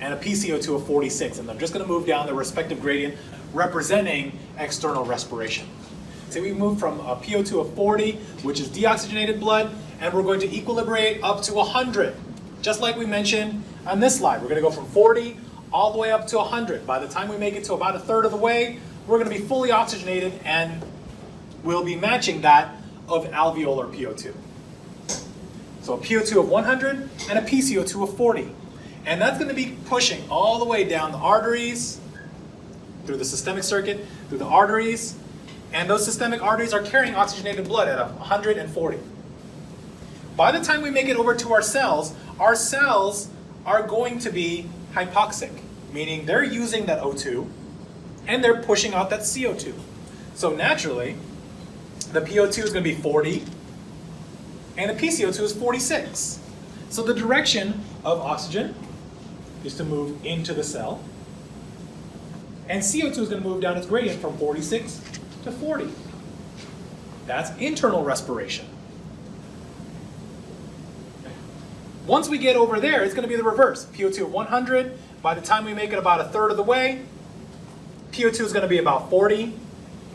and a PCO2 of 46. And they're just going to move down the respective gradient representing external respiration. So we move from a PO2 of 40, which is deoxygenated blood, and we're going to equilibrate up to 100. Just like we mentioned on this slide, we're going to go from 40 all the way up to 100. By the time we make it to about a third of the way, we're going to be fully oxygenated and we'll be matching that of alveolar PO2. So a PO2 of 100 and a PCO2 of 40. And that's going to be pushing all the way down the arteries, through the systemic circuit, through the arteries, and those systemic arteries are carrying oxygenated blood at 140. By the time we make it over to our cells are going to be hypoxic, meaning they're using that O2 and they're pushing out that CO2. So naturally, the PO2 is going to be 40 and the PCO2 is 46. So the direction of oxygen is to move into the cell, and CO2 is going to move down its gradient from 46 to 40. That's internal respiration. Once we get over there, it's going to be the reverse. PO2 of 100, by the time we make it about a third of the way, PO2 is going to be about 40,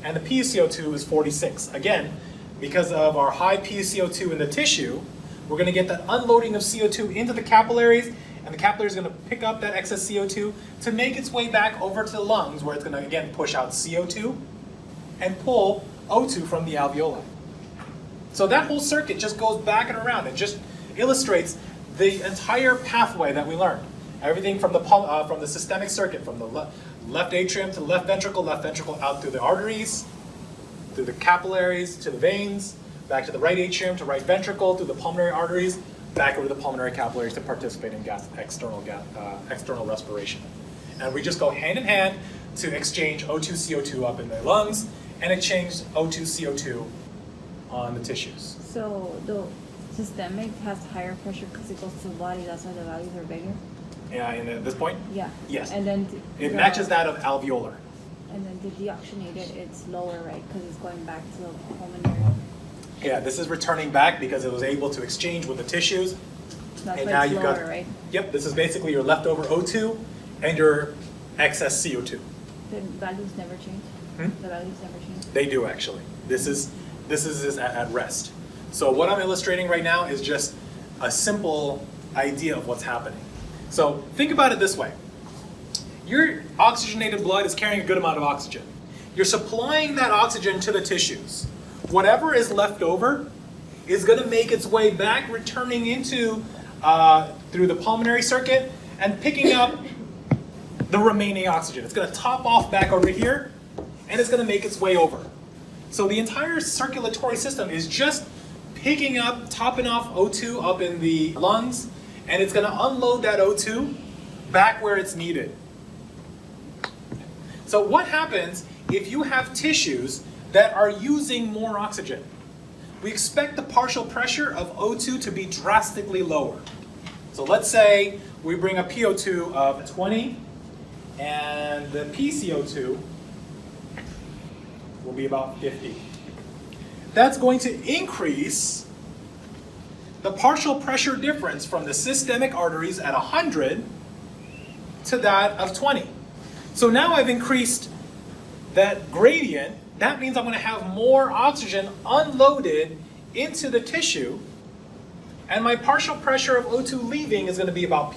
and the PCO2 is 46. Again, because of our high PCO2 in the tissue, we're going to get that unloading of CO2 into the capillaries, and the capillary is going to pick up that excess CO2 to make its way back over to the lungs, where it's going to, again, push out CO2 and pull O2 from the alveoli. So that whole circuit just goes back and around. It just illustrates the entire pathway that we learned. Everything from the systemic circuit, from the left atrium to the left ventricle out through the arteries, through the capillaries to the veins, back to the right atrium to right ventricle, through the pulmonary arteries, back over to the pulmonary capillaries to participate in external respiration. And we just go hand in hand to exchange O2, CO2 up in the lungs and exchange O2, CO2 on the tissues. So the systemic has higher pressure because it goes to the body, that's why the values are bigger? Yeah, at this point? Yeah. Yes. And then It matches that of alveolar. And then the deoxygenated, it's lower, right? Because it's going back to the pulmonary. Yeah, this is returning back because it was able to exchange with the tissues. That's And why now it's you've lower, got, right? yep, this is basically your leftover O2 and your excess CO2. The values never change. Hmm? The values never change. They do actually. This is at rest. So what I'm illustrating right now is just a simple idea of what's happening. So think about it this way. Your oxygenated blood is carrying a good amount of oxygen. You're supplying that oxygen to the tissues. Whatever is left over is going to make its way back, returning into through the pulmonary circuit and picking up the remaining oxygen. It's going to top off back over here, and it's going to make its way over. So the entire circulatory system is just picking up, topping off O2 up in the lungs, and it's going to unload that O2 back where it's needed. So what happens if you have tissues that are using more oxygen? We expect the partial pressure of O2 to be drastically lower. So let's say we bring a PO2 of 20, and the PCO2 will be about 50. That's going to increase the partial pressure difference from the systemic arteries at 100 to that of 20. So now I've increased that gradient. That means I'm going to have more oxygen unloaded into the tissue, and my partial pressure of O2 leaving is going to be about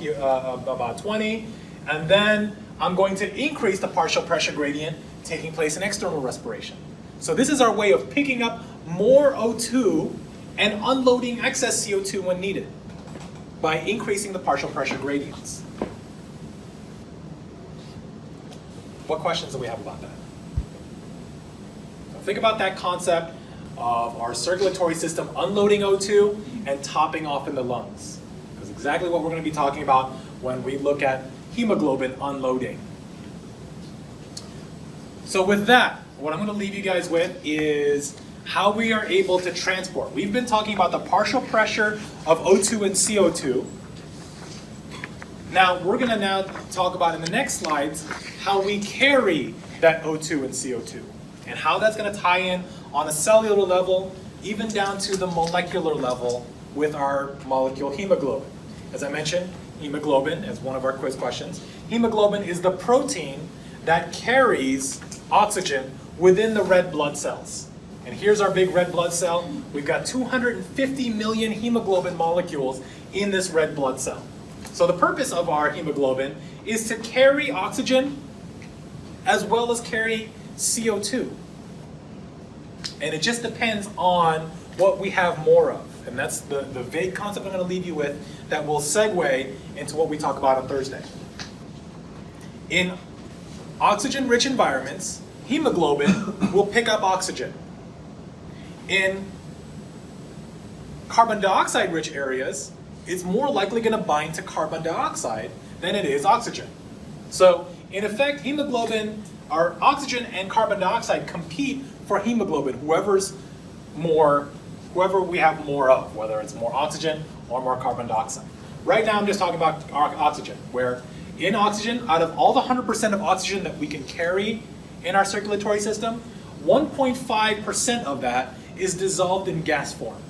20, and then I'm going to increase the partial pressure gradient taking place in external respiration. So this is our way of picking up more O2 and unloading excess CO2 when needed by increasing the partial pressure gradients. What questions do we have about that? So think about that concept of our circulatory system unloading O2 and topping off in the lungs. That's exactly what we're going to be talking about when we look at hemoglobin unloading. So with that, what I'm going to leave you guys with is how we are able to transport. We've been talking about the partial pressure of O2 and CO2. Now, we're going to now talk about in the next slides how we carry that O2 and CO2 and how that's going to tie in on a cellular level, even down to the molecular level with our molecule hemoglobin. As I mentioned, hemoglobin is one of our quiz questions. Hemoglobin is the protein that carries oxygen within the red blood cells. And here's our big red blood cell. We've got 250 million hemoglobin molecules in this red blood cell. So the purpose of our hemoglobin is to carry oxygen as well as carry CO2. And it just depends on what we have more of. And that's the vague concept I'm going to leave you with that will segue into what we talk about on Thursday. In oxygen-rich environments, hemoglobin will pick up oxygen. In carbon dioxide-rich areas, it's more likely going to bind to carbon dioxide than it is oxygen. So, in effect, hemoglobin, our oxygen and carbon dioxide compete for hemoglobin, whoever we have more of, whether it's more oxygen or more carbon dioxide. Right now I'm just talking about our oxygen, where in oxygen, out of all the 100% of oxygen that we can carry in our circulatory system, 1.5% of that is dissolved in gas form.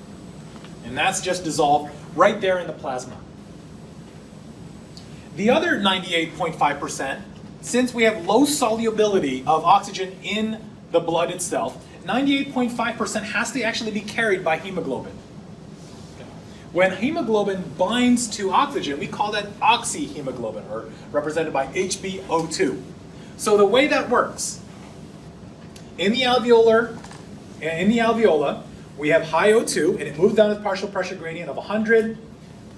And that's just dissolved right there in the plasma. The other 98.5%, since we have low solubility of oxygen in the blood itself, 98.5% has to actually be carried by hemoglobin. When hemoglobin binds to oxygen, we call that oxyhemoglobin, or represented by HbO2. So the way that works, in the alveola, we have high O2, and it moves down to the partial pressure gradient of 100,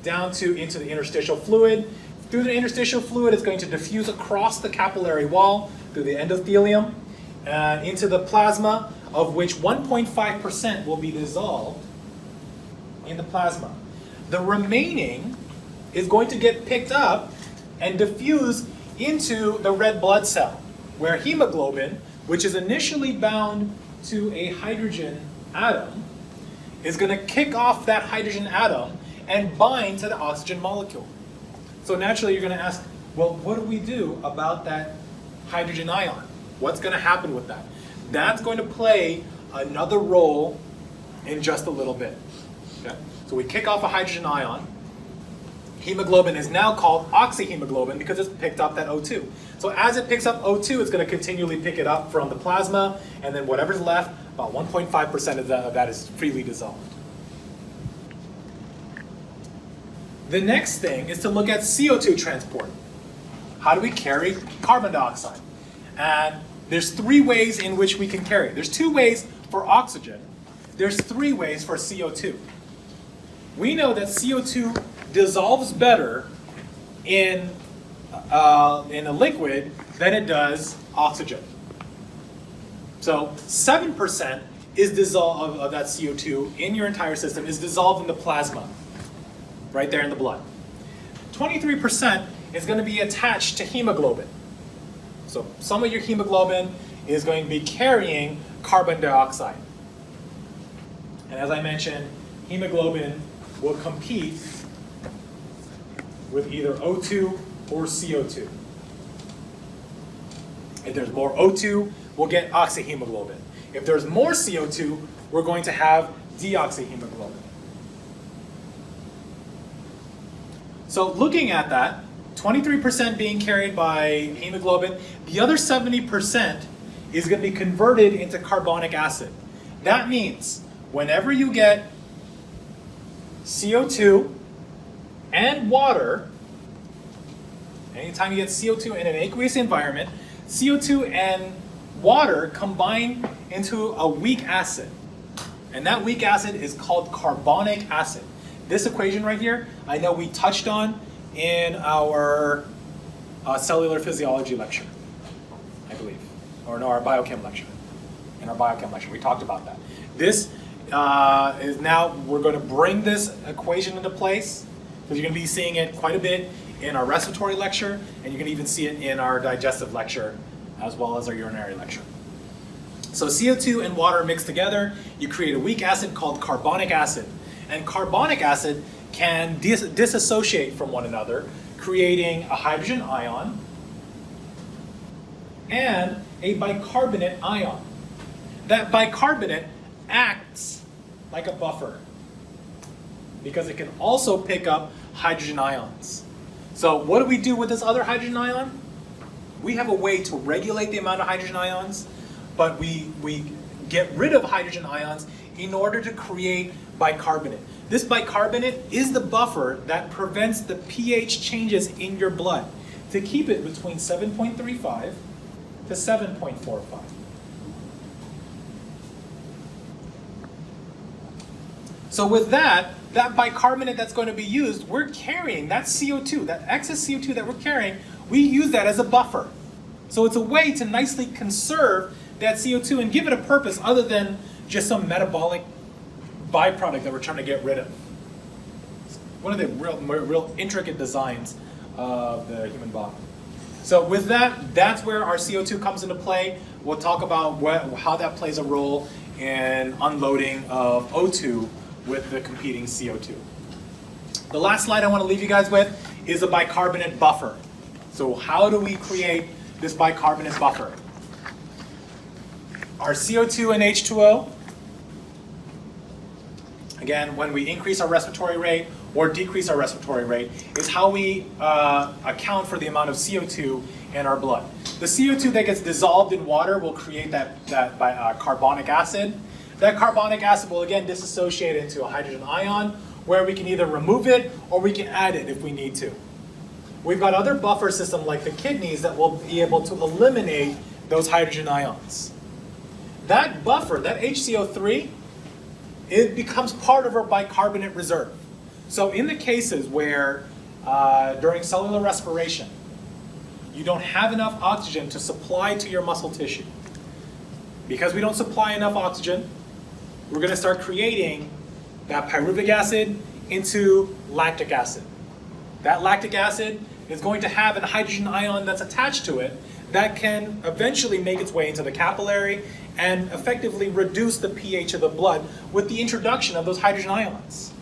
down into the interstitial fluid. Through the interstitial fluid, it's going to diffuse across the capillary wall, through the endothelium, into the plasma, of which 1.5% will be dissolved in the plasma. The remaining is going to get picked up and diffuse into the red blood cell, where hemoglobin, which is initially bound to a hydrogen atom, is going to kick off that hydrogen atom and bind to the oxygen molecule. So naturally you're going to ask, well, what do we do about that hydrogen ion? What's going to happen with that? That's going to play another role in just a little bit. Okay? So we kick off a hydrogen ion. Hemoglobin is now called oxyhemoglobin because it's picked up that O2. So as it picks up O2, it's going to continually pick it up from the plasma, and then whatever's left, about 1.5% of that is freely dissolved. The next thing is to look at CO2 transport. How do we carry carbon dioxide? And there's 3 ways in which we can carry it. There's 2 ways for oxygen. There's 3 ways for CO2. We know that CO2 dissolves better in a liquid than it does oxygen. So 7% is dissolved of that CO2 in your entire system is dissolved in the plasma, right there in the blood. 23% is going to be attached to hemoglobin. So some of your hemoglobin is going to be carrying carbon dioxide. And as I mentioned, hemoglobin will compete with either O2 or CO2. If there's more O2, we'll get oxyhemoglobin. If there's more CO2, we're going to have deoxyhemoglobin. So looking at that, 23% being carried by hemoglobin, the other 70% is going to be converted into carbonic acid. That means whenever you get CO2 and water, anytime you get CO2 in an aqueous environment, CO2 and water combine into a weak acid. And that weak acid is called carbonic acid. This equation right here, I know we touched on in our cellular physiology lecture, I believe. Or no, our biochem lecture. In our biochem lecture, we talked about that. This is now, we're going to bring this equation into place, because you're going to be seeing it quite a bit in our respiratory lecture, and you can even see it in our digestive lecture, as well as our urinary lecture. So CO2 and water mixed together, you create a weak acid called carbonic acid. And carbonic acid can disassociate from one another, creating a hydrogen ion and a bicarbonate ion. That bicarbonate acts like a buffer because it can also pick up hydrogen ions. So what do we do with this other hydrogen ion? We have a way to regulate the amount of hydrogen ions, but we get rid of hydrogen ions in order to create bicarbonate. This bicarbonate is the buffer that prevents the pH changes in your blood to keep it between 7.35 to 7.45. So with that bicarbonate that's going to be used, we're carrying that CO2, that excess CO2 that we're carrying, we use that as a buffer. So it's a way to nicely conserve that CO2 and give it a purpose other than just some metabolic byproduct that we're trying to get rid of. It's one of the real intricate designs of the human body. So with that, that's where our CO2 comes into play. We'll talk about how that plays a role in unloading of O2 with the competing CO2. The last slide I want to leave you guys with is a bicarbonate buffer. So how do we create this bicarbonate buffer? Our CO2 and H2O, again, when we increase our respiratory rate or decrease our respiratory rate, is how we account for the amount of CO2 in our blood. The CO2 that gets dissolved in water will create that carbonic acid. That carbonic acid will again dissociate into a hydrogen ion, where we can either remove it or we can add it if we need to. We've got other buffer systems like the kidneys that will be able to eliminate those hydrogen ions. That buffer, that HCO3, it becomes part of our bicarbonate reserve. So in the cases where during cellular respiration, you don't have enough oxygen to supply to your muscle tissue, because we don't supply enough oxygen, we're going to start creating that pyruvic acid into lactic acid. That lactic acid is going to have a hydrogen ion that's attached to it that can eventually make its way into the capillary and effectively reduce the pH of the blood with the introduction of those hydrogen ions.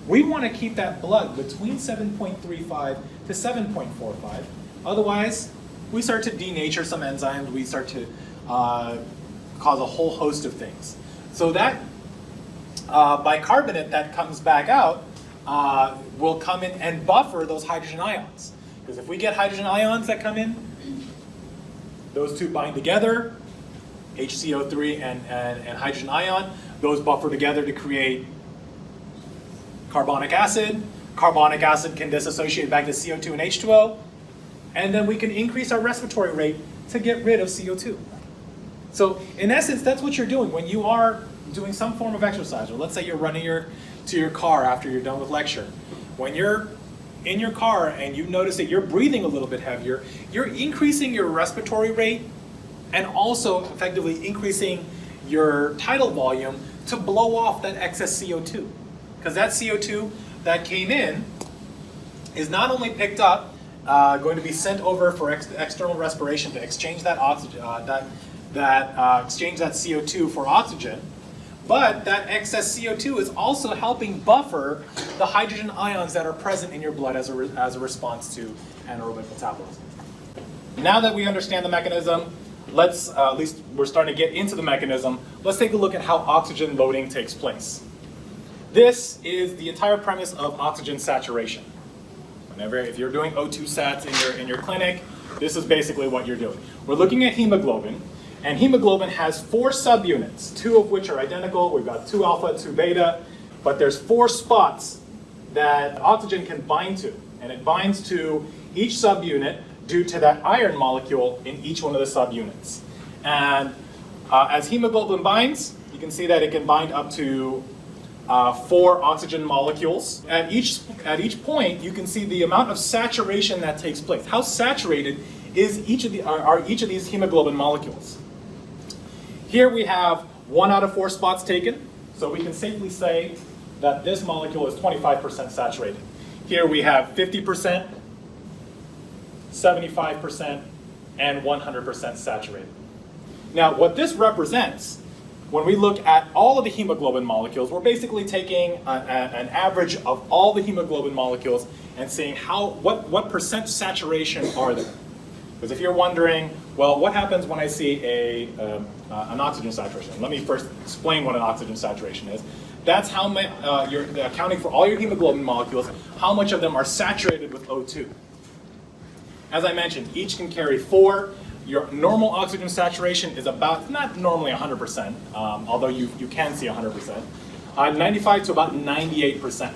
We want to keep that blood between 7.35 to 7.45. Otherwise, we start to denature some enzymes. We start to cause a whole host of things. So that bicarbonate that comes back out will come in and buffer those hydrogen ions. Because if we get hydrogen ions that come in, those two bind together, HCO3 and hydrogen ion, those buffer together to create carbonic acid. Carbonic acid can dissociate back to CO2 and H2O, and then we can increase our respiratory rate to get rid of CO2. So in essence, that's what you're doing when you are doing some form of exercise, or let's say you're running to your car after you're done with lecture. When you're in your car and you notice that you're breathing a little bit heavier, you're increasing your respiratory rate and also effectively increasing your tidal volume to blow off that excess CO2. Because that CO2 that came in is not only picked up, going to be sent over for external respiration to exchange that oxygen, exchange that CO2 for oxygen, but that excess CO2 is also helping buffer the hydrogen ions that are present in your blood as a response to anaerobic metabolism. Now that we understand the mechanism, let's, at least we're starting to get into the mechanism, let's take a look at how oxygen loading takes place. This is the entire premise of oxygen saturation. If you're doing O2 sats in your clinic, this is basically what you're doing. We're looking at hemoglobin, and hemoglobin has 4 subunits, 2 of which are identical. We've got 2 alpha, 2 beta, but there's 4 spots that oxygen can bind to, and it binds to each subunit due to that iron molecule in each one of the subunits. And as hemoglobin binds, you can see that it can bind up to 4 oxygen molecules. At each point, you can see the amount of saturation that takes place. How saturated is are each of these hemoglobin molecules? Here we have 1 out of 4 spots taken, so we can safely say that this molecule is 25% saturated. Here we have 50%, 75%, and 100% saturated. Now, what this represents, when we look at all of the hemoglobin molecules, we're basically taking an average of all the hemoglobin molecules and seeing what percent saturation are there. Because if you're wondering, well, what happens when I see an oxygen saturation? Let me first explain what an oxygen saturation is. That's how you're accounting for all your hemoglobin molecules, how much of them are saturated with O2. As I mentioned, each can carry 4. Your normal oxygen saturation is about, not normally 100%, although you can see 100%, 95 to about 98%.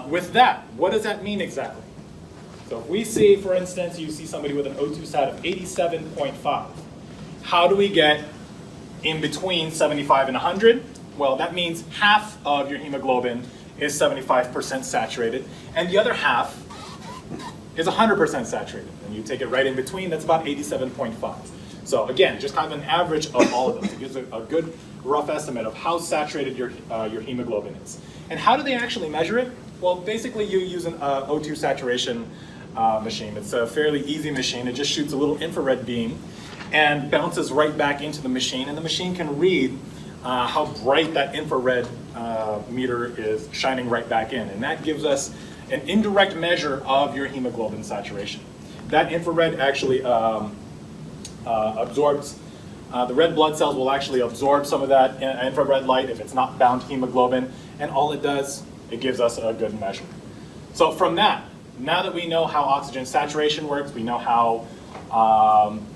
With that, what does that mean exactly? So if we see, for instance, you see somebody with an O2 sat of 87.5, how do we get in between 75 and 100? Well, that means half of your hemoglobin is 75% saturated, and the other half is 100% saturated. And you take it right in between, that's about 87.5. So again, just kind of an average of all of those. It gives a good rough estimate of how saturated your hemoglobin is. And how do they actually measure it? Well, basically you use an O2 saturation machine. It's a fairly easy machine. It just shoots a little infrared beam and bounces right back into the machine, and the machine can read how bright that infrared meter is shining right back in. And that gives us an indirect measure of your hemoglobin saturation. That infrared actually absorbs, the red blood cells will actually absorb some of that infrared light if it's not bound to hemoglobin, and all it does, it gives us a good measure. So from that, now that we know how oxygen saturation works, we know how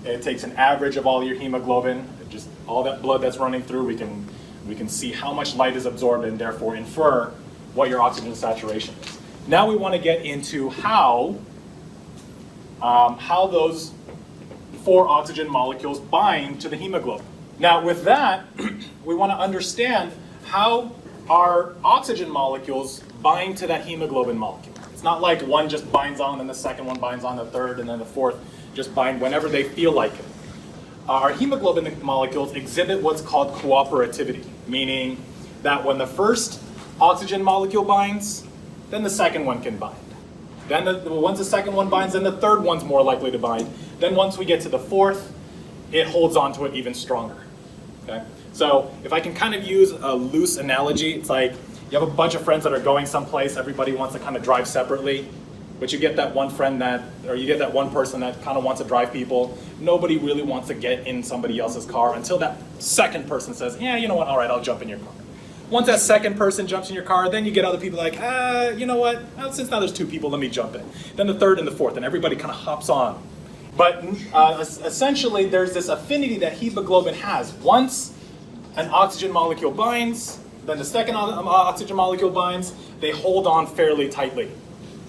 it takes an average of all your hemoglobin, just all that blood that's running through, we can see how much light is absorbed and therefore infer what your oxygen saturation is. Now we want to get into how those 4 oxygen molecules bind to the hemoglobin. Now with that, we want to understand how our oxygen molecules bind to that hemoglobin molecule. It's not like one just binds on, and the second one binds on, the third, and then the fourth just bind whenever they feel like it. Our hemoglobin molecules exhibit what's called cooperativity, meaning that when the first oxygen molecule binds, then the second one can bind. Then once the second one binds, then the third one's more likely to bind. Then once we get to the fourth, it holds on to it even stronger. Okay? So if I can kind of use a loose analogy, it's like you have a bunch of friends that are going someplace, everybody wants to kind of drive separately, but you get that one friend you get that one person that kind of wants to drive people. Nobody really wants to get in somebody else's car until that second person says, yeah, you know what, all right, I'll jump in your car. Once that second person jumps in your car, then you get other people like, you know what? Well, since now there's 2 people, let me jump in. Then the third and the fourth, and everybody kind of hops on. But essentially, there's this affinity that hemoglobin has. Once an oxygen molecule binds, then the second oxygen molecule binds, they hold on fairly tightly.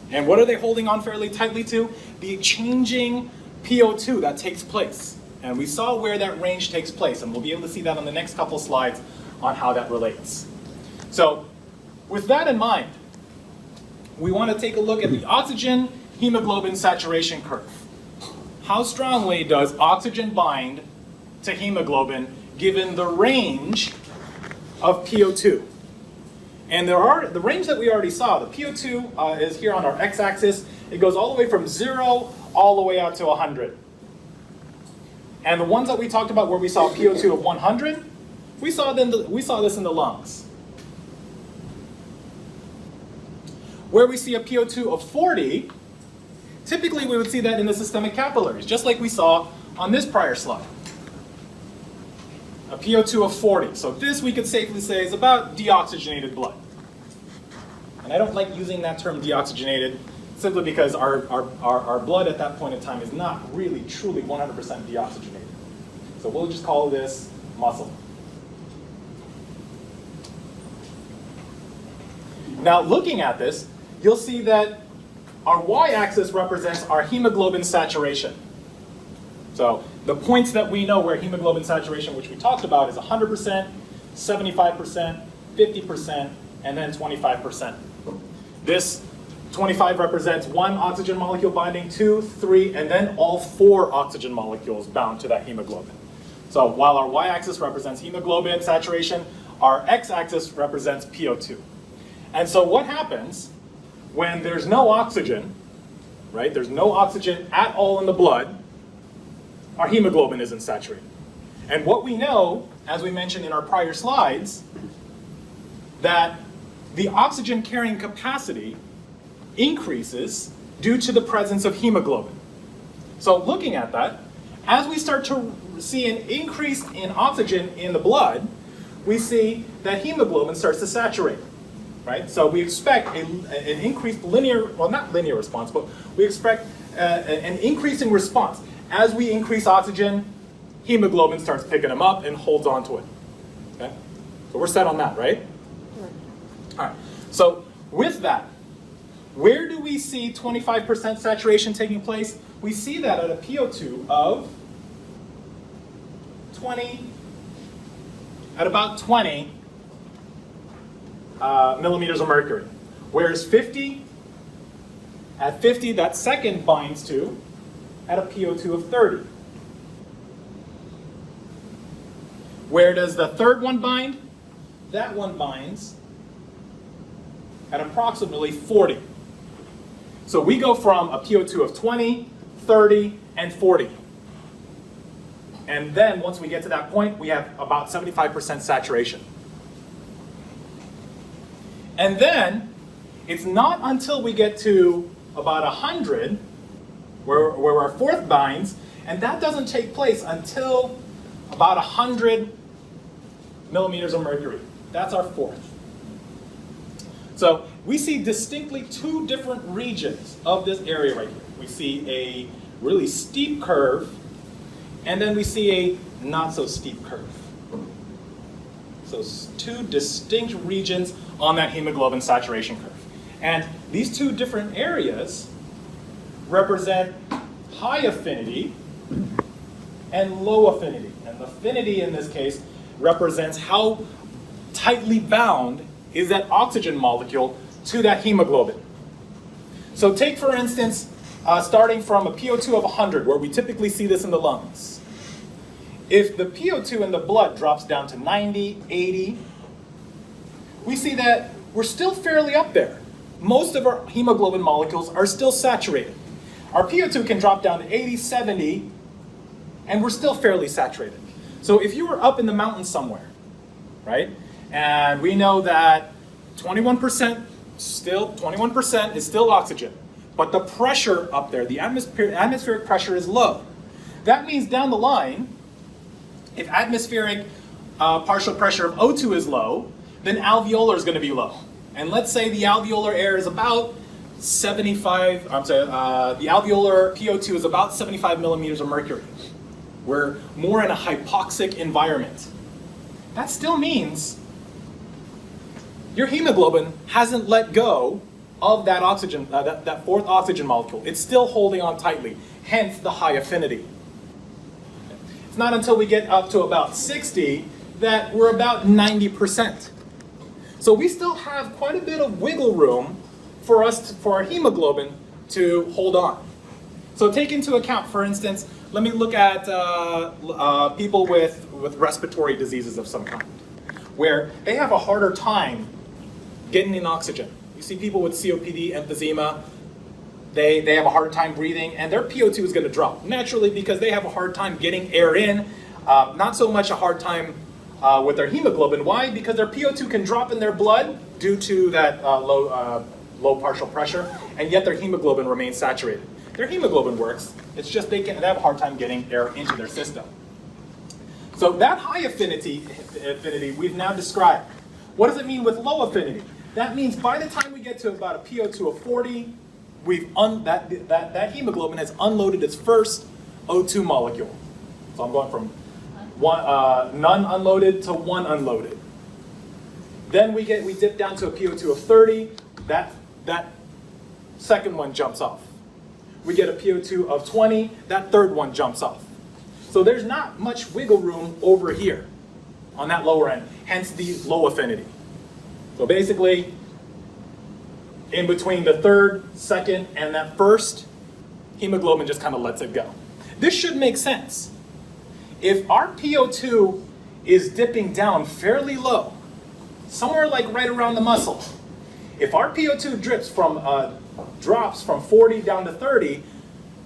And what are they holding on fairly tightly to? The changing PO2 that takes place. And we saw where that range takes place, and we'll be able to see that on the next couple slides on how that relates. So with that in mind, we want to take a look at the oxygen hemoglobin saturation curve. How strongly does oxygen bind to hemoglobin given the range of PO2? And the range that we already saw, the PO2 is here on our x-axis. It goes all the way from 0 all the way out to 100. And the ones that we talked about where we saw PO2 of 100, we saw this in the lungs. Where we see a PO2 of 40, typically we would see that in the systemic capillaries, just like we saw on this prior slide. A PO2 of 40. So this we could safely say is about deoxygenated blood. And I don't like using that term deoxygenated simply because our blood at that point in time is not really truly 100% deoxygenated. So we'll just call this muscle. Now looking at this, you'll see that our y-axis represents our hemoglobin saturation. So the points that we know where hemoglobin saturation, which we talked about, is 100%, 75%, 50%, and then 25%. This 25 represents 1 oxygen molecule binding, 2, 3, and then all 4 oxygen molecules bound to that hemoglobin. So while our y-axis represents hemoglobin saturation, our x-axis represents PO2. And so what happens when there's no oxygen, right? There's no oxygen at all in the blood, our hemoglobin isn't saturated. And what we know, as we mentioned in our prior slides, that the oxygen carrying capacity increases due to the presence of hemoglobin. So looking at that, as we start to see an increase in oxygen in the blood, we see that hemoglobin starts to saturate, right? So we expect an increased linear, well not linear response, but we expect an increasing response. As we increase oxygen, hemoglobin starts picking them up and holds on to it. Okay? So we're set on that, right? All right. So with that, where do we see 25% saturation taking place? We see that at a PO2 of 20, at about 20 millimeters of mercury. Whereas 50, at 50, that second binds to at a PO2 of 30. Where does the third one bind? That one binds at approximately 40. So we go from a PO2 of 20, 30, and 40. And then once we get to that point, we have about 75% saturation. And then it's not until we get to about 100 where our fourth binds, and that doesn't take place until about 100 millimeters of mercury. That's our fourth. So we see distinctly 2 different regions of this area right here. We see a really steep curve, and then we see a not so steep curve. So 2 distinct regions on that hemoglobin saturation curve. And these 2 different areas represent high affinity and low affinity. And the affinity in this case represents how tightly bound is that oxygen molecule to that hemoglobin. So take, for instance, starting from a PO2 of 100, where we typically see this in the lungs. If the PO2 in the blood drops down to 90, 80, we see that we're still fairly up there. Most of our hemoglobin molecules are still saturated. Our PO2 can drop down to 80, 70, and we're still fairly saturated. So if you were up in the mountains somewhere, right, and we know that 21% is still oxygen, but the pressure up there, the atmospheric pressure is low. That means down the line, if atmospheric partial pressure of O2 is low, then alveolar is going to be low. And let's say the alveolar air is about 75, the alveolar PO2 is about 75 millimeters of mercury. We're more in a hypoxic environment. That still means your hemoglobin hasn't let go of that oxygen, that fourth oxygen molecule. It's still holding on tightly, hence the high affinity. It's not until we get up to about 60 that we're about 90%. So we still have quite a bit of wiggle room for our hemoglobin to hold on. So take into account, for instance, let me look at people with respiratory diseases of some kind, where they have a harder time getting in oxygen. You see people with COPD, emphysema, they have a hard time breathing, and their PO2 is going to drop naturally because they have a hard time getting air in, not so much a hard time with their hemoglobin. Why? Because their PO2 can drop in their blood due to that low partial pressure, and yet their hemoglobin remains saturated. Their hemoglobin works, it's just they have a hard time getting air into their system. So that high affinity we've now described. What does it mean with low affinity? That means by the time we get to about a PO2 of 40, that hemoglobin has unloaded its first O2 molecule. So I'm going from none unloaded to one unloaded. Then we dip down to a PO2 of 30. That second one jumps off. We get a PO2 of 20. That third one jumps off. So there's not much wiggle room over here on that lower end, hence the low affinity. So basically, in between the third, second, and that first, hemoglobin just kind of lets it go. This should make sense. If our PO2 is dipping down fairly low, somewhere like right around the muscle, if our PO2 drops from 40 down to 30,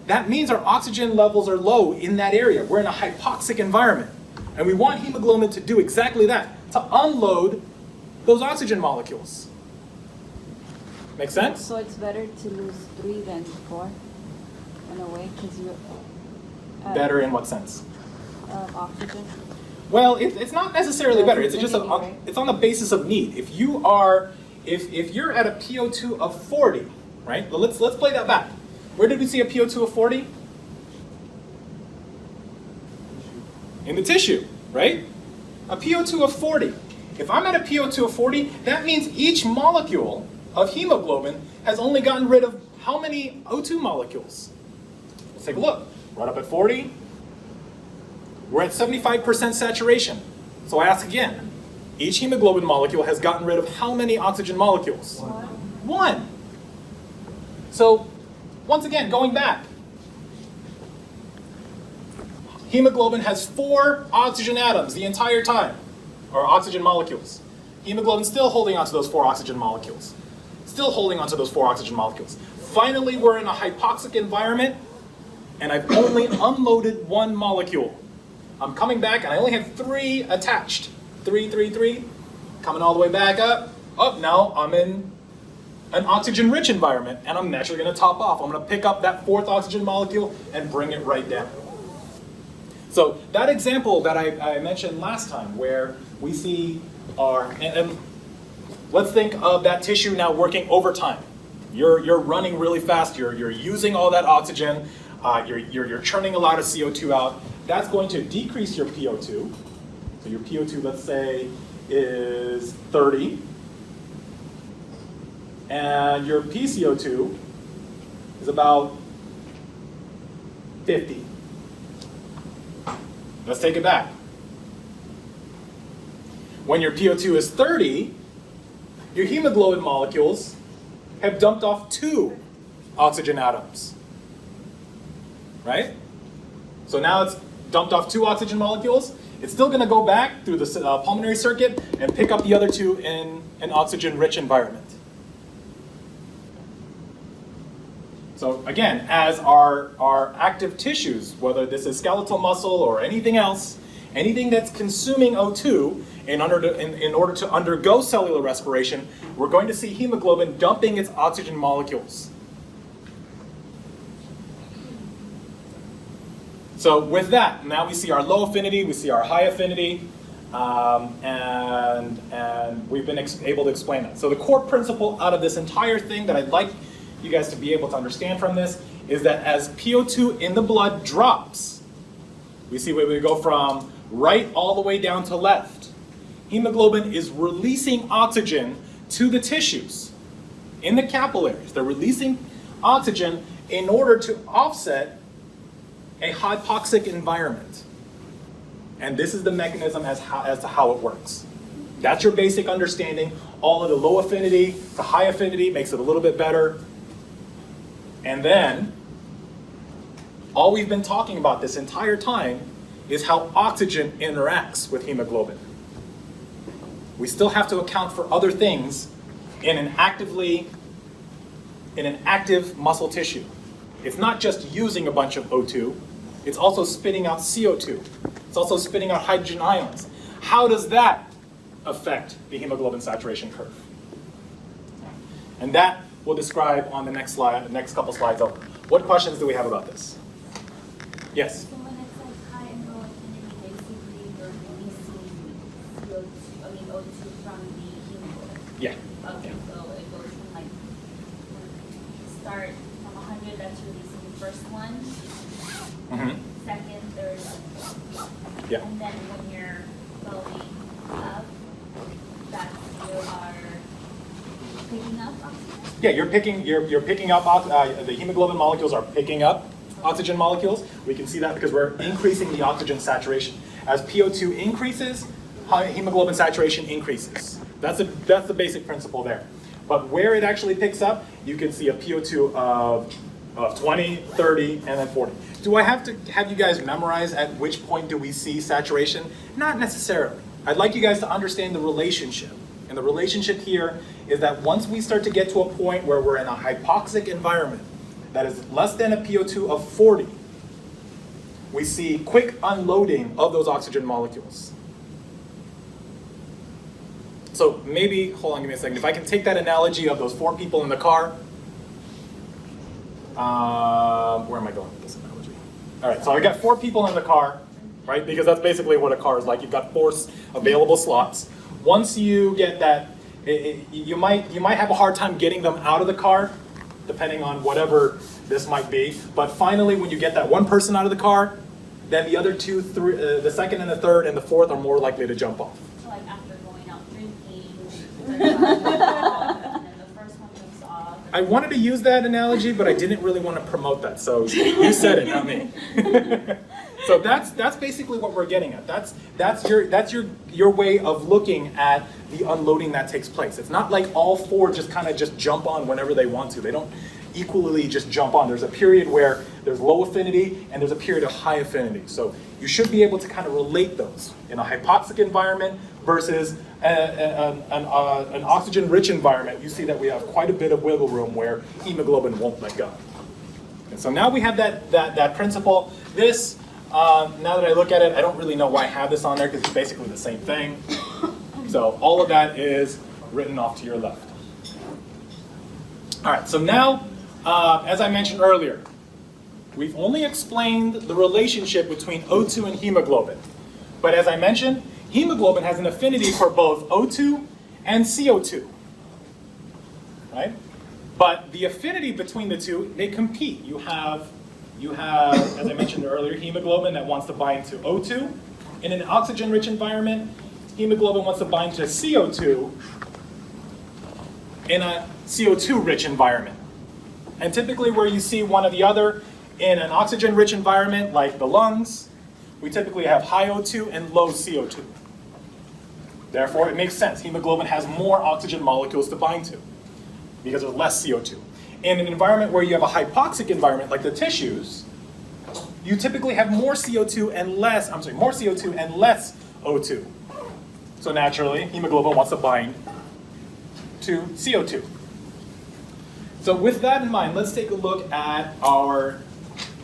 that means our oxygen levels are low in that area. We're in a hypoxic environment. And we want hemoglobin to do exactly that, to unload those oxygen molecules. Make sense? So it's better to lose 3 than 4 in a way, because you're Better in what sense? Oxygen. Well, it's not necessarily better. It's just Right. it's on the basis of need. If you're at a PO2 of 40, right? Well, let's play that back. Where did we see a PO2 of 40? In the tissue, right? A PO2 of 40. If I'm at a PO2 of 40, that means each molecule of hemoglobin has only gotten rid of how many O2 molecules? Let's take a look. Right up at 40. We're at 75% saturation. So I ask again, each hemoglobin molecule has gotten rid of how many oxygen molecules? 1. So once again, going back, hemoglobin has 4 oxygen atoms the entire time, or oxygen molecules. Hemoglobin's still holding onto those 4 oxygen molecules. Still holding onto those 4 oxygen molecules. Finally, we're in a hypoxic environment, and I've only unloaded 1 molecule. I'm coming back, and I only have 3 attached. 3, 3, 3, coming all the way back up. Oh, now I'm in an oxygen-rich environment, and I'm naturally going to top off. I'm going to pick up that 4th oxygen molecule and bring it right down. So that example that I mentioned last time, where we see and let's think of that tissue now working overtime. You're running really fast. You're using all that oxygen. You're churning a lot of CO2 out. That's going to decrease your PO2. So your PO2, let's say, is 30. And your PCO2 is about 50. Let's take it back. When your PO2 is 30, your hemoglobin molecules have dumped off 2 oxygen atoms. Right? So now it's dumped off 2 oxygen molecules. It's still going to go back through the pulmonary circuit and pick up the other 2 in an oxygen-rich environment. So again, as our active tissues, whether this is skeletal muscle or anything else, anything that's consuming O2 in order to undergo cellular respiration, we're going to see hemoglobin dumping its oxygen molecules. So with that, now we see our low affinity, we see our high affinity. and we've been able to explain that. So the core principle out of this entire thing that I'd like you guys to be able to understand from this is that as PO2 in the blood drops, we see where we go from right all the way down to left. Hemoglobin is releasing oxygen to the tissues in the capillaries. They're releasing oxygen in order to offset a hypoxic environment. And this is the mechanism as to how it works. That's your basic understanding. All of the low affinity to high affinity makes it a little bit better. And then, all we've been talking about this entire time is how oxygen interacts with hemoglobin. We still have to account for other things in an active muscle tissue. It's not just using a bunch of O2, it's also spitting out CO2. It's also spitting out hydrogen ions. How does that affect the hemoglobin saturation curve? And that we'll describe on the next slide, the next couple slides over. What questions do we have about this? Yes? So when it's like high and low affinity, basically you're releasing O2 from the hemoglobin. Yeah. Okay, so it goes from like, start from 100, that's releasing the first one, second, third, fourth. Yeah. And then when you're going up, that's you are picking up oxygen? Yeah, you're picking up, the hemoglobin molecules are picking up oxygen molecules. We can see that because we're increasing the oxygen saturation. As PO2 increases, hemoglobin saturation increases. That's the basic principle there. But where it actually picks up, you can see a PO2 of 20, 30, and then 40. Do I have to have you guys memorize at which point do we see saturation? Not necessarily. I'd like you guys to understand the relationship. And the relationship here is that once we start to get to a point where we're in a hypoxic environment that is less than a PO2 of 40, we see quick unloading of those oxygen molecules. So maybe, hold on, give me a second. If I can take that analogy of those 4 people in the car, where am I going with this analogy? All right, so I got 4 people in the car, right? Because that's basically what a car is like. You've got 4 available slots. Once you get that, you might have a hard time getting them out of the car, depending on whatever this might be. But finally, when you get that one person out of the car, then the other 2, 3, the second and the third and the fourth are more likely to jump off. So like after going out drinking, and then the first one moves off. I wanted to use that analogy, but I didn't really want to promote that. So you said it, not me. So that's basically what we're getting at. That's your way of looking at the unloading that takes place. It's not like all 4 just kind of just jump on whenever they want to. They don't equally just jump on. There's a period where there's low affinity and there's a period of high affinity. So you should be able to kind of relate those in a hypoxic environment versus an oxygen-rich environment. You see that we have quite a bit of wiggle room where hemoglobin won't let go. And so now we have that principle. This, now that I look at it, I don't really know why I have this on there because it's basically the same thing. So all of that is written off to your left. All right, so now, as I mentioned earlier, we've only explained the relationship between O2 and hemoglobin. But as I mentioned, hemoglobin has an affinity for both O2 and CO2, right? But the affinity between the two, they compete. You have, as I mentioned earlier, hemoglobin that wants to bind to O2. In an oxygen-rich environment, hemoglobin wants to bind to CO2 in a CO2-rich environment. And typically where you see one or the other, in an oxygen-rich environment like the lungs, we typically have high O2 and low CO2. Therefore, it makes sense. Hemoglobin has more oxygen molecules to bind to because there's less CO2. In an environment where you have a hypoxic environment like the tissues, you typically have more CO2 and less O2. So naturally, hemoglobin wants to bind to CO2. So with that in mind, let's take a look at our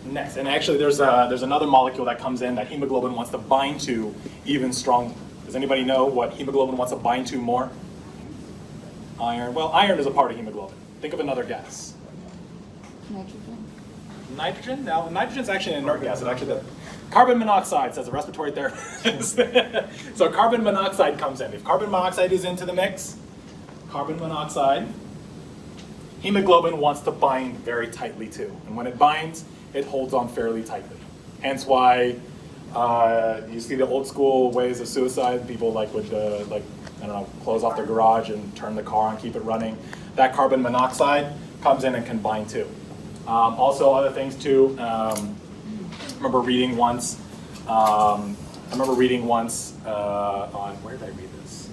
next. And actually, there's another molecule that comes in that hemoglobin wants to bind to even stronger. Does anybody know what hemoglobin wants to bind to more? Iron. Well, iron is a part of hemoglobin. Think of another gas. Nitrogen. nitrogen? Now, nitrogen's actually an inert gas. It actually does. Carbon monoxide, says a respiratory therapist. So carbon monoxide comes in. If carbon monoxide is into the mix, carbon monoxide, hemoglobin wants to bind very tightly too. And when it binds, it holds on fairly tightly. Hence why you see the old school ways of suicide, people like would I don't know, close off their garage and turn the car on, keep it running. That carbon monoxide comes in and can bind too. Also other things too, I remember reading once on, where did I read this?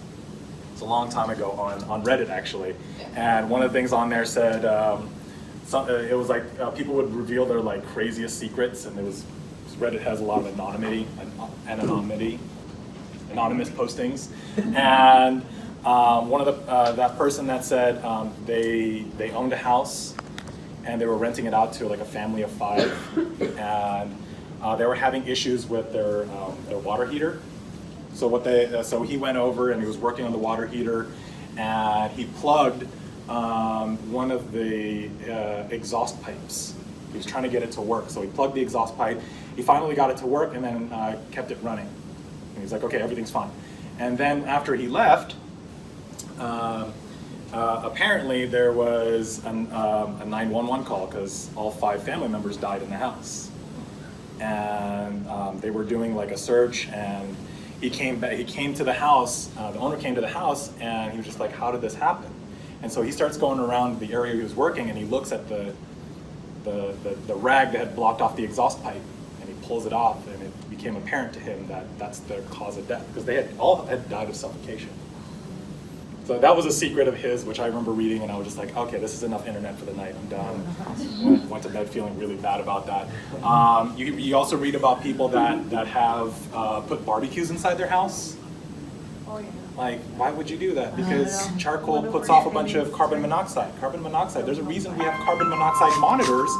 It's a long time ago on Reddit actually. And one of the things on there said, it was like people would reveal their like craziest secrets, and Reddit has a lot of anonymous postings. And one of that person that said they owned a house and they were renting it out to like a family of 5, and they were having issues with their water heater. So he went over and he was working on the water heater, and he plugged one of the exhaust pipes. He was trying to get it to work, so he plugged the exhaust pipe. He finally got it to work and then kept it running. And he's like, okay, everything's fine. And then after he left, apparently there was a 911 call because all 5 family members died in the house. And they were doing like a search, and he came to the house, the owner came to the house, and he was just like, how did this happen? And so he starts going around the area he was working, and he looks at the rag that had blocked off the exhaust pipe, and he pulls it off, and it became apparent to him that that's the cause of death, because they all had died of suffocation. So that was a secret of his, which I remember reading, and I was just like, okay, this is enough internet for the night, I'm done. Went to bed feeling really bad about that. You also read about people that have put barbecues inside their house. Oh, yeah. Like, why would you do that? Because charcoal puts off a bunch of carbon monoxide. Carbon monoxide, there's a reason we have carbon monoxide monitors,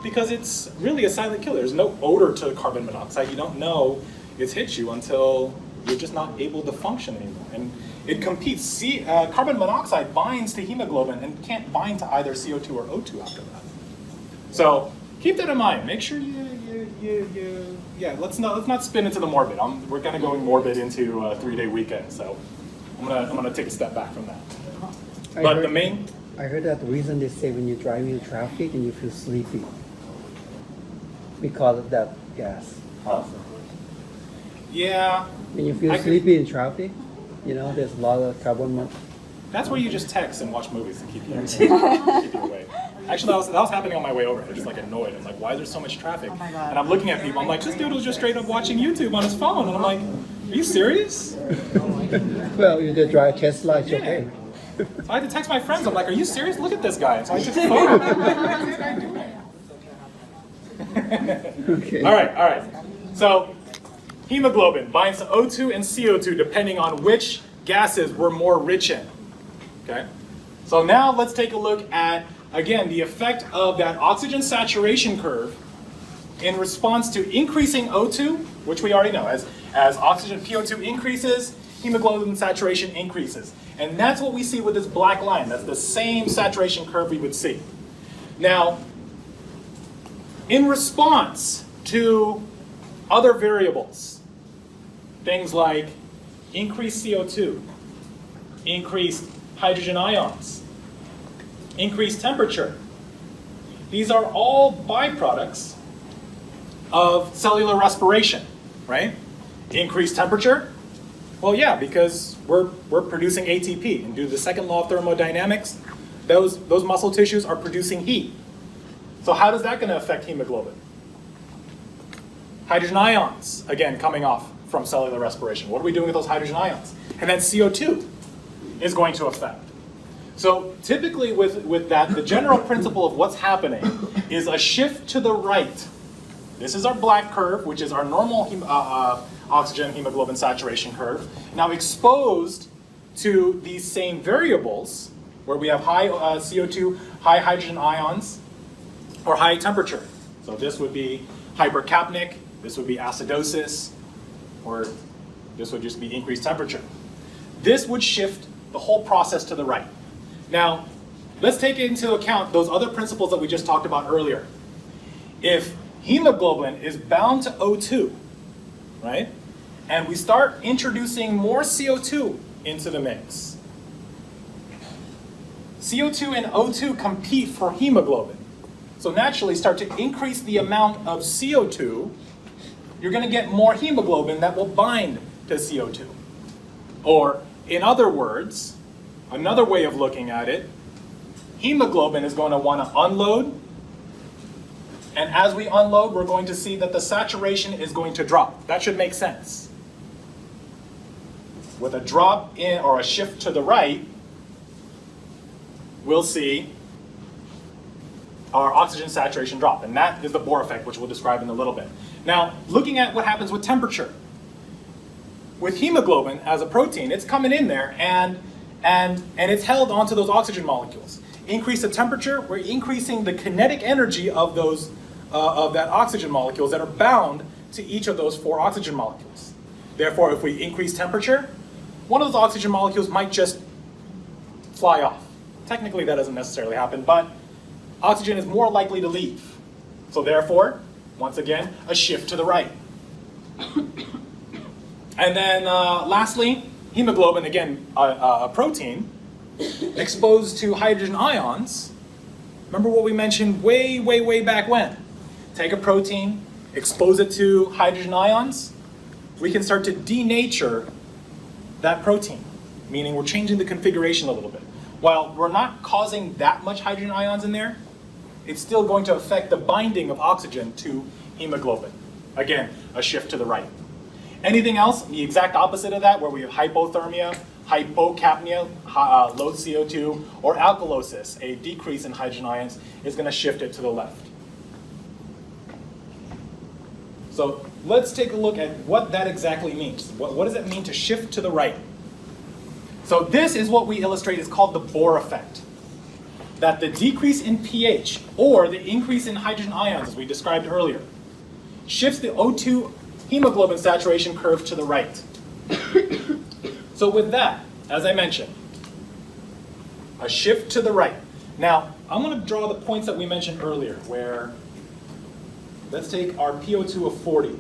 because it's really a silent killer. There's no odor to carbon monoxide. You don't know it's hit you until you're just not able to function anymore. And it competes. Carbon monoxide binds to hemoglobin and can't bind to either CO2 or O2 after that. So keep that in mind. Make sure let's not spin into the morbid. We're kind of going morbid into a 3-day weekend, so I'm gonna take a step back from that. I heard that the reason they say when you're driving in traffic and you feel sleepy because of that gas. Yeah. When you feel sleepy in traffic, there's a lot of carbon. That's where you just text and watch movies to keep you awake. Actually, that was happening on my way over. I was just like annoyed. I'm like, why is there so much traffic? Oh my God. And I'm looking at people. I'm like, this dude was just straight up watching YouTube on his phone. And I'm like, are you serious? Well, you did drive Tesla, it's okay. So I had to text my friends. I'm like, are you serious? Look at this guy. So I took a photo. What is this guy doing? Okay. All right. So hemoglobin binds to O2 and CO2 depending on which gases we're more rich in. Okay. So now let's take a look at, again, the effect of that oxygen saturation curve in response to increasing O2, which we already know. As oxygen PO2 increases, hemoglobin saturation increases. And that's what we see with this black line. That's the same saturation curve we would see. Now, in response to other variables, things like increased CO2, increased hydrogen ions, increased temperature, these are all byproducts of cellular respiration, right? Increased temperature? Well, yeah, because we're producing ATP, and due to the second law of thermodynamics, those muscle tissues are producing heat. So how is that going to affect hemoglobin? Hydrogen ions, again, coming off from cellular respiration. What are we doing with those hydrogen ions? And then CO2 is going to affect. So typically with that, the general principle of what's happening is a shift to the right. This is our black curve, which is our normal oxygen hemoglobin saturation curve. Now exposed to these same variables, where we have high CO2, high hydrogen ions, or high temperature. So this would be hypercapnic, this would be acidosis, or this would just be increased temperature. This would shift the whole process to the right. Now, let's take into account those other principles that we just talked about earlier. if hemoglobin is bound to O2, right? And we start introducing more CO2 into the mix. CO2 and O2 compete for hemoglobin. So naturally start to increase the amount of CO2, you're going to get more hemoglobin that will bind to CO2. Or in other words, another way of looking at it, hemoglobin is going to want to unload. And as we unload, we're going to see that the saturation is going to drop. That should make sense. With a drop in or a shift to the right, we'll see our oxygen saturation drop. And that is the Bohr effect, which we'll describe in a little bit. Now, looking at what happens with temperature. With hemoglobin as a protein, it's coming in there and it's held onto those oxygen molecules. Increase the temperature, we're increasing the kinetic energy of those of that oxygen molecules that are bound to each of those 4 oxygen molecules. Therefore, if we increase temperature, one of those oxygen molecules might just fly off. Technically, that doesn't necessarily happen, but oxygen is more likely to leave. So therefore, once again, a shift to the right. And then lastly, hemoglobin, again, a protein, exposed to hydrogen ions. Remember what we mentioned way, way, way back when? Take a protein, expose it to hydrogen ions, we can start to denature that protein, meaning we're changing the configuration a little bit. While we're not causing that much hydrogen ions in there, it's still going to affect the binding of oxygen to hemoglobin. Again, a shift to the right. Anything else? The exact opposite of that, where we have hypothermia, hypocapnia, low CO2, or alkalosis, a decrease in hydrogen ions, is going to shift it to the left. So let's take a look at what that exactly means. What does it mean to shift to the right? So this is what we illustrate is called the Bohr effect. That the decrease in pH, or the increase in hydrogen ions, as we described earlier, shifts the O2 hemoglobin saturation curve to the right. So with that, as I mentioned, a shift to the right. Now, I'm going to draw the points that we mentioned earlier, where let's take our PO2 of 40.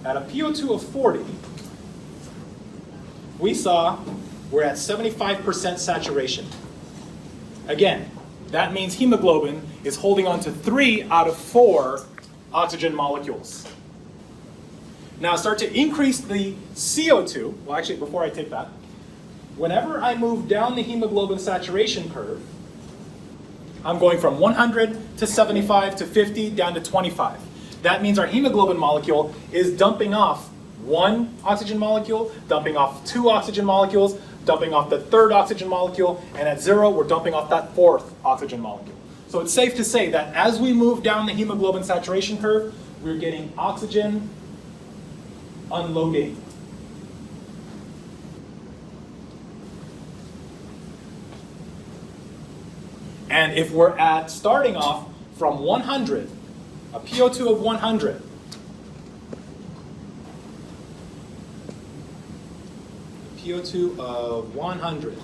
At a PO2 of 40, we saw we're at 75% saturation. Again, that means hemoglobin is holding on to 3 out of 4 oxygen molecules. Now start to increase the CO2. Well, actually, before I take that, whenever I move down the hemoglobin saturation curve, I'm going from 100 to 75 to 50 down to 25. That means our hemoglobin molecule is dumping off 1 oxygen molecule, dumping off 2 oxygen molecules, dumping off the 3rd oxygen molecule, and at 0, we're dumping off that 4th oxygen molecule. So it's safe to say that as we move down the hemoglobin saturation curve, we're getting oxygen unloading. And if we're at starting off from 100, a PO2 of 100, PO2 of 100.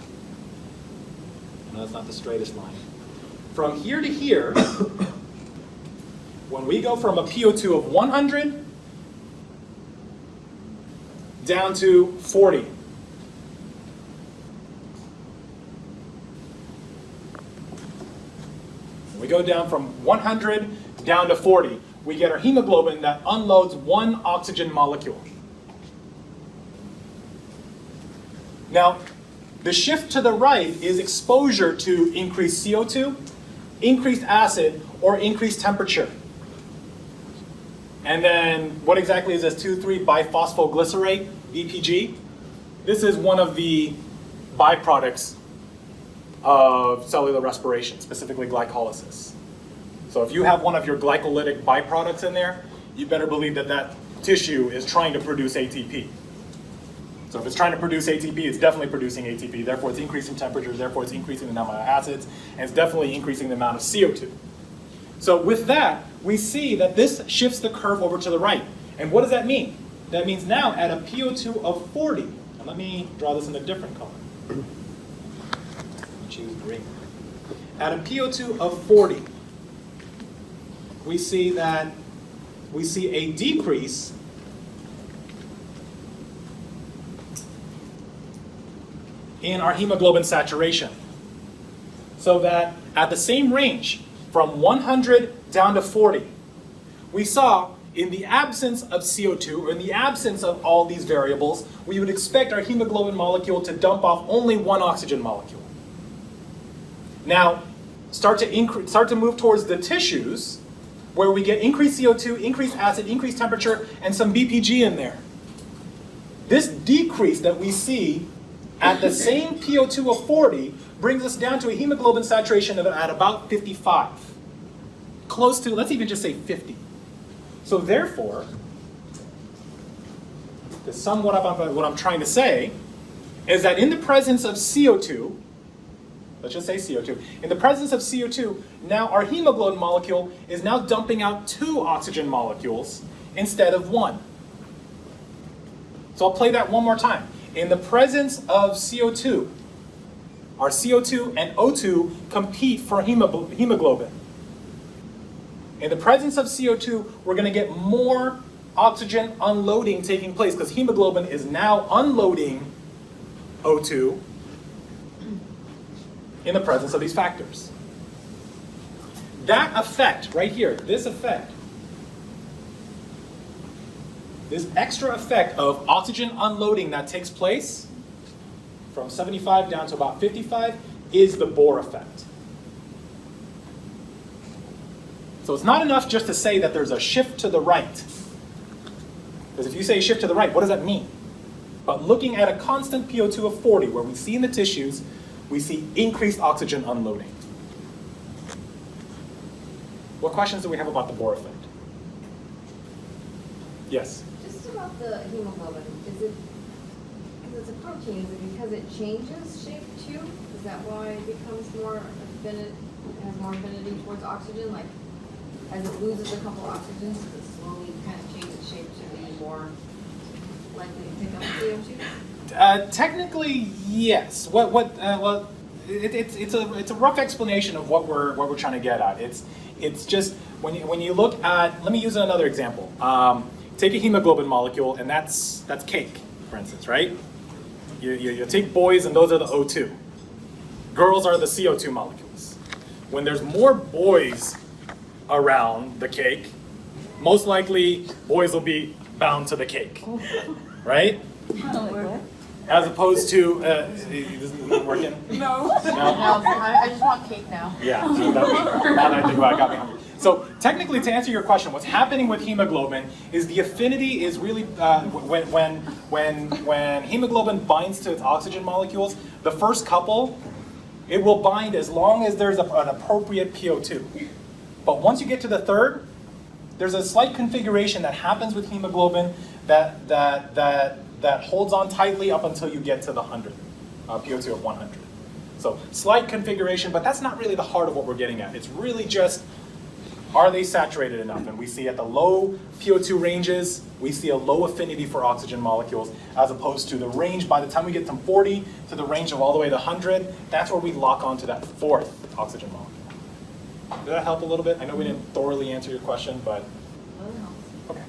No, that's not the straightest line. From here to here, when we go from a PO2 of 100 down to 40. We go down from 100 down to 40. We get our hemoglobin that unloads 1 oxygen molecule. Now, the shift to the right is exposure to increased CO2, increased acid, or increased temperature. And then, what exactly is this 2,3-biphosphoglycerate, BPG? This is one of the byproducts of cellular respiration, specifically glycolysis. So if you have one of your glycolytic byproducts in there, you better believe that that tissue is trying to produce ATP. So if it's trying to produce ATP, it's definitely producing ATP. Therefore, it's increasing temperature. Therefore, it's increasing the amount of acids. And it's definitely increasing the amount of CO2. So with that, we see that this shifts the curve over to the right. And what does that mean? That means now at a PO2 of 40, and let me draw this in a different color. Choose green. At a PO2 of 40, we see a decrease in our hemoglobin saturation. So that at the same range, from 100 down to 40, we saw in the absence of CO2, or in the absence of all these variables, we would expect our hemoglobin molecule to dump off only one oxygen molecule. Now, start to move towards the tissues, where we get increased CO2, increased acid, increased temperature, and some BPG in there. This decrease that we see at the same PO2 of 40 brings us down to a hemoglobin saturation of at about 55. Close to, let's even just say 50. So therefore, to sum what I'm trying to say, is that in the presence of CO2, let's just say CO2, in the presence of CO2, now our hemoglobin molecule is now dumping out 2 oxygen molecules instead of 1. So I'll play that one more time. In the presence of CO2, our CO2 and O2 compete for hemoglobin. In the presence of CO2, we're going to get more oxygen unloading taking place because hemoglobin is now unloading O2 in the presence of these factors. That effect right here, this effect, this extra effect of oxygen unloading that takes place from 75 down to about 55 is the Bohr effect. So it's not enough just to say that there's a shift to the right. Because if you say shift to the right, what does that mean? But looking at a constant PO2 of 40, where we see in the tissues, we see increased oxygen unloading. What questions do we have about the Bohr effect? Yes? Just about the hemoglobin, is it, because it's a protein, is it because it changes shape too? Is that why it becomes more affinity, has more affinity towards oxygen? Like, as it loses a couple oxygens, does it slowly kind of change its shape to be more likely to pick up CO2? Technically, yes. It's a rough explanation of what we're trying to get at. It's just when you look at, let me use another example. Take a hemoglobin molecule, and that's cake, for instance, right? You take boys, and those are the O2. Girls are the CO2 molecules. When there's more boys around the cake, most likely boys will be bound to the cake, right? As opposed to, this is not working? No. I just want cake now. Yeah, so now that I think about it, got me hungry. So technically, to answer your question, what's happening with hemoglobin is the affinity is really, when hemoglobin binds to its oxygen molecules, the first couple, it will bind as long as there's an appropriate PO2. But once you get to the third, there's a slight configuration that happens with hemoglobin that holds on tightly up until you get to the 100, PO2 of 100. So slight configuration, but that's not really the heart of what we're getting at. It's really just, are they saturated enough? And we see at the low PO2 ranges, we see a low affinity for oxygen molecules, as opposed to the range, by the time we get from 40 to the range of all the way to 100, that's where we lock onto that 4th oxygen molecule. Did that help a little bit? I know we didn't thoroughly answer your question, but okay.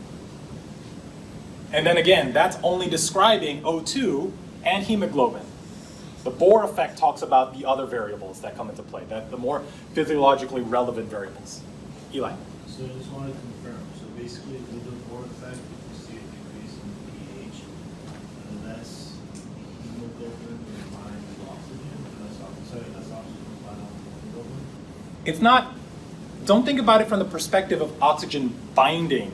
And then again, that's only describing O2 and hemoglobin. The Bohr effect talks about the other variables that come into play, the more physiologically relevant variables. Eli. So I just want to confirm. So basically, with the Bohr effect, if you see a decrease in pH, unless hemoglobin combined with oxygen, less oxygen combined with hemoglobin. It's not, don't think about it from the perspective of oxygen binding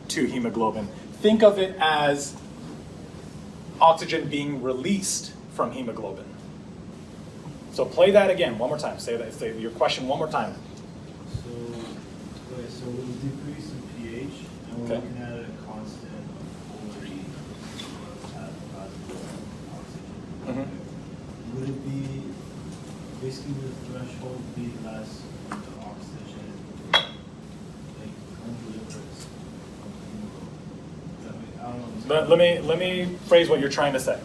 to hemoglobin. Think of it as oxygen being released from hemoglobin. So play that again one more time. Say your question one more time. So with a decrease in pH, and we're looking at a constant of 40 at oxygen. Would it be, basically would the threshold be less with the oxygen, like undelivered from hemoglobin? Let me phrase what you're trying to say.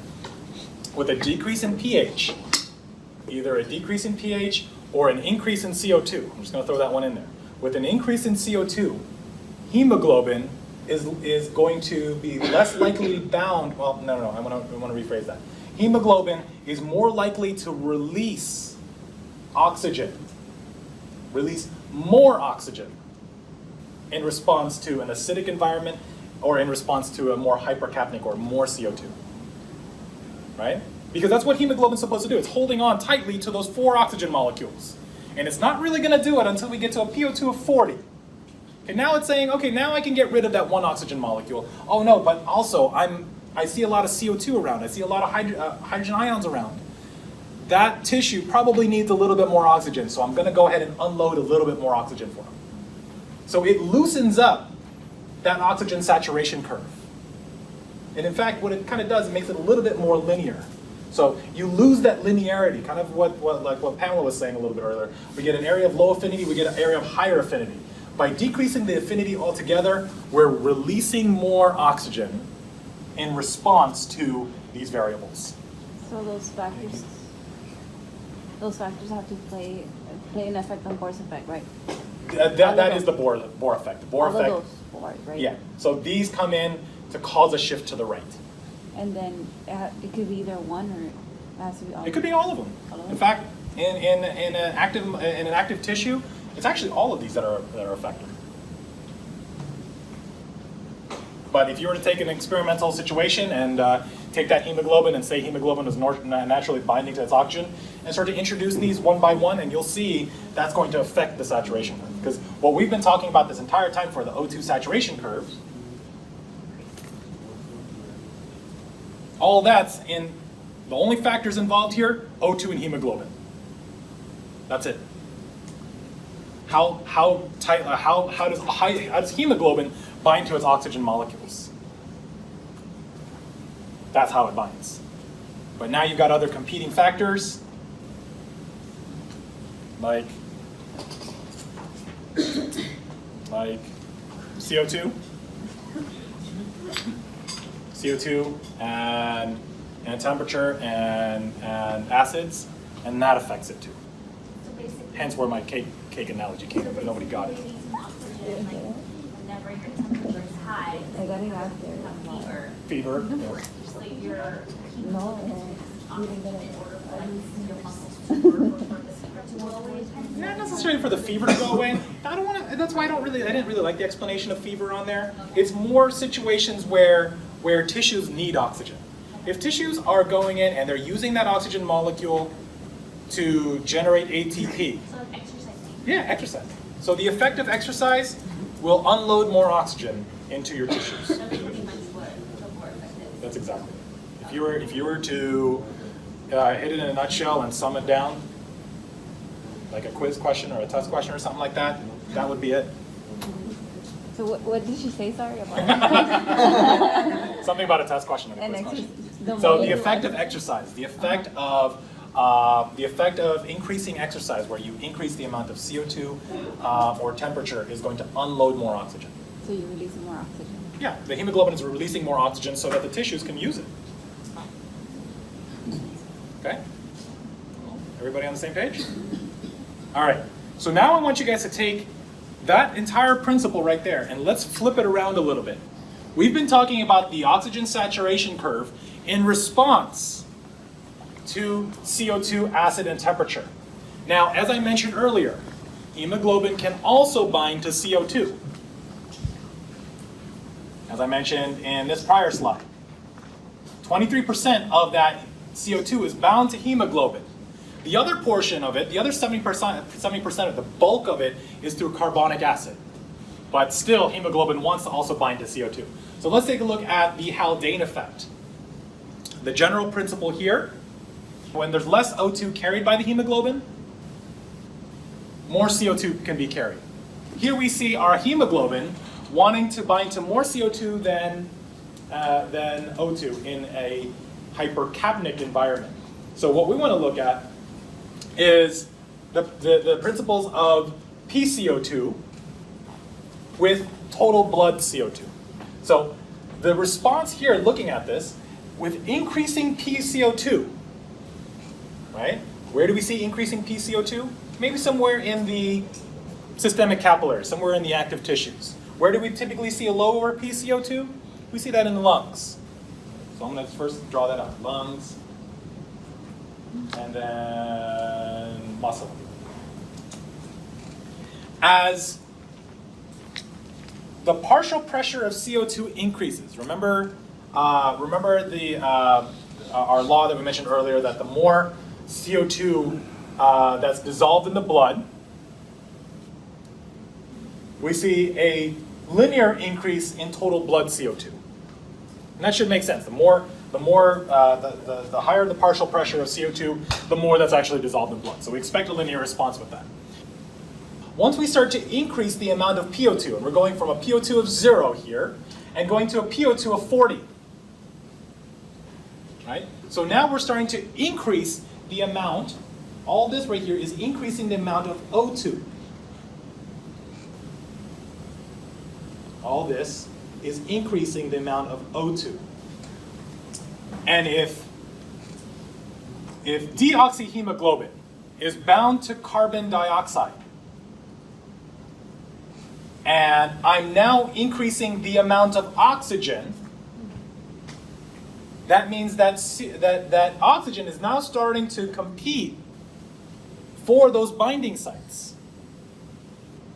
With a decrease in pH, either a decrease in pH or an increase in CO2, I'm just going to throw that one in there. with an increase in CO2, hemoglobin is going to be less likely bound, well, no, I want to rephrase that. Hemoglobin is more likely to release oxygen, release more oxygen in response to an acidic environment or in response to a more hypercapnic or more CO2, right? Because that's what hemoglobin's supposed to do. It's holding on tightly to those 4 oxygen molecules. And it's not really going to do it until we get to a PO2 of 40. And now it's saying, okay, now I can get rid of that 1 oxygen molecule. Oh no, but also I see a lot of CO2 around. I see a lot of hydrogen ions around. That tissue probably needs a little bit more oxygen, so I'm going to go ahead and unload a little bit more oxygen for them. So it loosens up that oxygen saturation curve. And in fact, what it kind of does, it makes it a little bit more linear. So you lose that linearity, kind of what Pamela was saying a little bit earlier. We get an area of low affinity, we get an area of higher affinity. By decreasing the affinity altogether, we're releasing more oxygen in response to these variables. So those factors have to play an effect on Bohr's effect, right? That is the Bohr effect. The Bohr effect. All of those Bohr, right? Yeah. So these come in to cause a shift to the right. And then it could be either one or it has to be all. It could be all of them. All of them? In fact, in an active tissue, it's actually all of these that are affected. But if you were to take an experimental situation and take that hemoglobin and say hemoglobin is naturally binding to its oxygen, and start to introduce these one by one, and you'll see that's going to affect the saturation curve. Because what we've been talking about this entire time for the O2 saturation curves, all that's in, the only factors involved here, O2 and hemoglobin. That's it. How does hemoglobin bind to its oxygen molecules? That's how it binds. But now you've got other competing factors, like CO2 and temperature and acids, and that affects it too. So basically, Hence where my cake analogy came in, but nobody got it. releasing oxygen, like whenever your temperature is high, I got it after. fever, Fever. just like your No, hemoglobin you didn't get it. in order for like your muscles to work or for the fever to go away. Not necessarily for the fever to go away. I don't want to. That's why I didn't really like the explanation of fever on there. It's more situations where tissues need oxygen. If tissues are going in and they're using that oxygen molecule to generate ATP. So like exercising. Yeah, exercise. So the effect of exercise will unload more oxygen into your tissues. That's pretty much what the Bohr effect is. That's exactly it. If you were to hit it in a nutshell and sum it down, like a quiz question or a test question or something like that, that would be it. So what did she say? Sorry about Something about a test question and a quiz question. So the effect of exercise, the effect of increasing exercise, where you increase the amount of CO2 or temperature, is going to unload more oxygen. So you're releasing more oxygen. Yeah, the hemoglobin is releasing more oxygen so that the tissues can use it. Okay? Everybody on the same page? All right, so now I want you guys to take that entire principle right there and let's flip it around a little bit. We've been talking about the oxygen saturation curve in response to CO2, acid, and temperature. Now, as I mentioned earlier, hemoglobin can also bind to CO2. As I mentioned in this prior slide, 23% of that CO2 is bound to hemoglobin. The other portion of it, the other 70% of the bulk of it, is through carbonic acid. But still, hemoglobin wants to also bind to CO2. So let's take a look at the Haldane effect. The general principle here, when there's less O2 carried by the hemoglobin, more CO2 can be carried. Here we see our hemoglobin wanting to bind to more CO2 than O2 in a hypercapnic environment. So what we want to look at is the principles of PCO2 with total blood CO2. So the response here, looking at this, with increasing PCO2, right? Where do we see increasing PCO2? Maybe somewhere in the systemic capillaries, somewhere in the active tissues. Where do we typically see a lower PCO2? We see that in the lungs. So I'm going to first draw that out. Lungs, and then muscle. As the partial pressure of CO2 increases, remember our law that we mentioned earlier, that the more CO2 that's dissolved in the blood, we see a linear increase in total blood CO2. And that should make sense. The higher the partial pressure of CO2, the more that's actually dissolved in blood. So we expect a linear response with that. Once we start to increase the amount of PO2, and we're going from a PO2 of 0 here, and going to a PO2 of 40, right? So now we're starting to increase the amount, all this right here is increasing the amount of O2. All this is increasing the amount of O2. And if deoxyhemoglobin is bound to carbon dioxide, and I'm now increasing the amount of oxygen, that means that oxygen is now starting to compete for those binding sites.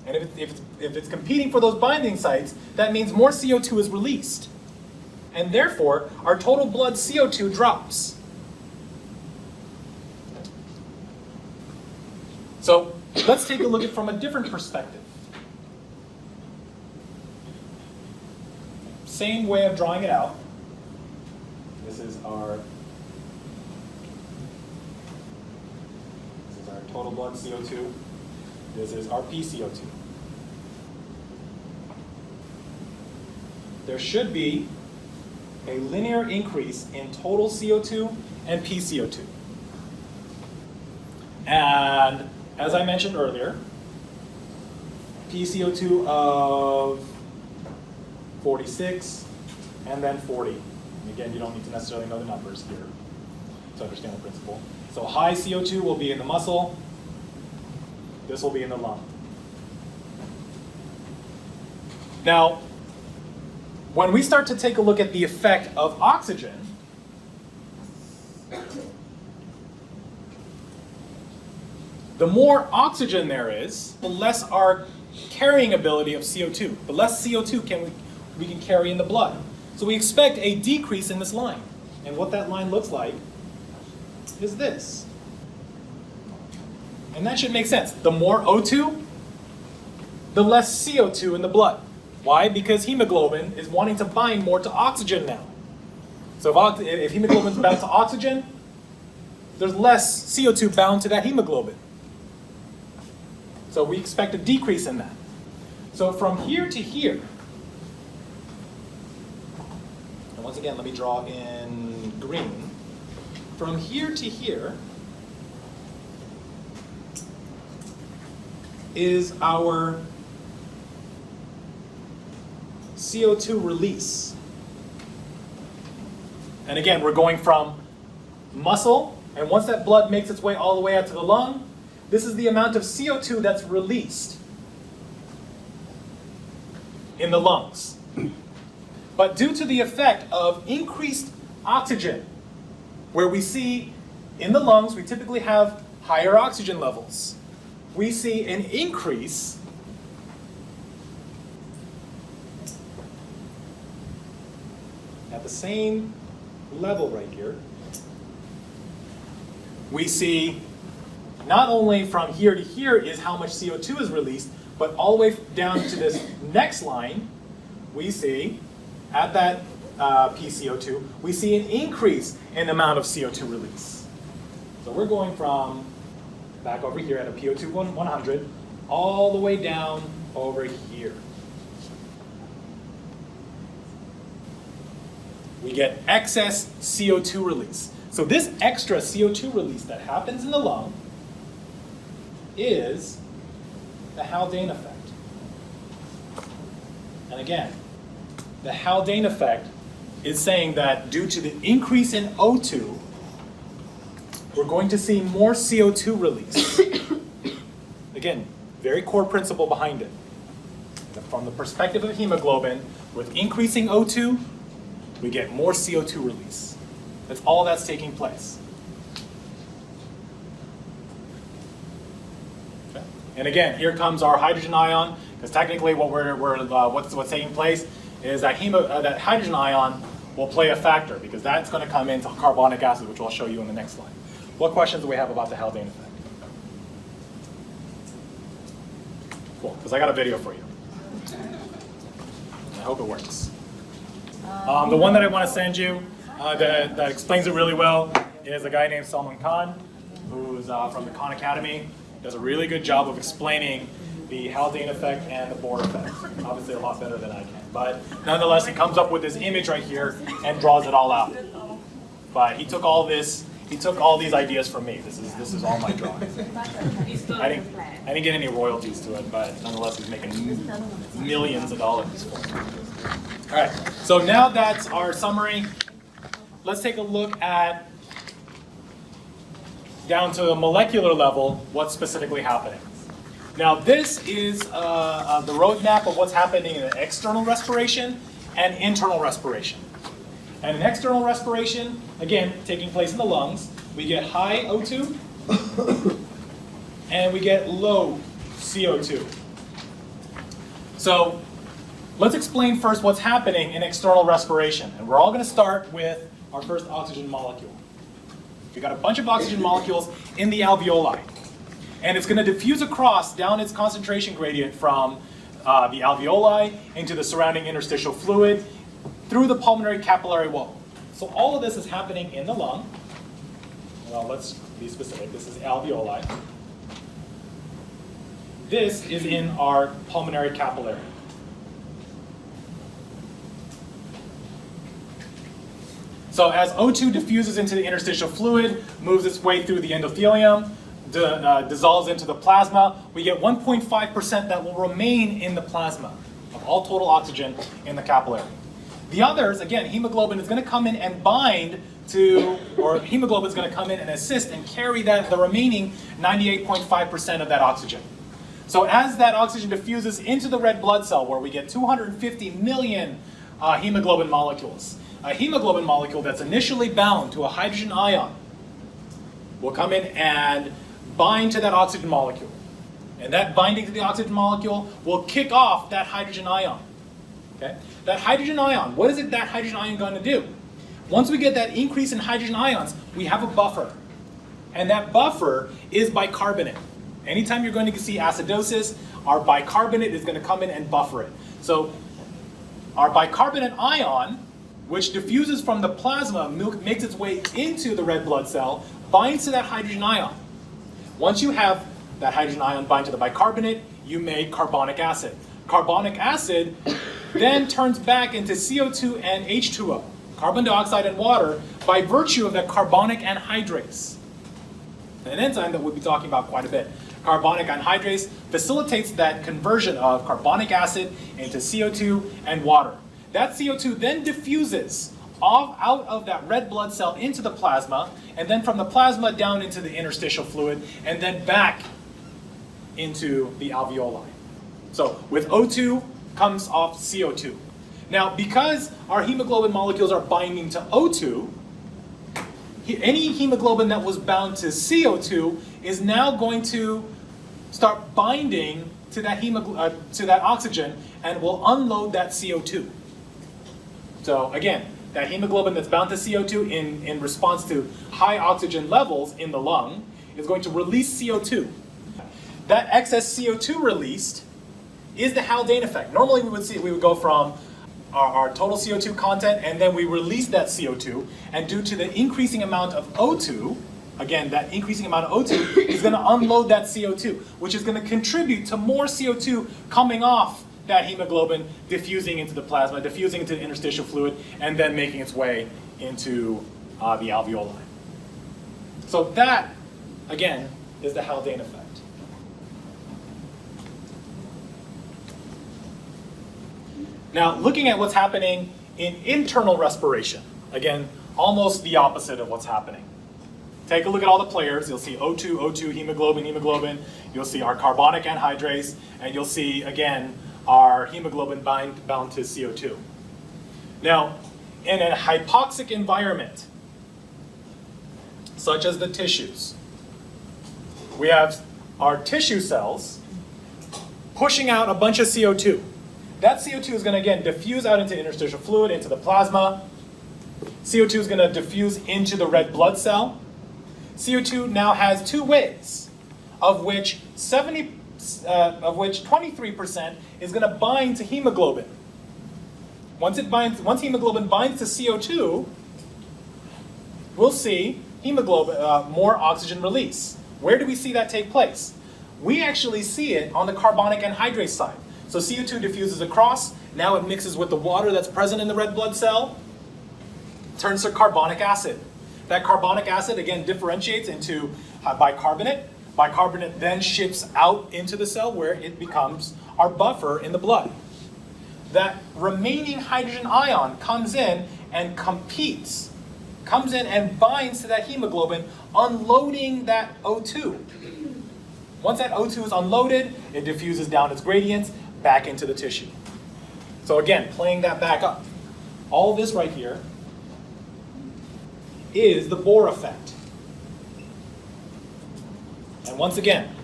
And if it's competing for those binding sites, that means more CO2 is released. And therefore, our total blood CO2 drops. So let's take a look at it from a different perspective. Same way of drawing it out. This is our total blood CO2. This is our PCO2. There should be a linear increase in total CO2 and PCO2. And as I mentioned earlier, PCO2 of 46 and then 40. And again, you don't need to necessarily know the numbers here to understand the principle. So high CO2 will be in the muscle. This will be in the lung. Now, when we start to take a look at the effect of oxygen, the more oxygen there is, the less our carrying ability of CO2. The less CO2 we can carry in the blood. So we expect a decrease in this line. And what that line looks like is this. And that should make sense. The more O2, the less CO2 in the blood. Why? Because hemoglobin is wanting to bind more to oxygen now. So if hemoglobin is bound to oxygen, there's less CO2 bound to that hemoglobin. So we expect a decrease in that. So from here to here, and once again, let me draw in green. From here to here is our CO2 release. And again, we're going from muscle, and once that blood makes its way all the way out to the lung, this is the amount of CO2 that's released in the lungs. But due to the effect of increased oxygen, where we see in the lungs, we typically have higher oxygen levels. We see an increase at the same level right here. We see not only from here to here is how much CO2 is released, but all the way down to this next line, we see at that PCO2, we see an increase in the amount of CO2 release. So we're going from back over here at a PO2 100, all the way down over here. We get excess CO2 release. So this extra CO2 release that happens in the lung is the Haldane effect. And again, the Haldane effect is saying that due to the increase in O2, we're going to see more CO2 release. Again, very core principle behind it. From the perspective of hemoglobin, with increasing O2, we get more CO2 release. That's all that's taking place. Okay. And again, here comes our hydrogen ion, because technically what's taking place is that that hydrogen ion will play a factor, because that's going to come into carbonic acid, which I'll show you in the next slide. What questions do we have about the Haldane effect? Cool, because I got a video for you. I hope it works. The one that I want to send you that explains it really well is a guy named Salman Khan, who's from the Khan Academy. Does a really good job of explaining the Haldane effect and the Bohr effect. Obviously a lot better than I can. But nonetheless, he comes up with this image right here and draws it all out. But he took all these ideas from me. This is all my drawings. I didn't get any royalties to it, but nonetheless, he's making millions of dollars for it. All right, so now that's our summary. Let's take a look at, down to the molecular level, what's specifically happening. Now this is the roadmap of what's happening in external respiration and internal respiration. And in external respiration, again, taking place in the lungs, we get high O2 and we get low CO2. So let's explain first what's happening in external respiration. And we're all going to start with our first oxygen molecule. We've got a bunch of oxygen molecules in the alveoli. And it's going to diffuse across down its concentration gradient from the alveoli into the surrounding interstitial fluid through the pulmonary capillary wall. So all of this is happening in the lung. Well, let's be specific. This is alveoli. This is in our pulmonary capillary. So as O2 diffuses into the interstitial fluid, moves its way through the endothelium, dissolves into the plasma, we get 1.5% that will remain in the plasma of all total oxygen in the capillary. The others, again, hemoglobin is going to come in and bind to, or hemoglobin is going to come in and assist and carry the remaining 98.5% of that oxygen. So as that oxygen diffuses into the red blood cell, where we get 250 million hemoglobin molecules, a hemoglobin molecule that's initially bound to a hydrogen ion will come in and bind to that oxygen molecule. And that binding to the oxygen molecule will kick off that hydrogen ion. Okay? That hydrogen ion, what is it that hydrogen ion going to do? Once we get that increase in hydrogen ions, we have a buffer. And that buffer is bicarbonate. Anytime you're going to see acidosis, our bicarbonate is going to come in and buffer it. So our bicarbonate ion, which diffuses from the plasma, makes its way into the red blood cell, binds to that hydrogen ion. Once you have that hydrogen ion bind to the bicarbonate, you make carbonic acid. Carbonic acid then turns back into CO2 and H2O, carbon dioxide and water, by virtue of that carbonic anhydrase, an enzyme that we'll be talking about quite a bit. Carbonic anhydrase facilitates that conversion of carbonic acid into CO2 and water. That CO2 then diffuses out of that red blood cell into the plasma, and then from the plasma down into the interstitial fluid, and then back into the alveoli. So with O2 comes off CO2. Now, because our hemoglobin molecules are binding to O2, any hemoglobin that was bound to CO2 is now going to start binding to that oxygen and will unload that CO2. So again, that hemoglobin that's bound to CO2 in response to high oxygen levels in the lung is going to release CO2. That excess CO2 released is the Haldane effect. Normally we would go from our total CO2 content, and then we release that CO2, and due to the increasing amount of O2, again, that increasing amount of O2 is going to unload that CO2, which is going to contribute to more CO2 coming off that hemoglobin, diffusing into the plasma, diffusing into the interstitial fluid, and then making its way into the alveoli. So that, again, is the Haldane effect. Now, looking at what's happening in internal respiration, again, almost the opposite of what's happening. take a look at all the players. You'll see O2, O2, hemoglobin, hemoglobin. You'll see our carbonic anhydrase, and you'll see, again, our hemoglobin bound to CO2. Now, in a hypoxic environment, such as the tissues, we have our tissue cells pushing out a bunch of CO2. That CO2 is going to, again, diffuse out into interstitial fluid, into the plasma. CO2 is going to diffuse into the red blood cell. CO2 now has two ways, of which 23% is going to bind to hemoglobin. Once hemoglobin binds to CO2, we'll see hemoglobin, more oxygen release. Where do we see that take place? We actually see it on the carbonic anhydrase side. So CO2 diffuses across, now it mixes with the water that's present in the red blood cell, turns to carbonic acid. That carbonic acid, again, differentiates into bicarbonate. Bicarbonate then shifts out into the cell where it becomes our buffer in the blood. That remaining hydrogen ion comes in and competes, comes in and binds to that hemoglobin, unloading that O2. Once that O2 is unloaded, it diffuses down its gradients back into the tissue. So again, playing that back up. All this right here is the Bohr effect. And once again,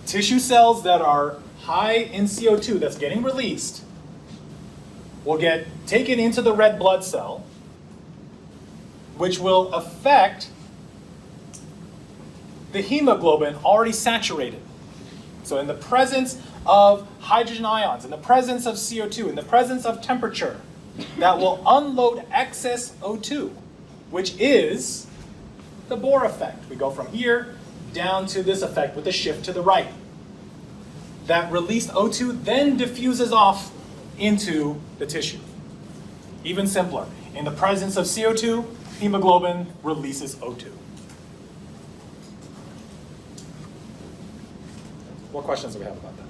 tissue cells that are high in CO2 that's getting released will get taken into the red blood cell, which will affect the hemoglobin already saturated. So in the presence of hydrogen ions, in the presence of CO2, in the presence of temperature, that will unload excess O2, which is the Bohr effect. We go from here down to this effect with a shift to the right. That released O2 then diffuses off into the tissue. Even simpler. In the presence of CO2, hemoglobin releases O2. What questions do we have about that?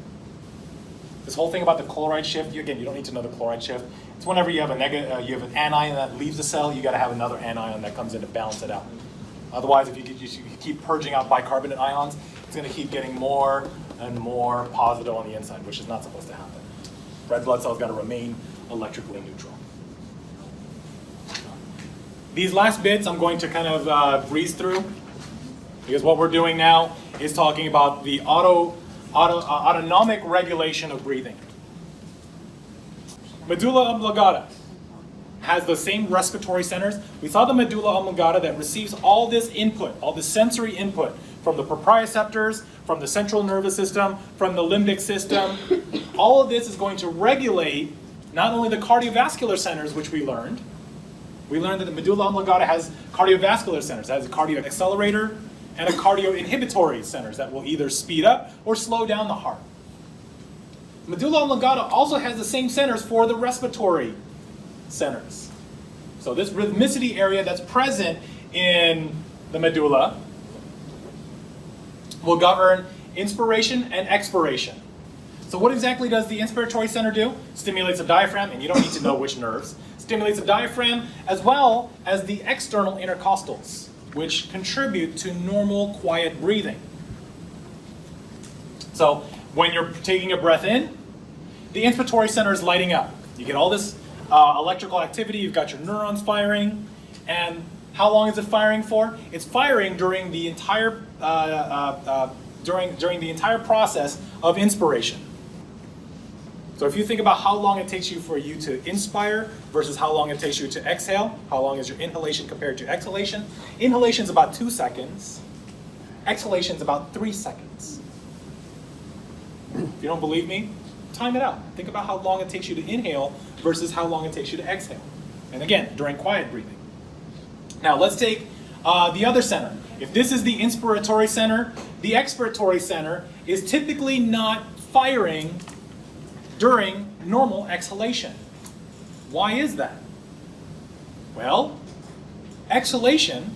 This whole thing about the chloride shift, again, you don't need to know the chloride shift. It's whenever you have you have an anion that leaves the cell, you got to have another anion that comes in to balance it out. Otherwise, if you keep purging out bicarbonate ions, it's going to keep getting more and more positive on the inside, which is not supposed to happen. Red blood cells got to remain electrically neutral. These last bits I'm going to kind of breeze through, because what we're doing now is talking about the autonomic regulation of breathing. Medulla oblongata has the same respiratory centers. We saw the medulla oblongata that receives all this input, all this sensory input from the proprioceptors, from the central nervous system, from the limbic system. All of this is going to regulate not only the cardiovascular centers, which we learned. We learned that the medulla oblongata has cardiovascular centers. It has a cardio accelerator and a cardio inhibitory centers that will either speed up or slow down the heart. Medulla oblongata also has the same centers for the respiratory centers. So this rhythmicity area that's present in the medulla will govern inspiration and expiration. So what exactly does the inspiratory center do? Stimulates the diaphragm, and you don't need to know which nerves. Stimulates the diaphragm as well as the external intercostals, which contribute to normal, quiet breathing. So when you're taking a breath in, the inspiratory center is lighting up. You get all this electrical activity, you've got your neurons firing, and how long is it firing for? It's firing during the entire during the entire process of inspiration. So if you think about how long it takes for you to inspire versus how long it takes you to exhale, how long is your inhalation compared to exhalation? Inhalation is about 2 seconds. Exhalation is about 3 seconds. If you don't believe me, time it out. Think about how long it takes you to inhale versus how long it takes you to exhale. And again, during quiet breathing. Now let's take the other center. If this is the inspiratory center, the expiratory center is typically not firing during normal exhalation. Why is that? Well, exhalation,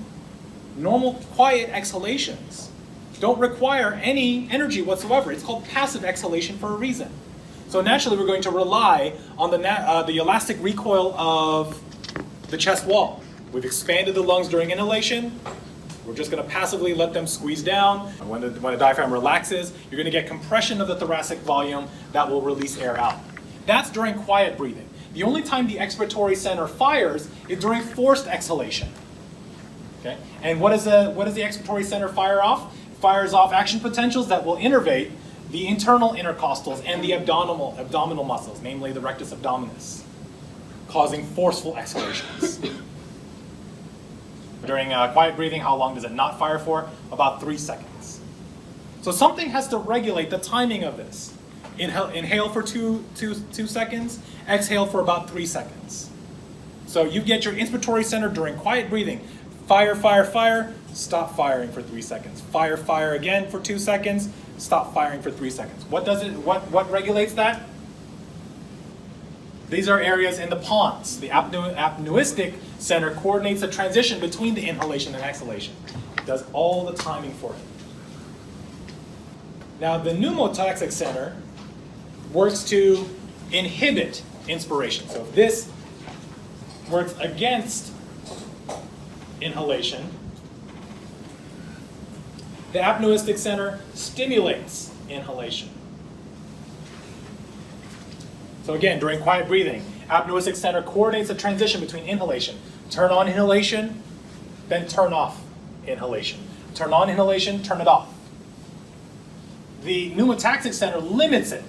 normal quiet exhalations, don't require any energy whatsoever. It's called passive exhalation for a reason. So naturally we're going to rely on the elastic recoil of the chest wall. We've expanded the lungs during inhalation. We're just going to passively let them squeeze down. When the diaphragm relaxes, you're going to get compression of the thoracic volume that will release air out. That's during quiet breathing. The only time the expiratory center fires is during forced exhalation. Okay? And what does the expiratory center fire off? It fires off action potentials that will innervate the internal intercostals and the abdominal muscles, namely the rectus abdominis, causing forceful exhalations. During quiet breathing, how long does it not fire for? About 3 seconds. So something has to regulate the timing of this. Inhale for two seconds, exhale for about 3 seconds. So you get your inspiratory center during quiet breathing. Fire, fire, fire, stop firing for 3 seconds. Fire, fire again for 2 seconds, stop firing for 3 seconds. What regulates that? These are areas in the pons. The apnoistic center coordinates the transition between the inhalation and exhalation. It does all the timing for it. Now the pneumotaxic center works to inhibit inspiration. So if this works against inhalation, the apnoistic center stimulates inhalation. So again, during quiet breathing, apnoistic center coordinates the transition between inhalation. Turn on inhalation, then turn off inhalation. Turn on inhalation, turn it off. The pneumotaxic center limits it.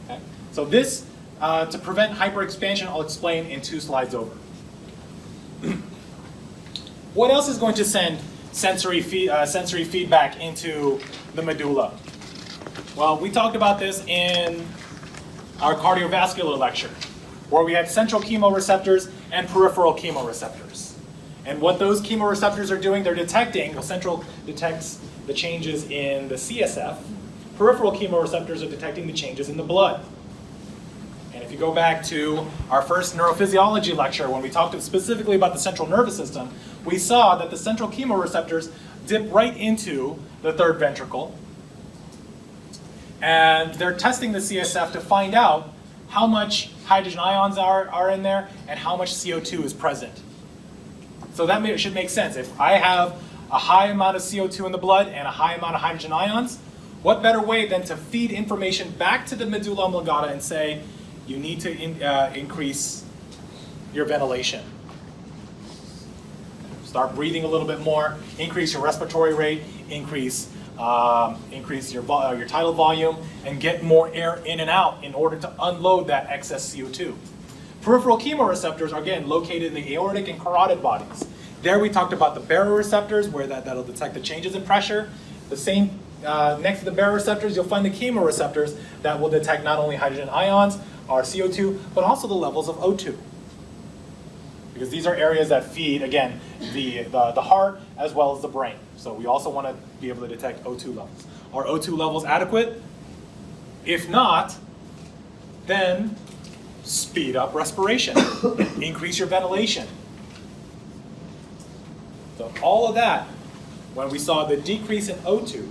Okay? So this, to prevent hyperexpansion, I'll explain in 2 slides over. What else is going to send sensory feedback into the medulla? Well, we talked about this in our cardiovascular lecture, where we had central chemoreceptors and peripheral chemoreceptors. And what those chemoreceptors are doing, they're detecting, well, central detects the changes in the CSF. Peripheral chemoreceptors are detecting the changes in the blood. And if you go back to our first neurophysiology lecture, when we talked specifically about the central nervous system, we saw that the central chemoreceptors dip right into the third ventricle. And they're testing the CSF to find out how much hydrogen ions are in there and how much CO2 is present. So that should make sense. If I have a high amount of CO2 in the blood and a high amount of hydrogen ions, what better way than to feed information back to the medulla oblongata and say, you need to increase your ventilation. Start breathing a little bit more, increase your respiratory rate, increase your tidal volume, and get more air in and out in order to unload that excess CO2. Peripheral chemoreceptors are, again, located in the aortic and carotid bodies. There we talked about the baroreceptors, where that'll detect the changes in pressure. The same, next to the baroreceptors, you'll find the chemoreceptors that will detect not only hydrogen ions, or CO2, but also the levels of O2. Because these are areas that feed, again, the heart as well as the brain. So we also want to be able to detect O2 levels. Are O2 levels adequate? If not, then speed up respiration, increase your ventilation. So all of that, when we saw the decrease in O2,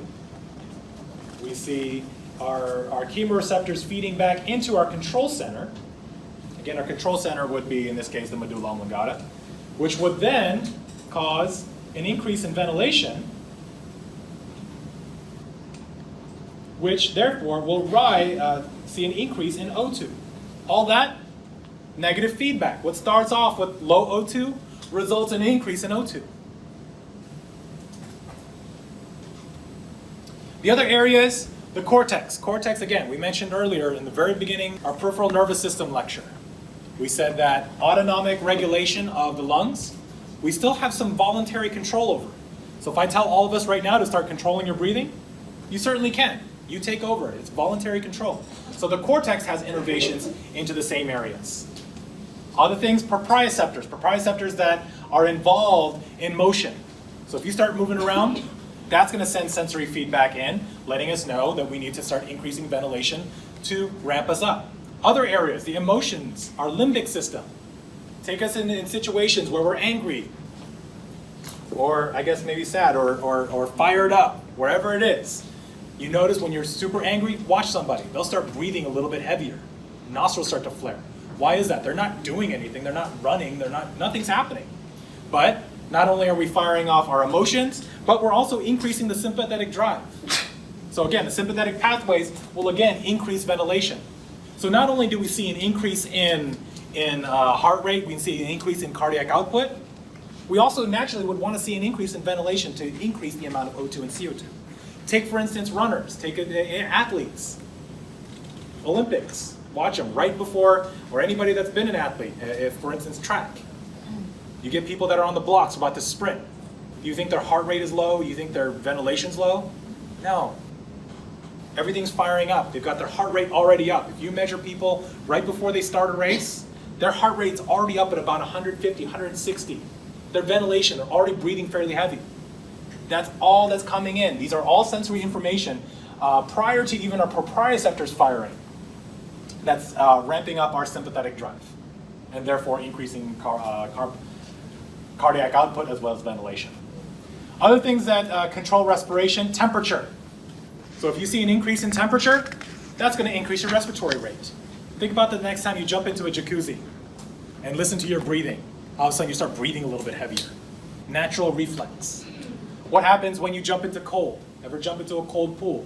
we see our chemoreceptors feeding back into our control center. Again, our control center would be, in this case, the medulla oblongata, which would then cause an increase in ventilation, which therefore will see an increase in O2. All that, negative feedback. What starts off with low O2 results in an increase in O2. The other areas, the cortex. Cortex, again, we mentioned earlier in the very beginning, our peripheral nervous system lecture. We said that autonomic regulation of the lungs, we still have some voluntary control over it. So if I tell all of us right now to start controlling your breathing, you certainly can. You take over it. It's voluntary control. So the cortex has innervations into the same areas. Other things, proprioceptors. Proprioceptors that are involved in motion. So if you start moving around, that's going to send sensory feedback in, letting us know that we need to start increasing ventilation to ramp us up. Other areas, the emotions, our limbic system. Take us in situations where we're angry, or I guess maybe sad, or fired up, wherever it is. You notice when you're super angry, watch somebody. They'll start breathing a little bit heavier. Nostrils start to flare. Why is that? They're not doing anything. They're not running. Nothing's happening. But Not only are we firing off our emotions, but we're also increasing the sympathetic drive. So again, the sympathetic pathways will again increase ventilation. So not only do we see an increase in heart rate, we can see an increase in cardiac output, we also naturally would want to see an increase in ventilation to increase the amount of O2 and CO2. Take, for instance, runners, take athletes, Olympics. Watch them right before, or anybody that's been an athlete, if, for instance, track. You get people that are on the blocks about to sprint. Do you think their heart rate is low? You think their ventilation's low? No. Everything's firing up. They've got their heart rate already up. If you measure people right before they start a race, their heart rate's already up at about 150, 160. Their ventilation, they're already breathing fairly heavy. That's all that's coming in. These are all sensory information prior to even our proprioceptors firing. That's ramping up our sympathetic drive, and therefore increasing cardiac output as well as ventilation. Other things that control respiration, temperature. So if you see an increase in temperature, that's going to increase your respiratory rate. Think about the next time you jump into a jacuzzi and listen to your breathing. All of a sudden you start breathing a little bit heavier. Natural reflex. What happens when you jump into cold? Ever jump into a cold pool?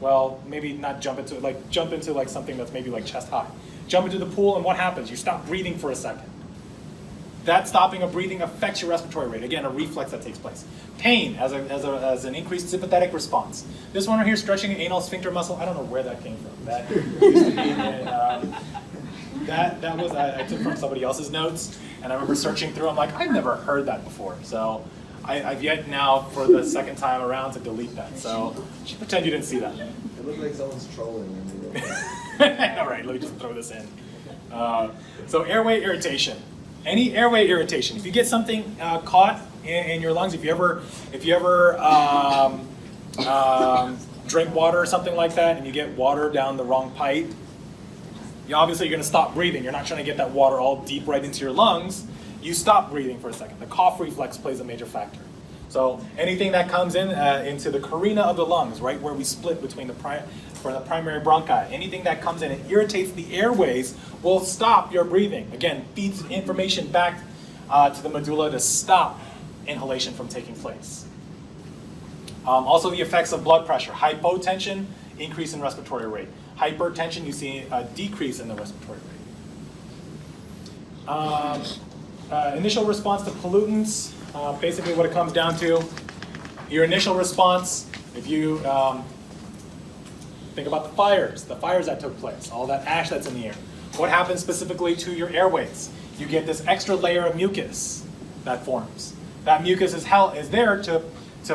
Well, maybe not jump into it, like jump into like something that's maybe like chest high. Jump into the pool and what happens? You stop breathing for a second. That stopping of breathing affects your respiratory rate. Again, a reflex that takes place. Pain as an increased sympathetic response. This one right here, stretching an anal sphincter muscle. I don't know where that came from. That used to be in, that was I took from somebody else's notes, and I remember searching through. I'm like, I've never heard that before. So I've yet now for the second time around to delete that. So just pretend you didn't see that. It looked like someone's trolling when they wrote that. All right, let me just throw this in. So airway irritation. Any airway irritation. If you get something caught in your lungs, if you ever drink water or something like that, and you get water down the wrong pipe, obviously you're going to stop breathing. You're not trying to get that water all deep right into your lungs. You stop breathing for a second. The cough reflex plays a major factor. So anything that comes in into the carina of the lungs, right where we split between the primary bronchi, anything that comes in and irritates the airways will stop your breathing. Again, feeds information back to the medulla to stop inhalation from taking place. Also the effects of blood pressure. Hypotension, increase in respiratory rate. Hypertension, you see a decrease in the respiratory rate. Initial response to pollutants, basically what it comes down to, your initial response, if you think about the fires that took place, all that ash that's in the air. What happens specifically to your airways? You get this extra layer of mucus that forms. That mucus is there to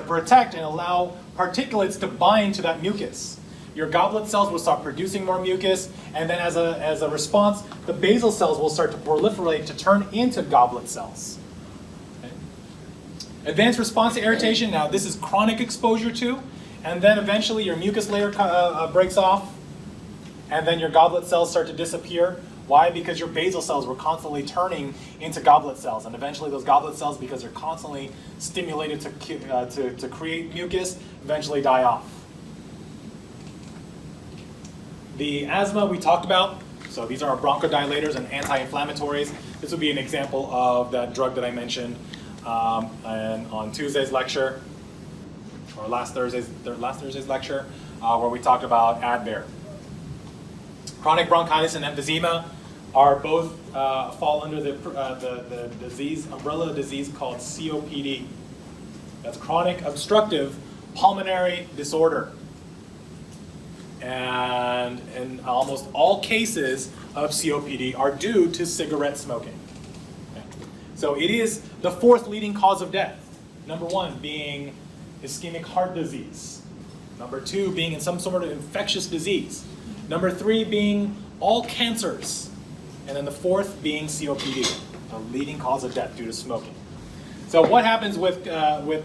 protect and allow particulates to bind to that mucus. Your goblet cells will start producing more mucus, and then as a response, the basal cells will start to proliferate to turn into goblet cells. Okay. Advanced response to irritation, now this is chronic exposure to, and then eventually your mucus layer breaks off, and then your goblet cells start to disappear. Why? Because your basal cells were constantly turning into goblet cells, and eventually those goblet cells, because they're constantly stimulated to create mucus, eventually die off. The asthma we talked about, so these are our bronchodilators and anti-inflammatories. This would be an example of that drug that I mentioned and on Tuesday's lecture, or last Thursday's lecture, where we talked about Advair. Chronic bronchitis and emphysema are both fall under the disease umbrella disease called COPD. That's chronic obstructive pulmonary disorder. And in almost all cases of COPD are due to cigarette smoking. Okay. So it is the fourth leading cause of death. Number one being ischemic heart disease. Number two being in some sort of infectious disease. Number three being all cancers. And then the fourth being COPD, the leading cause of death due to smoking. So what happens with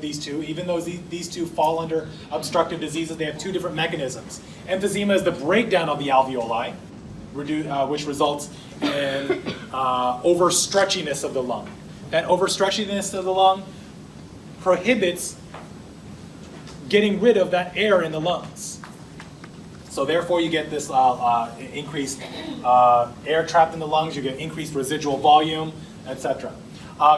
these two? Even though these two fall under obstructive diseases, they have two different mechanisms. Emphysema is the breakdown of the alveoli, which results in overstretchiness of the lung. That overstretchiness of the lung prohibits getting rid of that air in the lungs. So therefore you get this increased air trapped in the lungs, you get increased residual volume, etc.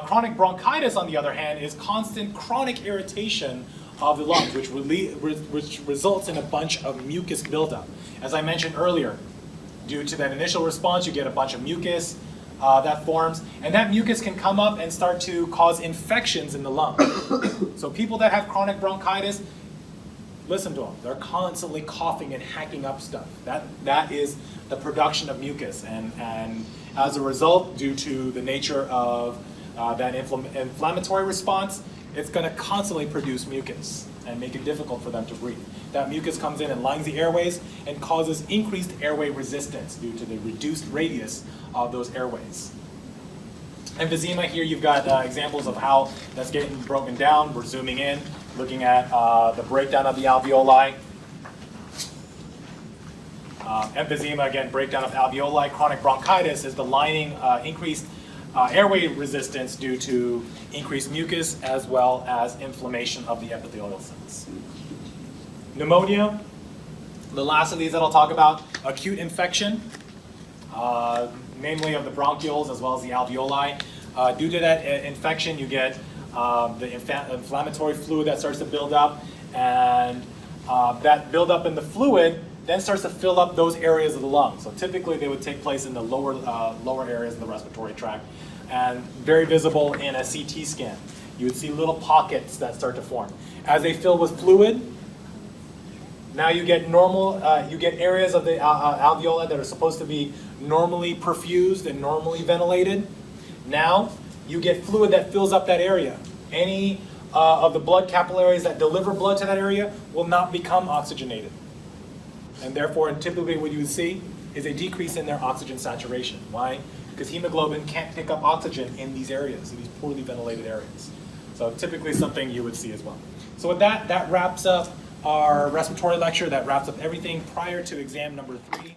Chronic bronchitis, on the other hand, is constant chronic irritation of the lungs, which results in a bunch of mucus buildup. As I mentioned earlier, due to that initial response, you get a bunch of mucus that forms, and that mucus can come up and start to cause infections in the lung. So people that have chronic bronchitis, listen to them. They're constantly coughing and hacking up stuff. That is the production of mucus, and as a result, due to the nature of that inflammatory response, it's going to constantly produce mucus and make it difficult for them to breathe. That mucus comes in and lines the airways and causes increased airway resistance due to the reduced radius of those airways. Emphysema, here you've got examples of how that's getting broken down. We're zooming in, looking at the breakdown of the alveoli. Emphysema, again, breakdown of alveoli. Chronic bronchitis is the lining, increased airway resistance due to increased mucus as well as inflammation of the epithelial cells. Pneumonia, the last of these that I'll talk about, acute infection, namely of the bronchioles as well as the alveoli. Due to that infection, you get the inflammatory fluid that starts to build up, and that buildup in the fluid then starts to fill up those areas of the lung. So typically they would take place in the lower areas of the respiratory tract, and very visible in a CT scan. You would see little pockets that start to form. As they fill with fluid, now you get you get areas of the alveoli that are supposed to be normally perfused and normally ventilated. Now you get fluid that fills up that area. Any of the blood capillaries that deliver blood to that area will not become oxygenated. And therefore, typically what you would see is a decrease in their oxygen saturation. Why? Because hemoglobin can't pick up oxygen in these areas, in these poorly ventilated areas. So typically something you would see as well. So with that wraps up our respiratory lecture. That wraps up everything prior to exam number 3.